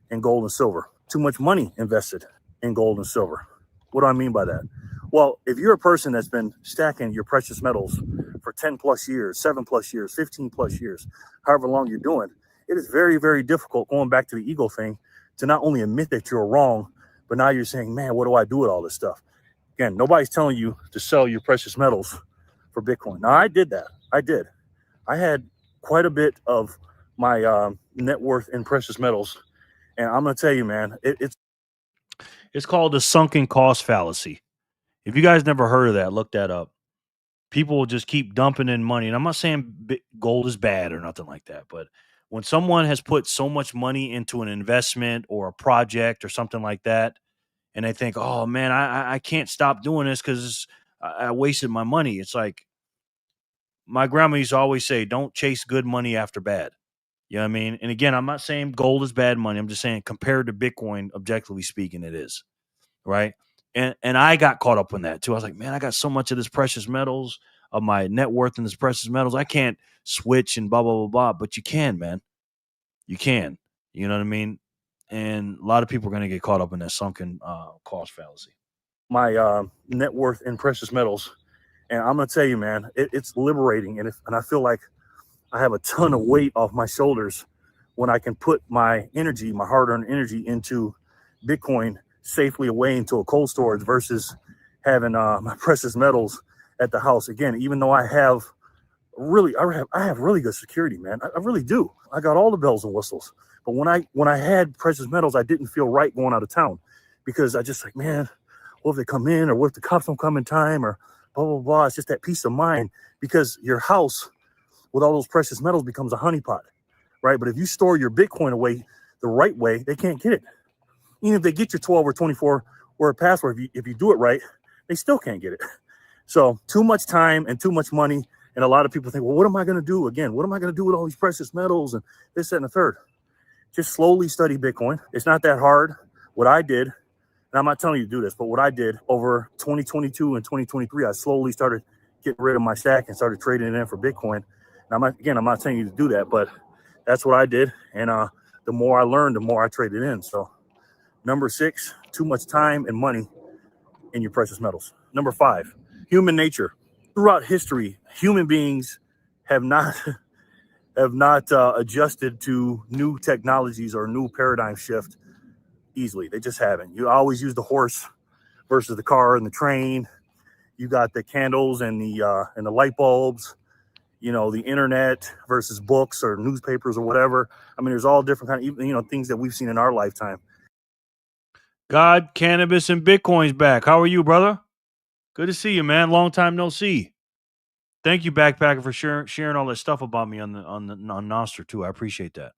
in gold and silver. Too much money invested in gold and silver. What do I mean by that? Well, if you're a person that's been stacking your precious metals for 10 plus years, 7 plus years, 15 plus years, however long you're doing, it is very, very difficult, going back to the ego thing, to not only admit that you're wrong, but now you're saying, man, what do I do with all this stuff? Again, nobody's telling you to sell your precious metals for Bitcoin. Now, I did that. I did. I had quite a bit of my net worth in precious metals. And I'm going to tell you, man, It's called the sunken cost fallacy. If you guys never heard of that, look that up. People will just keep dumping in money. And I'm not saying gold is bad or nothing like that, but when someone has put so much money into an investment or a project or something like that, and they think, oh man, I can't stop doing this because I wasted my money. It's like my grandma used to always say, don't chase good money after bad. You know what I mean? And again, I'm not saying gold is bad money. I'm just saying compared to Bitcoin, objectively speaking, it is. Right. And I got caught up in that too. I was like, man, I got so much of this precious metals, of my net worth in this precious metals. I can't switch and blah, blah, blah, blah. But you can, man. You can. You know what I mean? And a lot of people are going to get caught up in that sunken cost fallacy. My net worth in precious metals. And I'm going to tell you, man, it's liberating. And I feel like I have a ton of weight off my shoulders when I can put my energy, my hard-earned energy, into Bitcoin safely away into a cold storage versus having my precious metals at the house. Again, even though I have really good security, man. I really do. I got all the bells and whistles. But when I had precious metals, I didn't feel right going out of town, because I just like, man, what if they come in, or what if the cops don't come in time, or blah, blah, blah. It's just that peace of mind, because your house with all those precious metals becomes a honeypot, right? But if you store your Bitcoin away the right way, they can't get it. Even if they get your 12 or 24 word password, if you do it right, they still can't get it. So too much time and too much money. And a lot of people think, well, what am I going to do? Again, what am I going to do with all these precious metals and this, that, and the third? Just slowly study Bitcoin. It's not that hard. What I did, and I'm not telling you to do this, but what I did over 2022 and 2023, I slowly started getting rid of my stack and started trading it in for Bitcoin. And I'm not telling you to do that, but that's what I did. And the more I learned, the more I traded in. So number 6, too much time and money in your precious metals. Number 5, human nature. Throughout history, human beings have not adjusted to new technologies or new paradigm shift easily. They just haven't. You always use the horse versus the car and the train. You got the candles and the light bulbs. You know, the internet versus books or newspapers or whatever. I mean, there's all different kind of things that we've seen in our lifetime. God, cannabis, and Bitcoin's back. How are you, brother? Good to see you, man. Long time no see. Thank you, Backpacker, for sharing all that stuff about me on Nostr too. I appreciate that.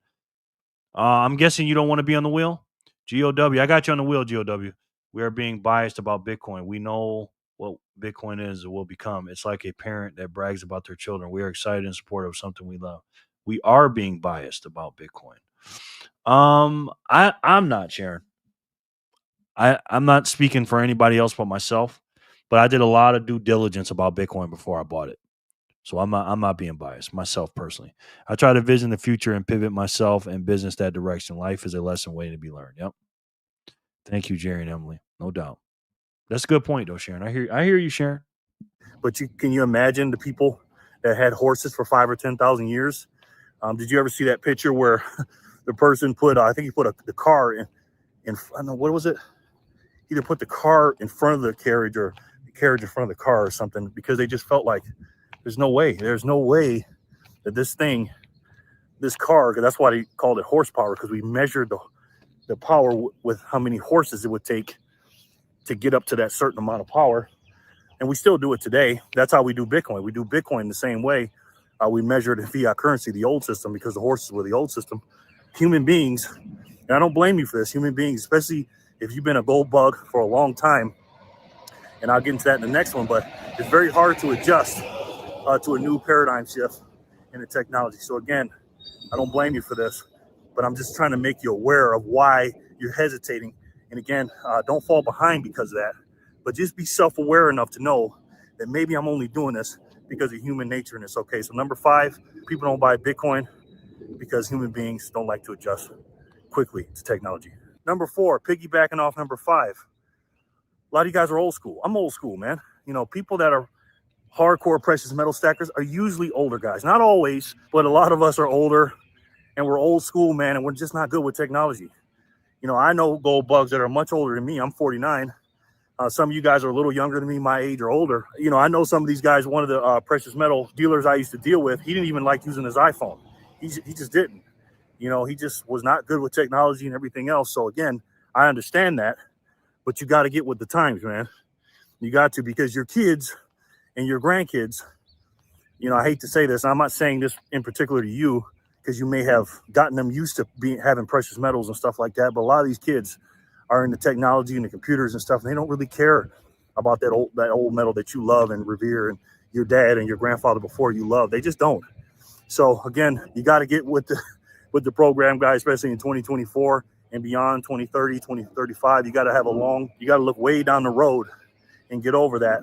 I'm guessing you don't want to be on the wheel? GOW. I got you on the wheel, GOW. We are being biased about Bitcoin. We know what Bitcoin is or will become. It's like a parent that brags about their children. We are excited and supportive of something we love. We are being biased about Bitcoin. I'm not, Sharon. I'm not speaking for anybody else but myself, but I did a lot of due diligence about Bitcoin before I bought it. So I'm not being biased, myself personally. I try to vision the future and pivot myself and business that direction. Life is a lesson waiting to be learned. Yep. Thank you, Jerry and Emily. No doubt. That's a good point, though, Sharon. I hear you, Sharon. But can you imagine the people that had horses for 5,000 or 10,000 years? Did you ever see that picture where the person put, I think he put the car in, I don't know, what was it? Either put the car in front of the carriage or the carriage in front of the car or something, because they just felt like there's no way that this car, because that's why they called it horsepower, because we measured the power with how many horses it would take to get up to that certain amount of power. And we still do it today. That's how we do Bitcoin. We do Bitcoin the same way. We measure it in fiat currency, the old system, because the horses were the old system. Human beings, and I don't blame you for this, human beings, especially if you've been a gold bug for a long time, and I'll get into that in the next one, but it's very hard to adjust to a new paradigm shift in the technology. So again, I don't blame you for this, but I'm just trying to make you aware of why you're hesitating. And again, don't fall behind because of that, but just be self-aware enough to know that maybe I'm only doing this because of human nature and it's okay. So number 5, people don't buy Bitcoin because human beings don't like to adjust quickly to technology. Number 4, piggybacking off number 5. A lot of you guys are old school. I'm old school, man. You know, people that are hardcore precious metal stackers are usually older guys. Not always, but a lot of us are older and we're old school, man, and we're just not good with technology. You know, I know gold bugs that are much older than me. I'm 49. Some of you guys are a little younger than me, my age or older. You know, I know some of these guys, one of the precious metal dealers I used to deal with, he didn't even like using his iPhone. He just didn't. You know, he just was not good with technology and everything else. So again, I understand that, but you got to get with the times, man. You got to, because your kids and your grandkids, you know, I hate to say this, I'm not saying this in particular to you, because you may have gotten them used to having precious metals and stuff like that. But a lot of these kids are into technology and the computers and stuff, and they don't really care about that old metal that you love and revere, and your dad and your grandfather before you love. They just don't. So again, you got to get with the program, guys, especially in 2024 and beyond, 2030, 2035. You got to look way down the road and get over that.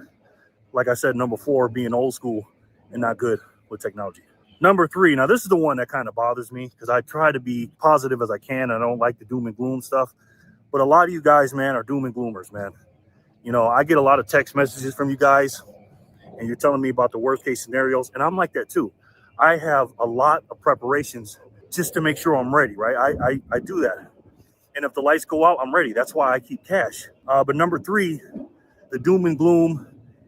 Like I said, number 4, being old school and not good with technology. Number 3, now this is the one that kind of bothers me because I try to be positive as I can. I don't like the doom and gloom stuff, but a lot of you guys, man, are doom and gloomers, man. You know, I get a lot of text messages from you guys and you're telling me about the worst case scenarios, and I'm like that too. I have a lot of preparations just to make sure I'm ready, right? I do that. And if the lights go out, I'm ready. That's why I keep cash. But number 3, the doom and gloom,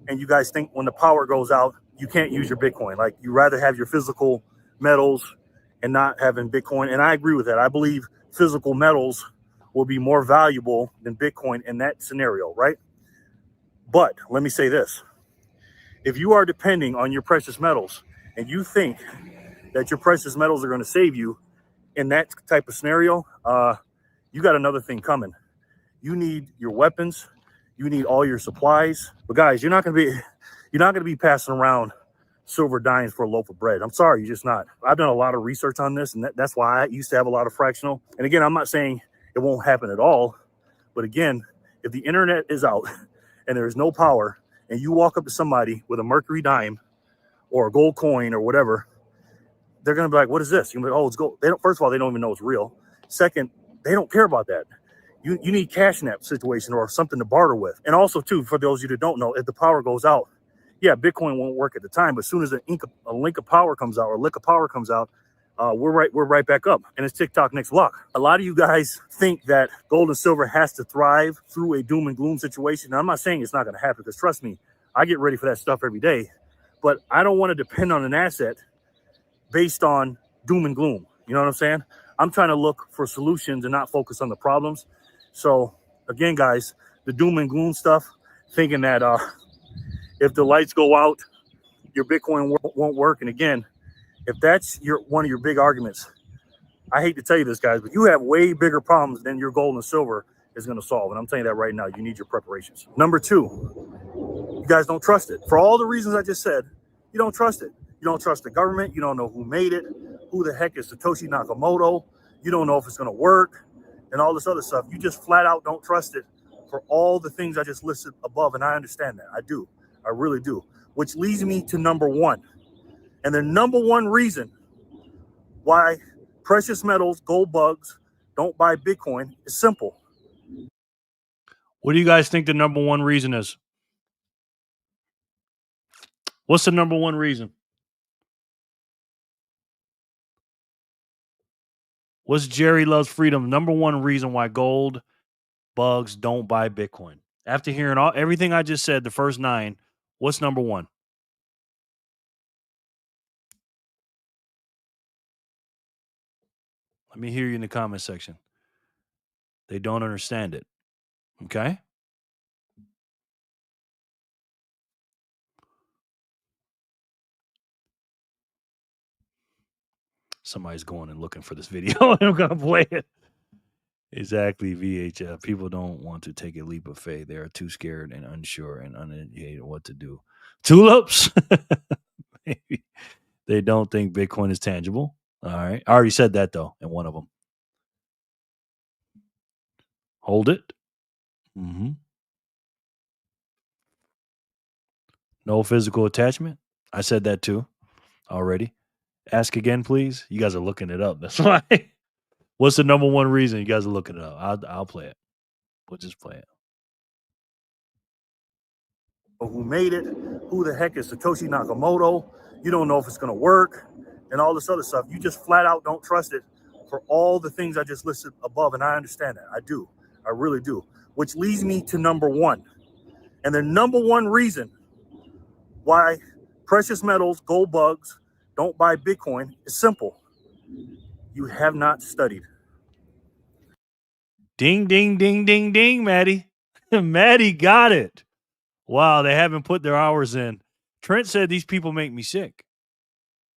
and you guys think when the power goes out, you can't use your Bitcoin. Like, you rather have your physical metals and not having Bitcoin. And I agree with that. I believe physical metals will be more valuable than Bitcoin in that scenario, right? But let me say this. If you are depending on your precious metals and you think that your precious metals are going to save you in that type of scenario, you got another thing coming. You need your weapons. You need all your supplies. But guys, you're not going to be passing around silver dimes for a loaf of bread. I'm sorry, you're just not. I've done a lot of research on this, and that's why I used to have a lot of fractional. And again, I'm not saying it won't happen at all. But again, if the internet is out and there's no power, and you walk up to somebody with a mercury dime or a gold coin or whatever, they're going to be like, what is this? You're going to be like, oh, it's gold. First of all, they don't even know it's real. Second, they don't care about that. You need cash in that situation or something to barter with. And also, too, for those of you that don't know, if the power goes out, yeah, Bitcoin won't work at the time. But as soon as a link of power comes out or a lick of power comes out, we're right back up. And it's TikTok next block. A lot of you guys think that gold and silver has to thrive through a doom and gloom situation. Now, I'm not saying it's not going to happen, because trust me, I get ready for that stuff every day. But I don't want to depend on an asset based on doom and gloom. You know what I'm saying? I'm trying to look for solutions and not focus on the problems. So again, guys, the doom and gloom stuff, thinking that if the lights go out, your Bitcoin won't work. And again, if that's one of your big arguments, I hate to tell you this, guys, but you have way bigger problems than your gold and silver is going to solve. And I'm telling you that right now. You need your preparations. Number 2, you guys don't trust it. For all the reasons I just said, you don't trust it. You don't trust the government. You don't know who made it. Who the heck is Satoshi Nakamoto? You don't know if it's going to work and all this other stuff. You just flat out don't trust it for all the things I just listed above. And I understand that. I do. I really do. Which leads me to number 1. And the number 1 reason why precious metals, gold bugs, don't buy Bitcoin is simple. What do you guys think the number 1 reason is? What's the number 1 reason? What's Jerry Loves Freedom? Number 1 reason why gold bugs don't buy Bitcoin. After hearing everything I just said, the first 9, what's number 1? Let me hear you in the comment section. They don't understand it. Okay? Somebody's going and looking for this video, and I'm going to play it. Exactly, VHF. People don't want to take a leap of faith. They are too scared and unsure and uneducated what to do. Tulips? Maybe. They don't think Bitcoin is tangible. All right. I already said that, though, in one of them. Hold it. Mm-hmm. No physical attachment. I said that, too, already. Ask again, please. You guys are looking it up. That's why. What's the number one reason you guys are looking it up? I'll play it. We'll just play it. Who made it? Who the heck is Satoshi Nakamoto? You don't know if it's going to work and all this other stuff. You just flat out don't trust it for all the things I just listed above. And I understand that. I do. I really do. Which leads me to number one. And the number one reason why precious metals, gold bugs, don't buy Bitcoin is simple. You have not studied. Ding, ding, ding, ding, ding, Maddie. Maddie got it. Wow, they haven't put their hours in. Trent said these people make me sick.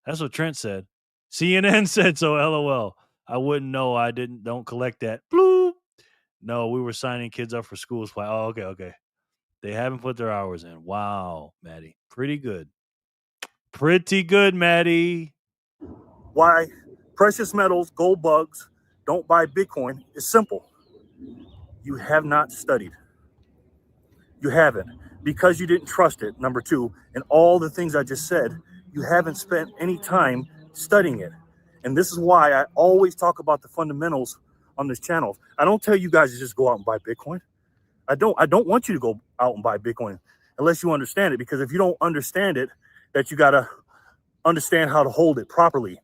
That's what Trent said. CNN said so, LOL. I wouldn't know. Don't collect that. Bloop. No, we were signing kids up for schools. Oh, okay. They haven't put their hours in. Wow, Maddie. Pretty good. Pretty good, Maddie. Why precious metals, gold bugs, don't buy Bitcoin is simple. You have not studied. You haven't. Because you didn't trust it, number two, and all the things I just said, you haven't spent any time studying it. And this is why I always talk about the fundamentals on this channel. I don't tell you guys to just go out and buy Bitcoin. I don't want you to go out and buy Bitcoin unless you understand it, because if you don't understand it, that you got to understand how to hold it properly,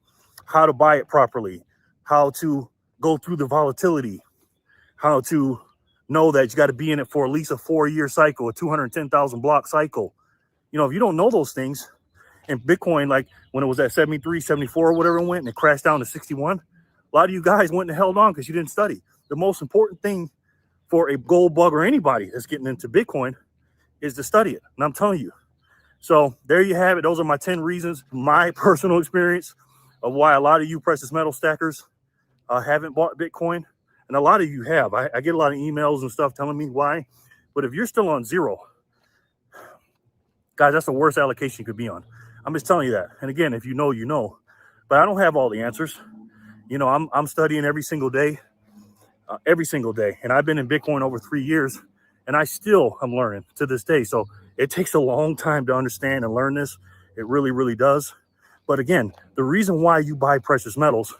how to buy it properly, how to go through the volatility, how to know that you got to be in it for at least a 4-year cycle, a 210,000 block cycle. You know, if you don't know those things, and Bitcoin, like when it was at 73, 74, or whatever it went, and it crashed down to 61, a lot of you guys went and held on because you didn't study. The most important thing for a gold bug or anybody that's getting into Bitcoin is to study it. And I'm telling you. So there you have it. Those are my 10 reasons, my personal experience of why a lot of you precious metal stackers haven't bought Bitcoin. And a lot of you have. I get a lot of emails and stuff telling me why. But if you're still on zero, guys, that's the worst allocation you could be on. I'm just telling you that. And again, if you know, you know. But I don't have all the answers. You know, I'm studying every single day. And I've been in Bitcoin over 3 years, and I still am learning to this day. So it takes a long time to understand and learn this. It really, really does. But again, the reason why you buy precious metals,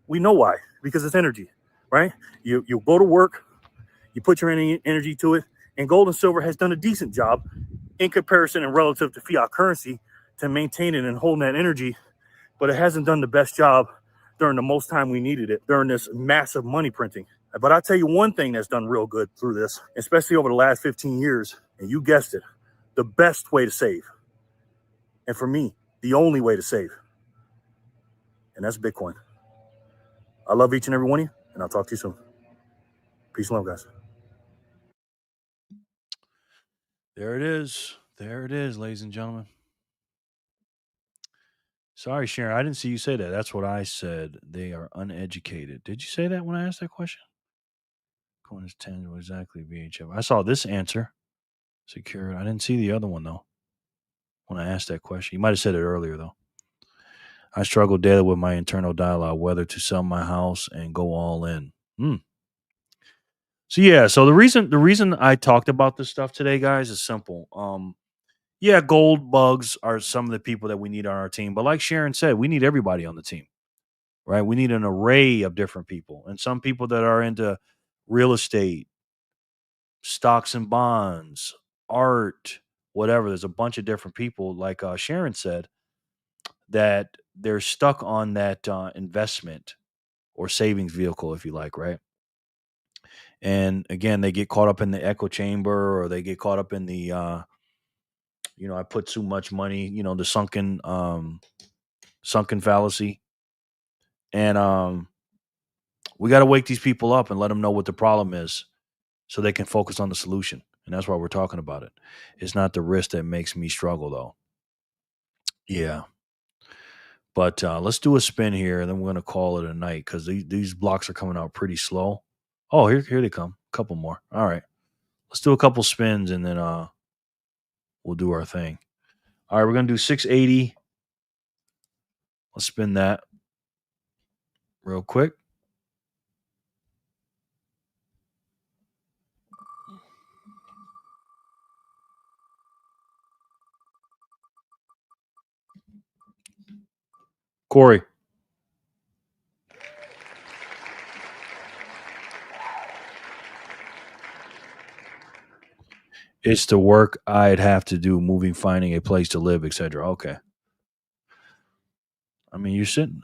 we know why, because it's energy, right? You go to work, you put your energy to it, and gold and silver has done a decent job in comparison and relative to fiat currency to maintain it and hold that energy, but it hasn't done the best job during the most time we needed it during this massive money printing. But I'll tell you one thing that's done real good through this, especially over the last 15 years, and you guessed it, the best way to save. And for me, the only way to save. And that's Bitcoin. I love each and every one of you, and I'll talk to you soon. Peace and love, guys. There it is. There it is, ladies and gentlemen. Sorry, Sharon. I didn't see you say that. That's what I said. They are uneducated. Did you say that when I asked that question? Coin is tangible, exactly. VHF. I saw this answer. Secure. I didn't see the other one, though, when I asked that question. You might have said it earlier, though. I struggle daily with my internal dialogue, whether to sell my house and go all in. So yeah, so the reason I talked about this stuff today, guys, is simple. Yeah, gold bugs are some of the people that we need on our team, but like Sharon said, we need everybody on the team, right? We need an array of different people, and some people that are into real estate, stocks and bonds, art, whatever. There's a bunch of different people, like Sharon said, that they're stuck on that investment or savings vehicle, if you like, right? And again, they get caught up in the echo chamber, or they get caught up in the, I put too much money, the sunken fallacy. And We got to wake these people up and let them know what the problem is so they can focus on the solution. And that's why we're talking about it. It's not the risk that makes me struggle, though. Yeah. But let's do a spin here, and then we're going to call it a night because these blocks are coming out pretty slow. Oh, here they come. A couple more. All right. Let's do a couple spins, and then we'll do our thing. All right, we're going to do 680. Let's spin that real quick. Corey. It's the work I'd have to do, moving, finding a place to live, etc. Okay. I mean, you're sitting.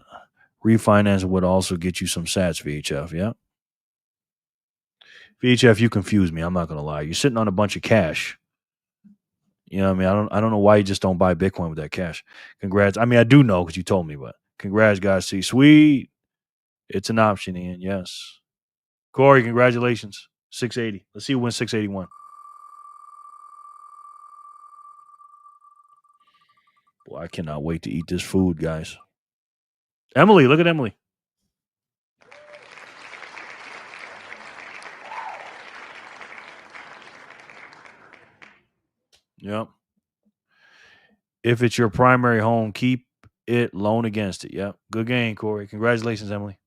Refinance would also get you some sats, VHF. Yeah. VHF, you confuse me. I'm not going to lie. You're sitting on a bunch of cash. You know what I mean? I don't know why you just don't buy Bitcoin with that cash. Congrats. I mean, I do know because you told me, but congrats, guys. See, sweet. It's an option, Ian. Yes. Corey, congratulations. 680. Let's see who wins 681. Boy, I cannot wait to eat this food, guys. Emily, look at Emily. Yep. If it's your primary home, keep it loan against it. Yep. Good game, Corey. Congratulations, Emily.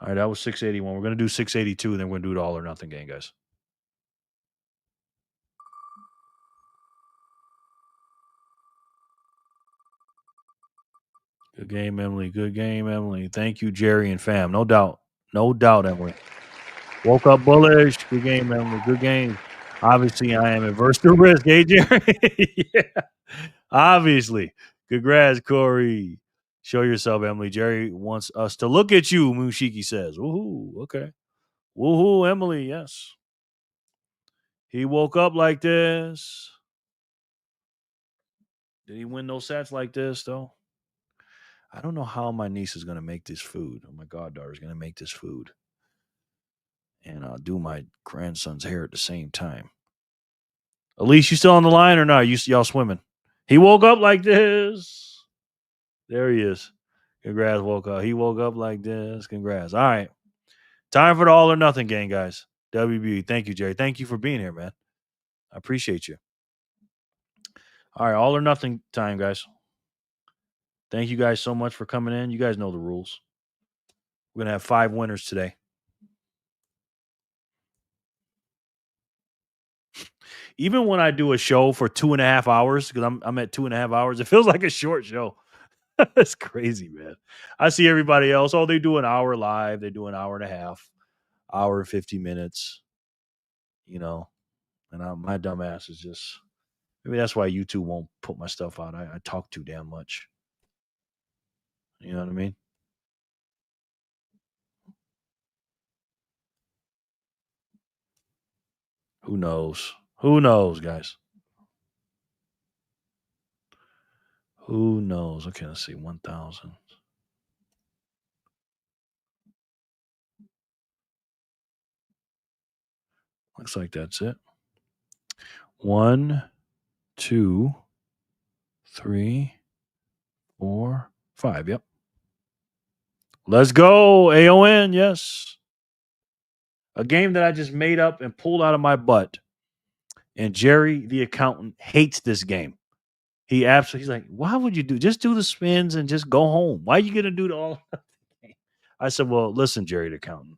All right, that was 681. We're going to do 682, and then we're going to do the all or nothing game, guys. Good game, Emily. Good game, Emily. Thank you, Jerry and fam. No doubt. No doubt, Emily. Woke up bullish. Good game, Emily. Good game. Obviously, I am averse to risk, eh, Jerry? Yeah. Obviously. Congrats, Corey. Show yourself, Emily. Jerry wants us to look at you, Mushiki says. Woohoo. Okay. Woohoo, Emily. Yes. He woke up like this. Did he win those sets like this, though? I don't know how my niece is going to make this food. Or my goddaughter is going to make this food. And I'll do my grandson's hair at the same time. Elise, you still on the line or not? Y'all swimming? He woke up like this. There he is. Congrats, woke up. He woke up like this. Congrats. All right. Time for the all or nothing game, guys. WB. Thank you, Jerry. Thank you for being here, man. I appreciate you. All right. All or nothing time, guys. Thank you guys so much for coming in. You guys know the rules. We're going to have 5 winners today. Even when I do a show for 2.5 hours, because I'm at 2.5 hours, it feels like a short show. That's crazy, man. I see everybody else. Oh, they do an hour live. They do an hour and a half, hour and 50 minutes, you know. And my dumb ass is just, maybe that's why YouTube won't put my stuff out. I talk too damn much. You know what I mean? Who knows? Who knows, guys? Who knows? Okay, let's see. 1,000. Looks like that's it. 1, 2, 3, 4, 5. Yep. Let's go. AON. Yes. A game that I just made up and pulled out of my butt. And Jerry, the accountant, hates this game. He's like, why would you just do the spins and just go home? Why are you going to do the all? I said, well, listen, Jerry, the accountant.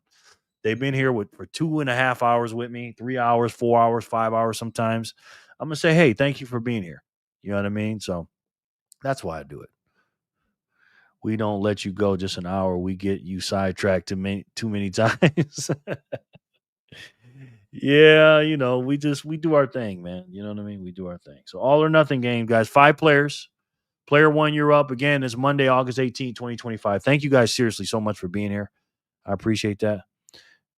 They've been here for 2.5 hours with me, 3 hours, 4 hours, 5 hours sometimes. I'm going to say, hey, thank you for being here. You know what I mean? So that's why I do it. We don't let you go just an hour. We get you sidetracked too many times. Yeah, you know, we do our thing, man. You know what I mean? We do our thing. So all or nothing game, guys. 5 players. Player 1, you're up. Again, it's Monday, August 18, 2025. Thank you guys seriously so much for being here. I appreciate that.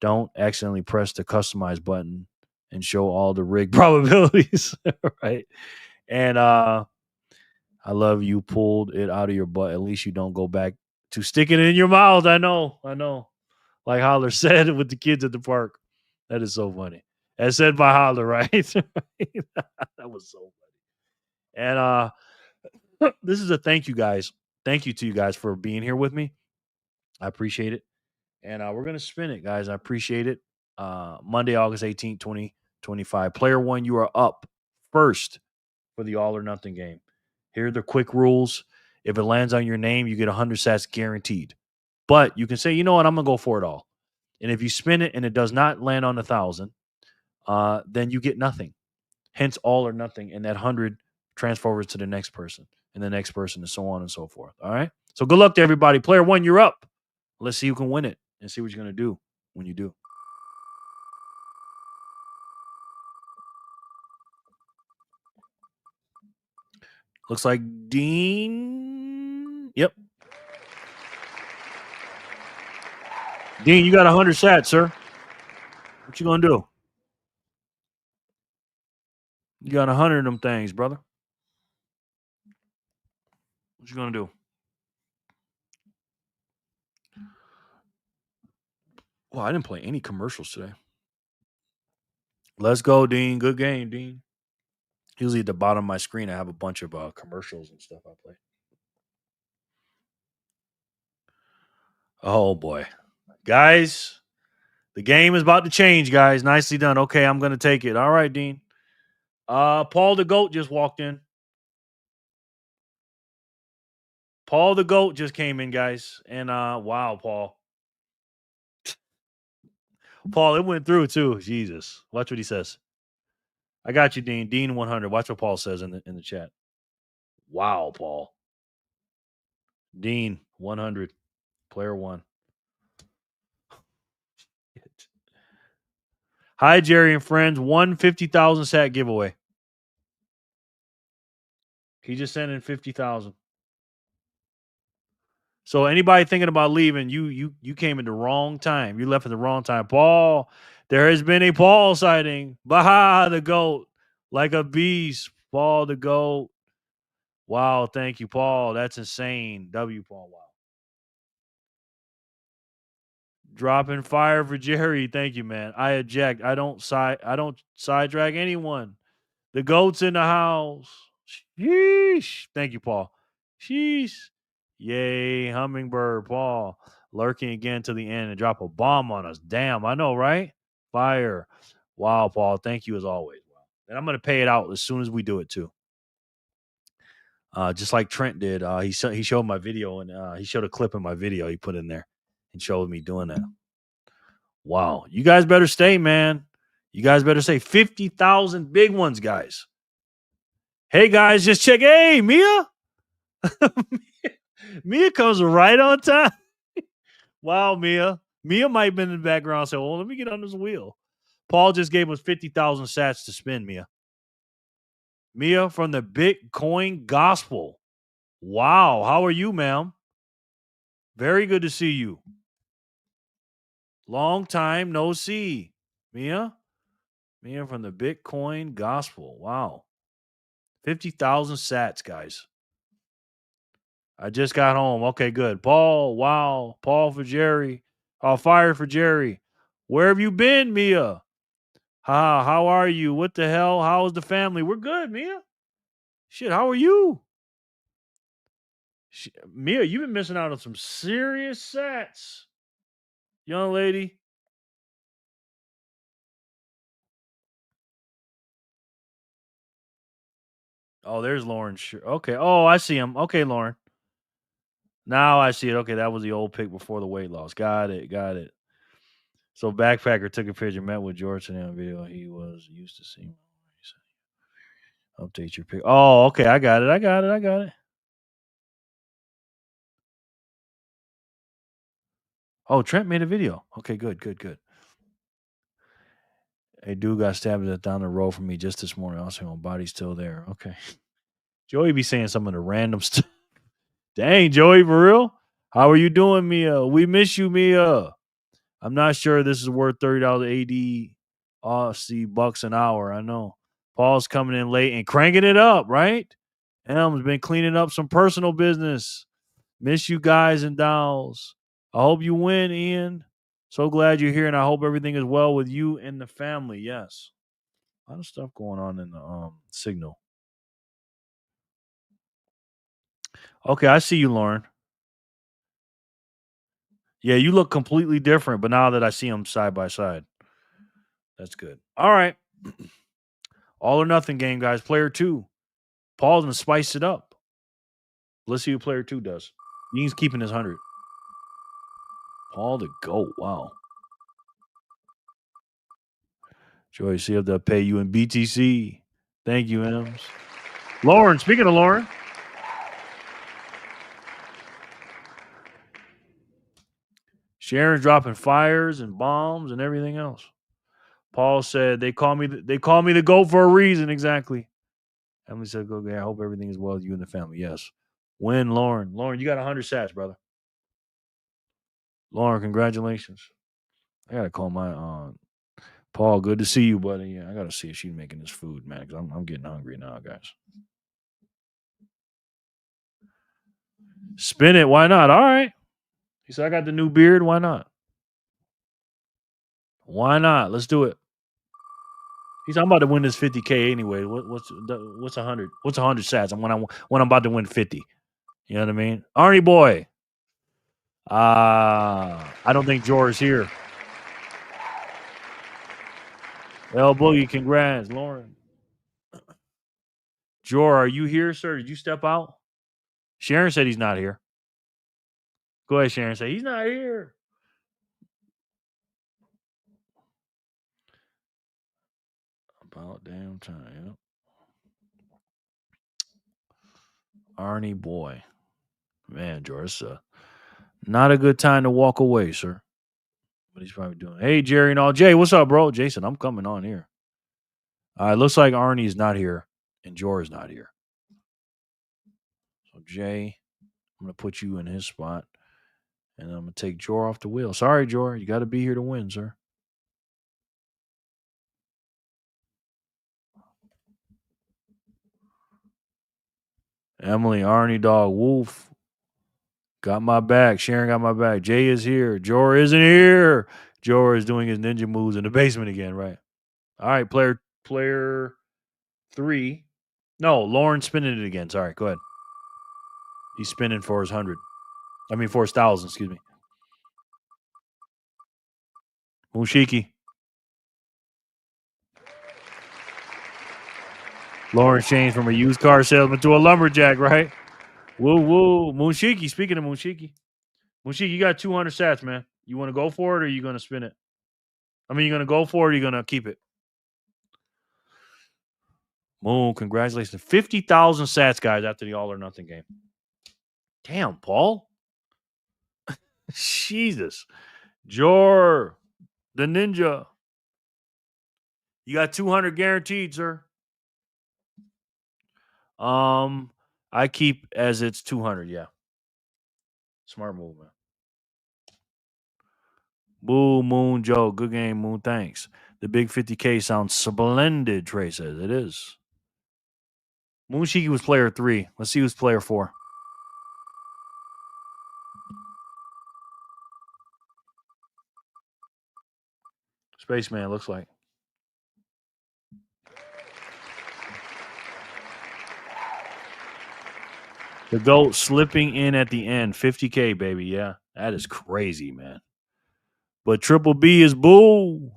Don't accidentally press the customize button and show all the rig probabilities. Right. And I love you pulled it out of your butt. At least you don't go back To stick it in your mouth. I know. Like Holler said with the kids at the park. That is so funny. As said by Holler, right? That was so funny. And this is a thank you, guys. Thank you to you guys for being here with me. I appreciate it. And we're going to spin it, guys. I appreciate it. Monday, August 18th, 2025. Player one, you are up first for the all or nothing game. Here are the quick rules. If it lands on your name, you get 100 sats guaranteed. But you can say, you know what, I'm going to go for it all. And if you spin it and it does not land on 1,000, then you get nothing. Hence all or nothing. And that 100 transfers to the next person and the next person and so on and so forth. All right. So good luck to everybody. Player one, you're up. Let's see who can win it and see what you're going to do when you do. Looks like Dean. Yep. Dean, you got 100 sats, sir. What you going to do? You got 100 of them things, brother. What you going to do? Well, I didn't play any commercials today. Let's go, Dean. Good game, Dean. Usually at the bottom of my screen, I have a bunch of commercials and stuff I play. Oh, boy. Guys, the game is about to change, guys. Nicely done. Okay, I'm going to take it. All right, Dean. Paul the GOAT just walked in. Paul the GOAT just came in, guys. And wow, Paul. Paul, it went through too. Jesus. Watch what he says. I got you, Dean. Dean 100. Watch what Paul says in the chat. Wow, Paul. Dean 100. Player one. Hi, Jerry and friends. 150,000 sat giveaway. He just sent in 50,000. So anybody thinking about leaving, you came at the wrong time. You left at the wrong time. Paul, there has been a Paul sighting. Baha the GOAT. Like a beast. Paul the GOAT. Wow, thank you, Paul. That's insane. W Paul. Wow. Dropping fire for Jerry. Thank you, man. I eject. I don't side drag anyone. The GOAT's in the house. Sheesh. Thank you, Paul. Sheesh. Yay, Hummingbird, Paul. Lurking again to the end and drop a bomb on us. Damn, I know, right? Fire. Wow, Paul. Thank you as always. Wow. And I'm going to pay it out as soon as we do it, too. Just like Trent did. He showed my video, and he showed a clip in my video he put in there and showed me doing that. Wow. You guys better stay, man. You guys better stay. 50,000 big ones, guys. Hey, guys, just check. Hey, Mia. Mia comes right on time. Wow, Mia. Mia might have been in the background and said, well, let me get on this wheel. Paul just gave us 50,000 sats to spin, Mia. Mia from the Bitcoin Gospel. Wow. How are you, ma'am? Very good to see you. Long time no see. Mia? Mia from the Bitcoin Gospel. Wow. 50,000 sats, guys. I just got home. Okay, good. Paul, wow. Paul for Jerry. Fire for Jerry. Where have you been, Mia? How are you? What the hell? How is the family? We're good, Mia. Shit, how are you? Mia, you've been missing out on some serious sats. Young lady. Oh, there's Lauren. Okay. Oh, I see him. Okay, Lauren. Now I see it. Okay, that was the old pic before the weight loss. Got it. So Backpacker took a picture, met with George in that video. He was used to seeing. Update your pic. Oh, okay. I got it. Oh, Trent made a video. Okay, good. A dude got stabbed down the road from me just this morning. Also, my body's still there. Okay. Joey be saying some of the random stuff. Dang, Joey, for real? How are you doing, Mia? We miss you, Mia. I'm not sure this is worth $30 AD Aussie bucks an hour. I know. Paul's coming in late and cranking it up, right? Elm's been cleaning up some personal business. Miss you guys and dolls. I hope you win, Ian. So glad you're here, and I hope everything is well with you and the family. Yes. A lot of stuff going on in the signal. Okay, I see you, Lauren. Yeah, you look completely different, but now that I see them side by side, that's good. All right. All or nothing game, guys. Player 2. Paul's going to spice it up. Let's see what player 2 does. He's keeping his 100. Paul the GOAT. Wow. Joy, see if they'll pay you in BTC. Thank you, Ems. Lauren, speaking of Lauren. Sharon's dropping fires and bombs and everything else. Paul said they call me the GOAT for a reason. Exactly. Emily said, "Go, I hope everything is well with you and the family." Yes. Win, Lauren. Lauren, you got 100 sats, brother. Lauren, congratulations. I gotta call my Paul. Good to see you, buddy. Yeah, I gotta see if she's making this food, man. Because I'm getting hungry now, guys. Spin it. Why not? All right. He said, "I got the new beard. Why not? Why not? Let's do it." He said, "I'm about to win this 50K anyway. What's 100? What's 100 sats? When I'm about to win 50. You know what I mean? Arnie boy. I don't think Jor's here. El Boogie, congrats, Lauren. Jor, are you here, sir? Did you step out? Sharon said he's not here. Go ahead, Sharon. Say he's not here. About damn time. Yep. Arnie boy. Man, George, not a good time to walk away, sir. What he's probably doing. Hey, Jerry and all. Jay, what's up, bro? Jason, I'm coming on here. All right, looks like Arnie's not here and Jor's not here. So, Jay, I'm going to put you in his spot. And I'm going to take Jor off the wheel. Sorry, Jor. You got to be here to win, sir. Emily, Arnie, Dog, Wolf. Got my back. Sharon got my back. Jay is here. Jor isn't here. Jor is doing his ninja moves in the basement again, right? All right, player 3. No, Lauren's spinning it again. Sorry, go ahead. He's spinning for his 100. I mean, for his 1,000, excuse me. Mushiki. Lauren changed from a used car salesman to a lumberjack, right? Woo woo. Mushiki, speaking of Mushiki. Mushiki, you got 200 sats, man. You want to go for it or are you going to spin it? I mean, you're going to go for it or you're going to keep it? Moon, congratulations. 50,000 sats, guys, after the all or nothing game. Damn, Paul. Jesus. Jor, the ninja. You got 200 guaranteed, sir. I keep as it's 200, yeah. Smart move, man. Boo, Moon, Joe. Good game, Moon. Thanks. The big 50K sounds splendid, Trey says. It is. Moonshiki was player 3. Let's see who's player 4. Spaceman looks like. The GOAT slipping in at the end. 50K, baby. Yeah, that is crazy, man. But Triple B is boo.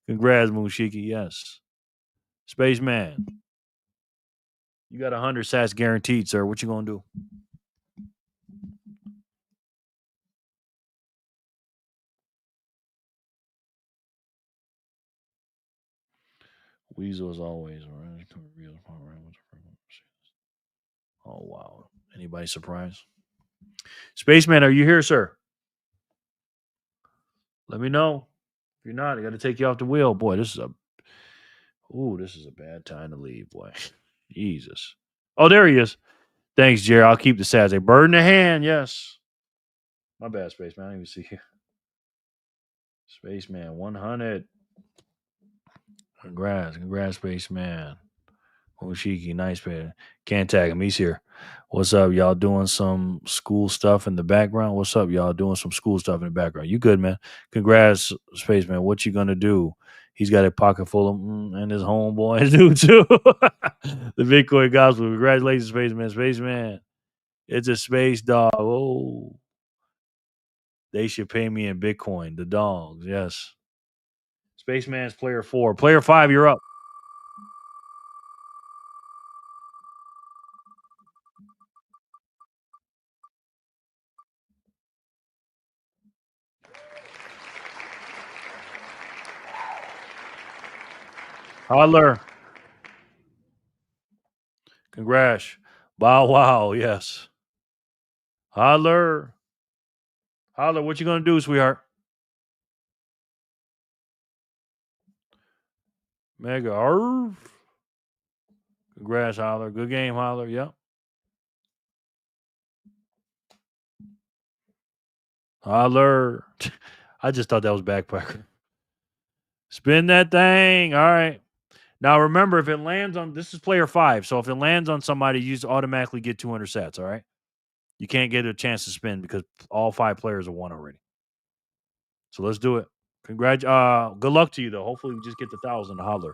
Congrats, Moonshiki. Yes. Spaceman. You got 100 sats guaranteed, sir. What you going to do? Weasel as always. Oh, wow. Anybody surprised? Spaceman, are you here, sir? Let me know. If you're not, I got to take you off the wheel. Boy, this is a bad time to leave, boy. Jesus. Oh, there he is. Thanks, Jerry. I'll keep the stats. A bird in the hand, yes. My bad, Spaceman. I didn't even see you. Spaceman, 100. Congrats, Spaceman. Oshiki, nice man. Can't tag him. He's here. What's up? Y'all doing some school stuff in the background? What's up? Y'all doing some school stuff in the background? You good, man? Congrats, Spaceman. What you gonna do? He's got a pocket full of and his homeboys do too. The Bitcoin gospel. Congratulations, Spaceman. Spaceman. It's a space dog. Oh. They should pay me in Bitcoin. The dogs, yes. Spaceman's player 4. Player 5, you're up. Holler. Congrats. Bow wow, yes. Holler. Holler, what you gonna do, sweetheart? Mega Arf. Congrats, Holler. Good game, Holler. Yep. Holler. I just thought that was backpacker. Spin that thing. All right. Now remember, if it lands on this is player 5, so if it lands on somebody, you just automatically get 200 sats. All right. You can't get a chance to spin because all 5 players are won already. So let's do it. Good luck to you though. Hopefully we just get the 1,000 to Holler.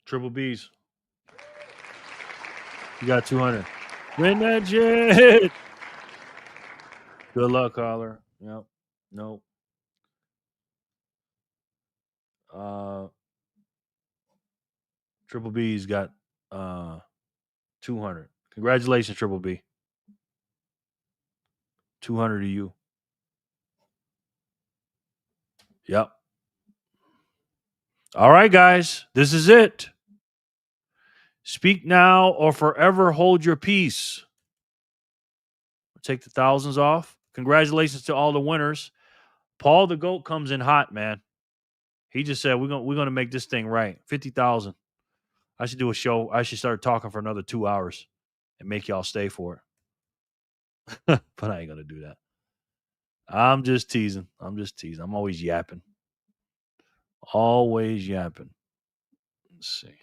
Triple B's. You got 200. Win that shit. Good luck, Holler. Yep. Nope. Triple B's got 200. Congratulations, Triple B. 200 to you. Yep. All right, guys. This is it. Speak now or forever hold your peace. Take the thousands off. Congratulations to all the winners. Paul the GOAT comes in hot, man. He just said we're gonna make this thing right. 50,000. I should do a show. I should start talking for another 2 hours and make y'all stay for it. But I ain't gonna do that. I'm just teasing. I'm always yapping. Always yapping. Let's see.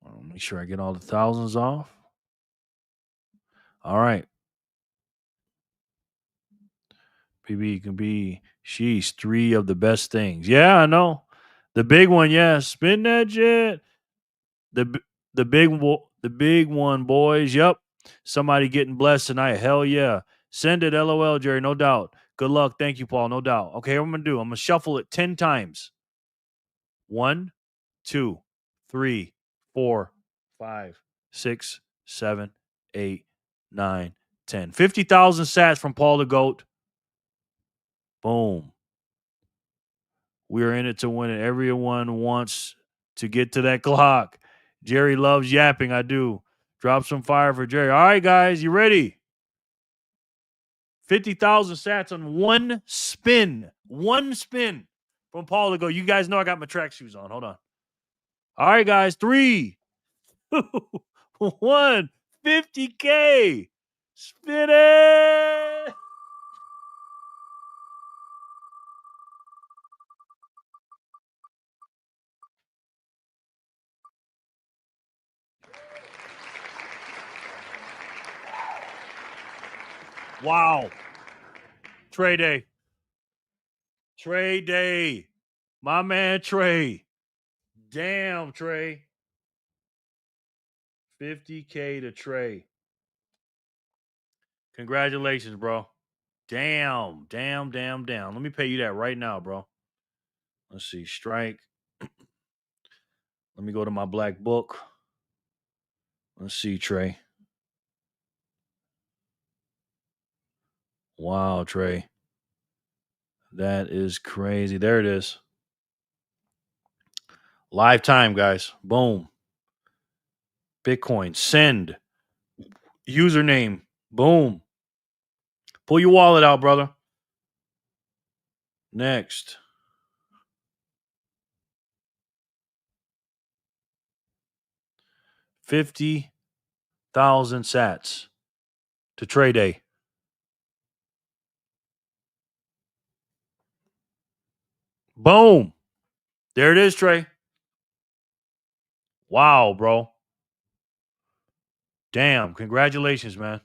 I'll make sure I get all the thousands off. All right. PB can be sheesh 3 of the best things. Yeah, I know. The big one, yes. Spin that jet. The big one, boys. Yep. Somebody getting blessed tonight. Hell yeah. Send it, LOL, Jerry. No doubt. Good luck. Thank you, Paul. No doubt. Okay, what I'm gonna do. I'm gonna shuffle it 10 times. 1, 2, 3, 4, 5, 6, 7, 8, 9, 10. 50,000 sats from Paul the GOAT. Boom. We're in it to win it. Everyone wants to get to that clock. Jerry loves yapping. I do. Drop some fire for Jerry. All right, guys, you ready? 50,000 sats on one spin. One spin from Paul to go. You guys know I got my track shoes on. Hold on. All right, guys. 3, 2, 1. 50K. Spin it. Wow. Trade day. Trade day. My man Trey. Damn, Trey. 50K to Trey. Congratulations, bro. Damn. Let me pay you that right now, bro. Let's see. Strike. Let me go to my black book. Let's see, Trey. Wow, Trey. That is crazy. There it is. Live time, guys. Boom. Bitcoin. Send. Username. Boom. Pull your wallet out, brother. Next. $50,000 sats. to trade day. Boom. There it is, Trey. Wow, bro. Damn. Congratulations, man.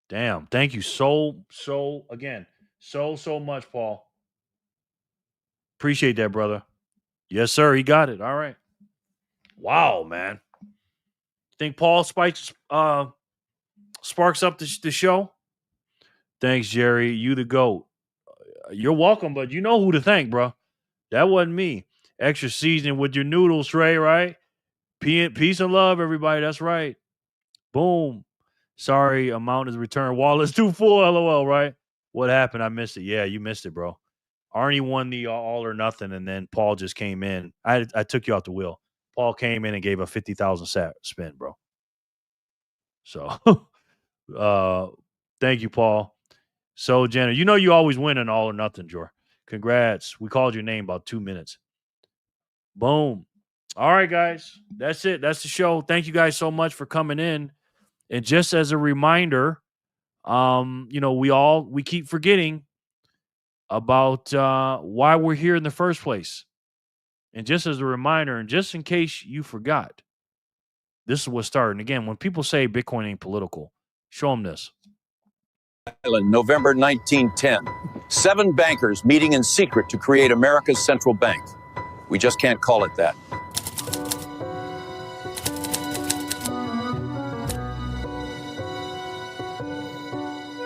Damn. Thank you so much, Paul. Appreciate that, brother. Yes, sir. He got it. All right. Wow, man. Think Paul sparks up the show? Thanks, Jerry. You the GOAT. You're welcome, but you know who to thank, bro. That wasn't me. Extra seasoning with your noodles, Trey, right? Peace and love, everybody. That's right. Boom. Sorry, amount is returned. Wallet's too full, LOL, right? What happened? I missed it. Yeah, you missed it, bro. Arnie won the all or nothing, and then Paul just came in. I took you off the wheel. Paul came in and gave a 50,000 spin, bro. So, thank you, Paul. So, Jenna, you know you always win an all or nothing, Jor. Congrats. We called your name about 2 minutes. Boom. All right, guys. That's it. That's the show. Thank you guys so much for coming in. And just as a reminder, we keep forgetting about why we're here in the first place. And just as a reminder, and just in case you forgot, this is what started. And again, when people say Bitcoin ain't political, show them this. Island, November 1910. 7 bankers meeting in secret to create America's central bank. We just can't call it that.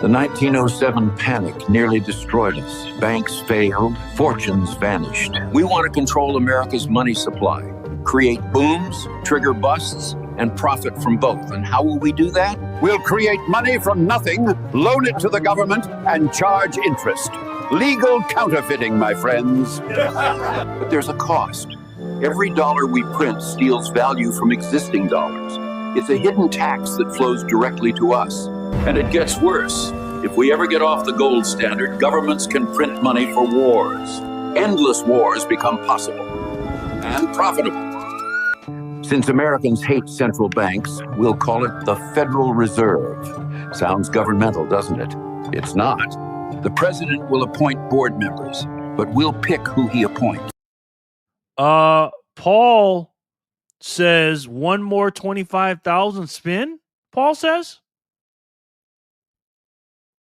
The 1907 panic nearly destroyed us. Banks failed, fortunes vanished. We want to control America's money supply, create booms, trigger busts, and profit from both. And how will we do that? We'll create money from nothing, loan it to the government, and charge interest. Legal counterfeiting, my friends. But there's a cost. Every dollar we print steals value from existing dollars. It's a hidden tax that flows directly to us. And it gets worse. If we ever get off the gold standard, governments can print money for wars. Endless wars become possible and profitable. Since Americans hate central banks, we'll call it the Federal Reserve. Sounds governmental, doesn't it? It's not. The president will appoint board members, but we'll pick who he appoints. Paul says one more 25,000 spin. Paul says.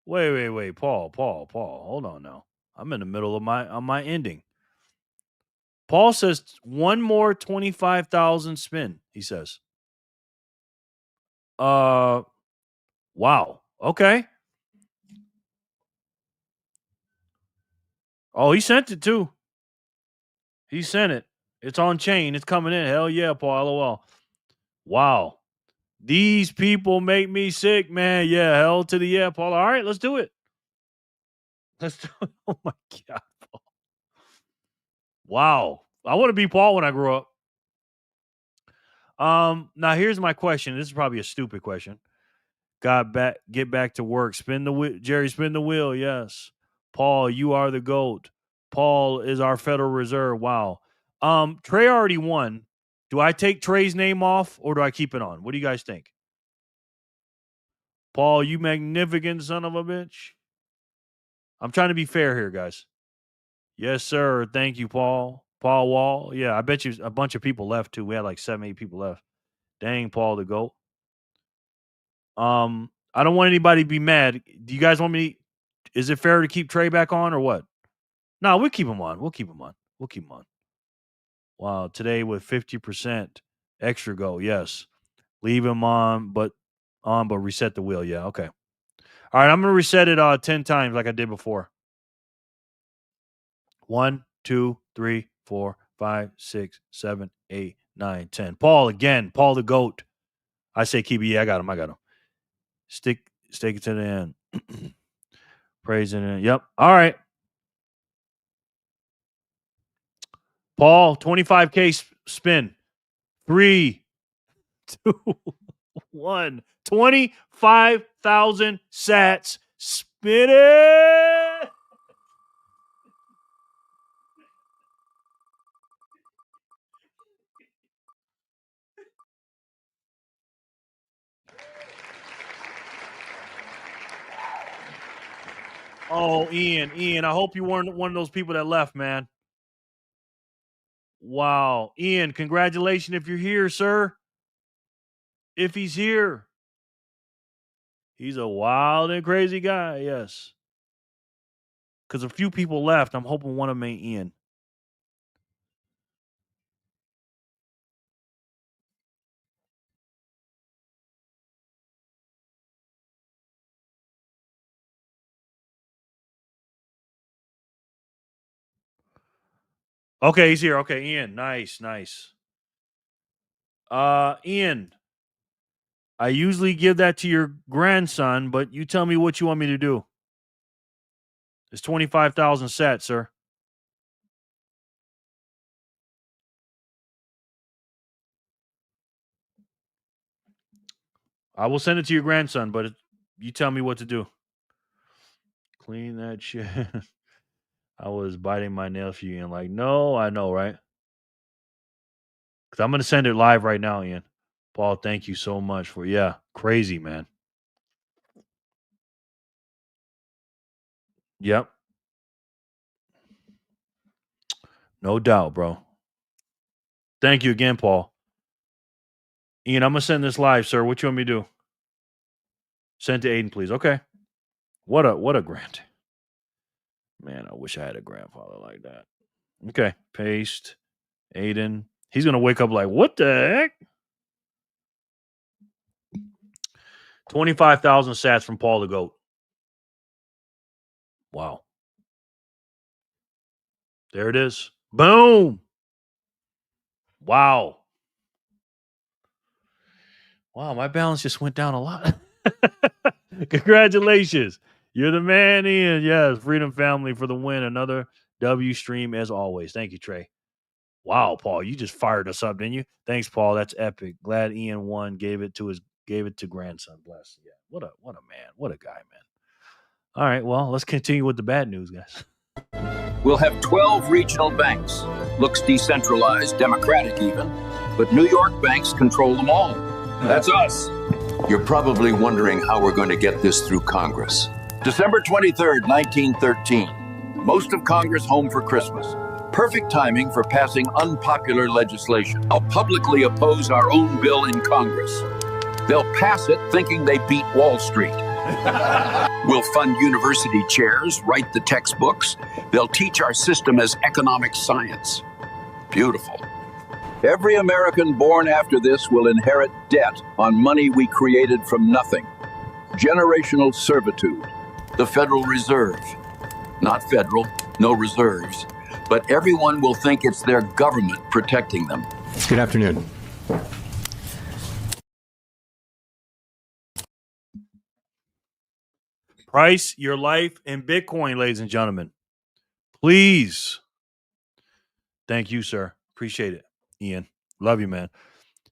Wait. Paul. Hold on now. I'm in the middle of my ending. Paul says one more 25,000 spin, he says. Wow. Okay. Oh, he sent it too. He sent it. It's on chain. It's coming in. Hell yeah, Paul. LOL. Wow. These people make me sick, man. Yeah, hell to the yeah, Paul. All right, let's do it. Let's do it. Oh my God, Paul. Wow. I want to be Paul when I grow up. Now here's my question. This is probably a stupid question. Get back to work. Spin the wheel. Jerry, spin the wheel. Yes. Paul, you are the GOAT. Paul is our Federal Reserve. Wow. Trey already won. Do I take Trey's name off or do I keep it on? What do you guys think? Paul, you magnificent son of a bitch. I'm trying to be fair here, guys. Yes, sir. Thank you, Paul. Paul Wall. Yeah, I bet you a bunch of people left too. We had like 7, 8 people left. Dang, Paul the GOAT. I don't want anybody to be mad. Do you guys want me? Is it fair to keep Trey back on or what? No, we'll keep him on. We'll keep him on. Wow, today with 50% extra go. Yes. Leave him on, but reset the wheel. Yeah, okay. All right, I'm gonna reset it 10 times like I did before. 1, 2, 3, 4, 5, 6, 7, 8, 9, 10. Paul again. Paul the GOAT. I say keep it. Yeah, I got him. Stick it to the end. Praising it. Yep. All right. Paul, 25K spin. 3, 2, 1. 25,000 sats. Spin it. Oh, Ian, I hope you weren't one of those people that left, man. Wow. Ian, congratulations if you're here, sir. If he's here. He's a wild and crazy guy, yes. Because a few people left. I'm hoping one of them ain't Ian. Okay, he's here. Okay, Ian. Nice. Ian, I usually give that to your grandson, but you tell me what you want me to do. It's 25,000 sat, sir. I will send it to your grandson, but you tell me what to do. Clean that shit. I was biting my nails for you, Ian. Like, no, I know, right? Because I'm going to send it live right now, Ian. Paul, thank you so much for, crazy, man. Yep. No doubt, bro. Thank you again, Paul. Ian, I'm going to send this live, sir. What you want me to do? Send to Aiden, please. Okay. What a grant. Man, I wish I had a grandfather like that. Okay. Paste. Aiden. He's going to wake up like, what the heck? 25,000 sats from Paul the Goat. Wow. There it is. Boom. Wow. Wow, my balance just went down a lot. Congratulations. You're the man, Ian. Yes, Freedom Family for the win. Another W stream as always. Thank you, Trey. Wow, Paul, you just fired us up, didn't you? Thanks, Paul. That's epic. Glad Ian won. Gave it to grandson. Bless. Yeah. What a man. What a guy, man. All right, well, let's continue with the bad news, guys. We'll have 12 regional banks. Looks decentralized, democratic even, but New York banks control them all. That's us. You're probably wondering how we're going to get this through Congress. December 23rd, 1913. Most of Congress home for Christmas. Perfect timing for passing unpopular legislation. I'll publicly oppose our own bill in Congress. They'll pass it thinking they beat Wall Street. We'll fund university chairs, write the textbooks. They'll teach our system as economic science. Beautiful. Every American born after this will inherit debt on money we created from nothing. Generational servitude. The Federal Reserve. Not federal, no reserves. But everyone will think it's their government protecting them. Good afternoon. Price your life in Bitcoin, ladies and gentlemen. Please. Thank you, sir. Appreciate it, Ian. Love you, man.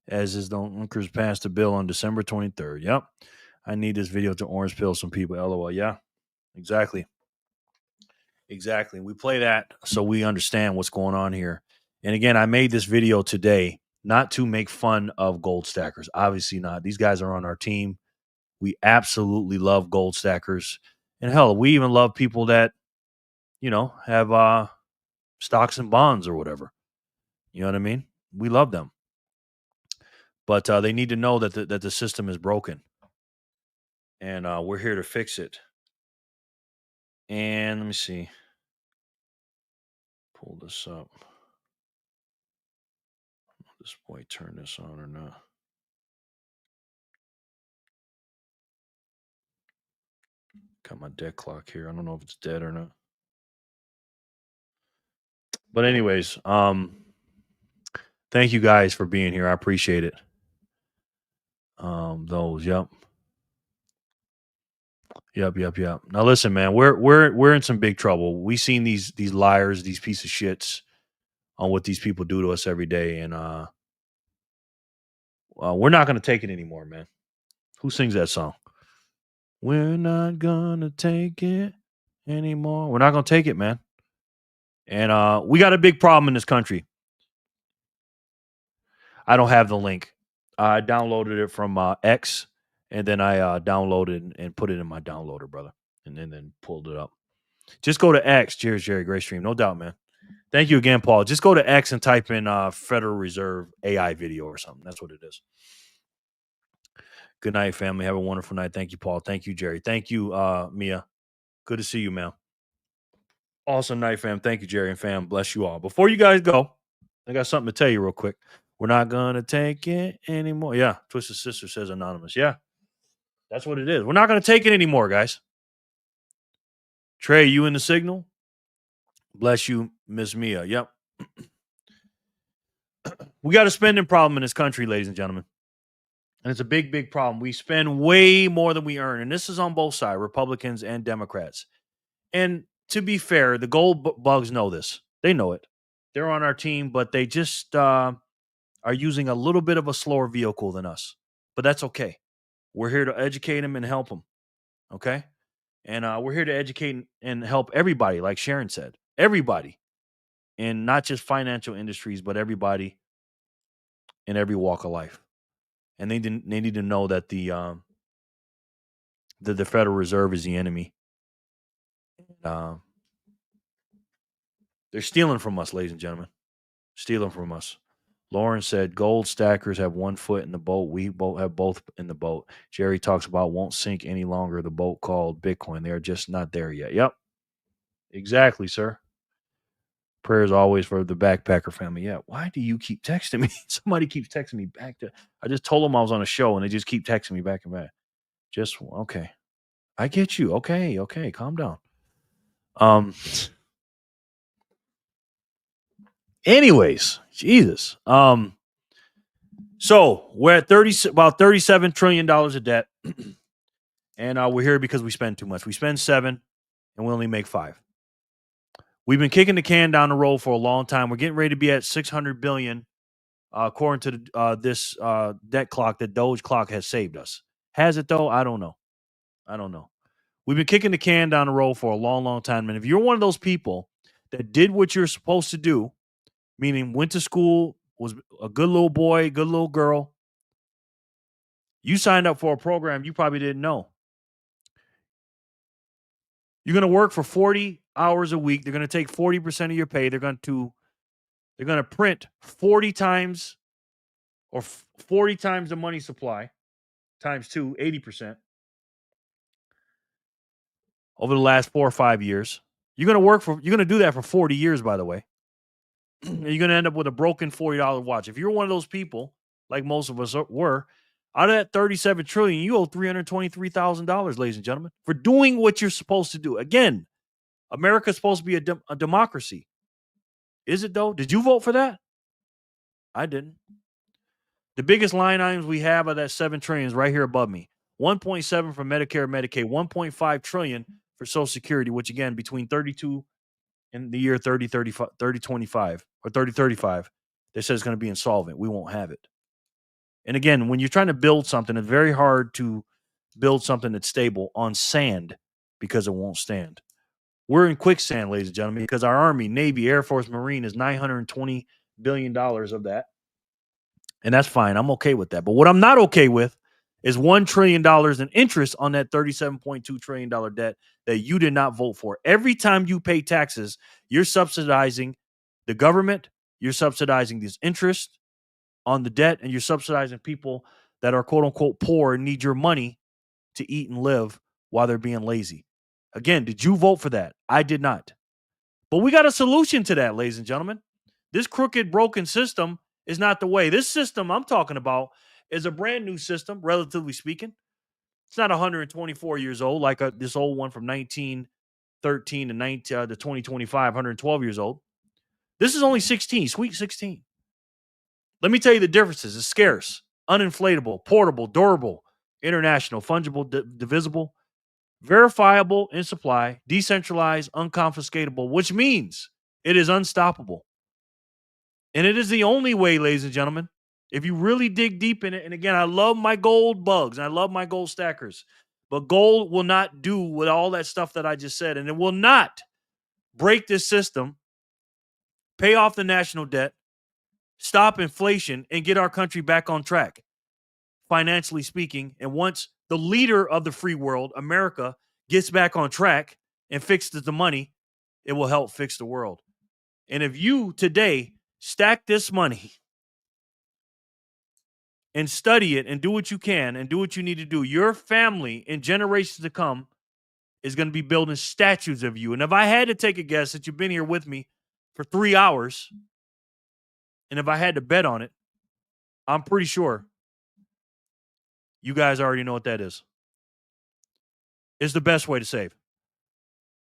As is, Dunkers passed the bill on December 23rd. Yep. I need this video to orange pill some people. LOL. Yeah, exactly. Exactly. We play that so we understand what's going on here. And again, I made this video today not to make fun of gold stackers. Obviously not. These guys are on our team. We absolutely love gold stackers. And hell, we even love people that, have stocks and bonds or whatever. You know what I mean? We love them. But they need to know that the system is broken. And we're here to fix it. And let me see. Pull this up. This boy turn this on or not. Got my dead clock here. I don't know if it's dead or not. But anyways, thank you guys for being here. I appreciate it. Yep. Now listen, man, we're in some big trouble. We seen these liars, these piece of shits on what these people do to us every day, and we're not gonna take it anymore, man. Who sings that song? We're not gonna take it anymore. We're not gonna take it, man. And we got a big problem in this country. I don't have the link. I downloaded it from X, and then I downloaded and put it in my downloader, brother, and then pulled it up. Just go to X. Cheers, Jerry. Great stream. No doubt, man. Thank you again, Paul. Just go to X and type in Federal Reserve AI video or something. That's what it is. Good night, family. Have a wonderful night. Thank you, Paul. Thank you, Jerry. Thank you, Mia. Good to see you, man. Awesome night, fam. Thank you, Jerry and fam. Bless you all. Before you guys go, I got something to tell you real quick. We're not going to take it anymore. Yeah, Twisted Sister says anonymous. Yeah, that's what it is. We're not going to take it anymore, guys. Trey, you in the signal? Bless you, Miss Mia. Yep. We got a spending problem in this country, ladies and gentlemen. And it's a big, big problem. We spend way more than we earn. And this is on both sides, Republicans and Democrats. And to be fair, the gold bugs know this. They know it. They're on our team, but they just are using a little bit of a slower vehicle than us. But that's okay. We're here to educate them and help them. Okay? And we're here to educate and help everybody, like Sharon said. Everybody. And not just financial industries, but everybody in every walk of life. And they need to know that the Federal Reserve is the enemy. They're stealing from us, ladies and gentlemen. Stealing from us. Lauren said, gold stackers have one foot in the boat. We both have both in the boat. Jerry talks about won't sink any longer the boat called Bitcoin. They are just not there yet. Yep. Exactly, sir. Prayers always for the backpacker family. Yeah. Why do you keep texting me? Somebody keeps texting me back. I just told them I was on a show and they just keep texting me back and back. Just, okay. I get you. Okay. Okay. Calm down. Anyways, Jesus. So we're at about $37 trillion of debt. And we're here because we spend too much. We spend 7 and we only make 5. We've been kicking the can down the road for a long time. We're getting ready to be at 600 billion, according to this debt clock that Doge clock has saved us. Has it though? I don't know. We've been kicking the can down the road for a long, long time. And if you're one of those people that did what you're supposed to do, meaning went to school, was a good little boy, good little girl, you signed up for a program you probably didn't know. You're going to work for 40 hours a week. They're going to take 40% of your pay. They're going to print 40 times or 40 times the money supply times 2, 80% over the last 4 or 5 years. You're going to do that for 40 years, by the way. And you're going to end up with a broken $40 watch. If you're one of those people, like most of us were, out of that $37 trillion, you owe $323,000, ladies and gentlemen, for doing what you're supposed to do. Again, America's supposed to be a democracy. Is it though? Did you vote for that? I didn't. The biggest line items we have of that $7 trillion is right here above me. 1.7 for Medicare and Medicaid, 1.5 trillion for Social Security, which again, between 32 and the year 3025 or 3035, they said it's going to be insolvent. We won't have it. And again, when you're trying to build something, it's very hard to build something that's stable on sand because it won't stand. We're in quicksand, ladies and gentlemen, because our Army, Navy, Air Force, Marine is $920 billion of that. And that's fine. I'm okay with that. But what I'm not okay with is $1 trillion in interest on that $37.2 trillion debt that you did not vote for. Every time you pay taxes, you're subsidizing the government, you're subsidizing this interest on the debt, and you're subsidizing people that are quote unquote poor and need your money to eat and live while they're being lazy. Again, did you vote for that? I did not. But we got a solution to that, ladies and gentlemen. This crooked, broken system is not the way. This system I'm talking about is a brand new system, relatively speaking. It's not 124 years old like this old one from 1913 to 2025, 112 years old. This is only 16, sweet 16. Let me tell you the differences. It's scarce, uninflatable, portable, durable, international, fungible, divisible, verifiable in supply, decentralized, unconfiscatable, which means it is unstoppable. And it is the only way, ladies and gentlemen, if you really dig deep in it. And again, I love my gold bugs. I love my gold stackers. But gold will not do with all that stuff that I just said. And it will not break this system, pay off the national debt, stop inflation, and get our country back on track, financially speaking. And once the leader of the free world, America, gets back on track and fixes the money, it will help fix the world. And if you today stack this money and study it and do what you can and do what you need to do, your family in generations to come is going to be building statues of you. And if I had to take a guess that you've been here with me for 3 hours, and if I had to bet on it, I'm pretty sure you guys already know what that is. It's the best way to save.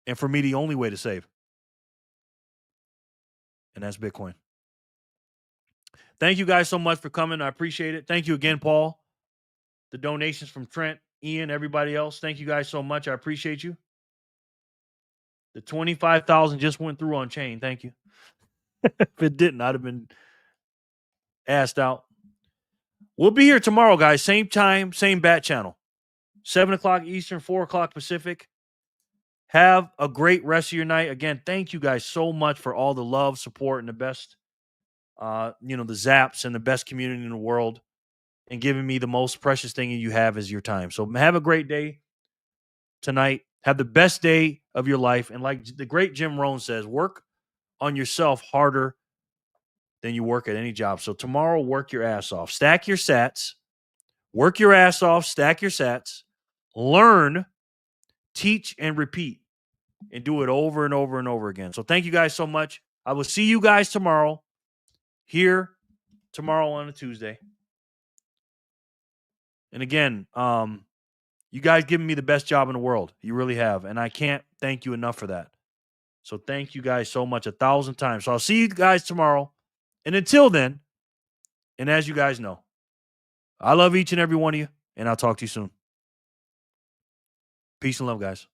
And for me, the only way to save. And that's Bitcoin. Thank you guys so much for coming. I appreciate it. Thank you again, Paul. The donations from Trent, Ian, everybody else. Thank you guys so much. I appreciate you. The 25,000 just went through Onchain. Thank you. If it didn't, I'd have been asked out. We'll be here tomorrow, guys. Same time, same bat channel. 7 o'clock Eastern, 4 o'clock Pacific. Have a great rest of your night. Again, thank you guys so much for all the love, support, and the best, the zaps and the best community in the world, and giving me the most precious thing you have is your time. So have a great day tonight. Have the best day of your life. And like the great Jim Rohn says, work on yourself harder than you work at any job. So tomorrow, work your ass off. Stack your sats. Work your ass off. Stack your sats. Learn, teach, and repeat. And do it over and over and over again. So thank you guys so much. I will see you guys tomorrow. Here tomorrow on a Tuesday. And again, you guys giving me the best job in the world. You really have. And I can't thank you enough for that. So thank you guys so much 1,000 times. So I'll see you guys tomorrow. And until then, and as you guys know, I love each and every one of you. And I'll talk to you soon. Peace and love, guys.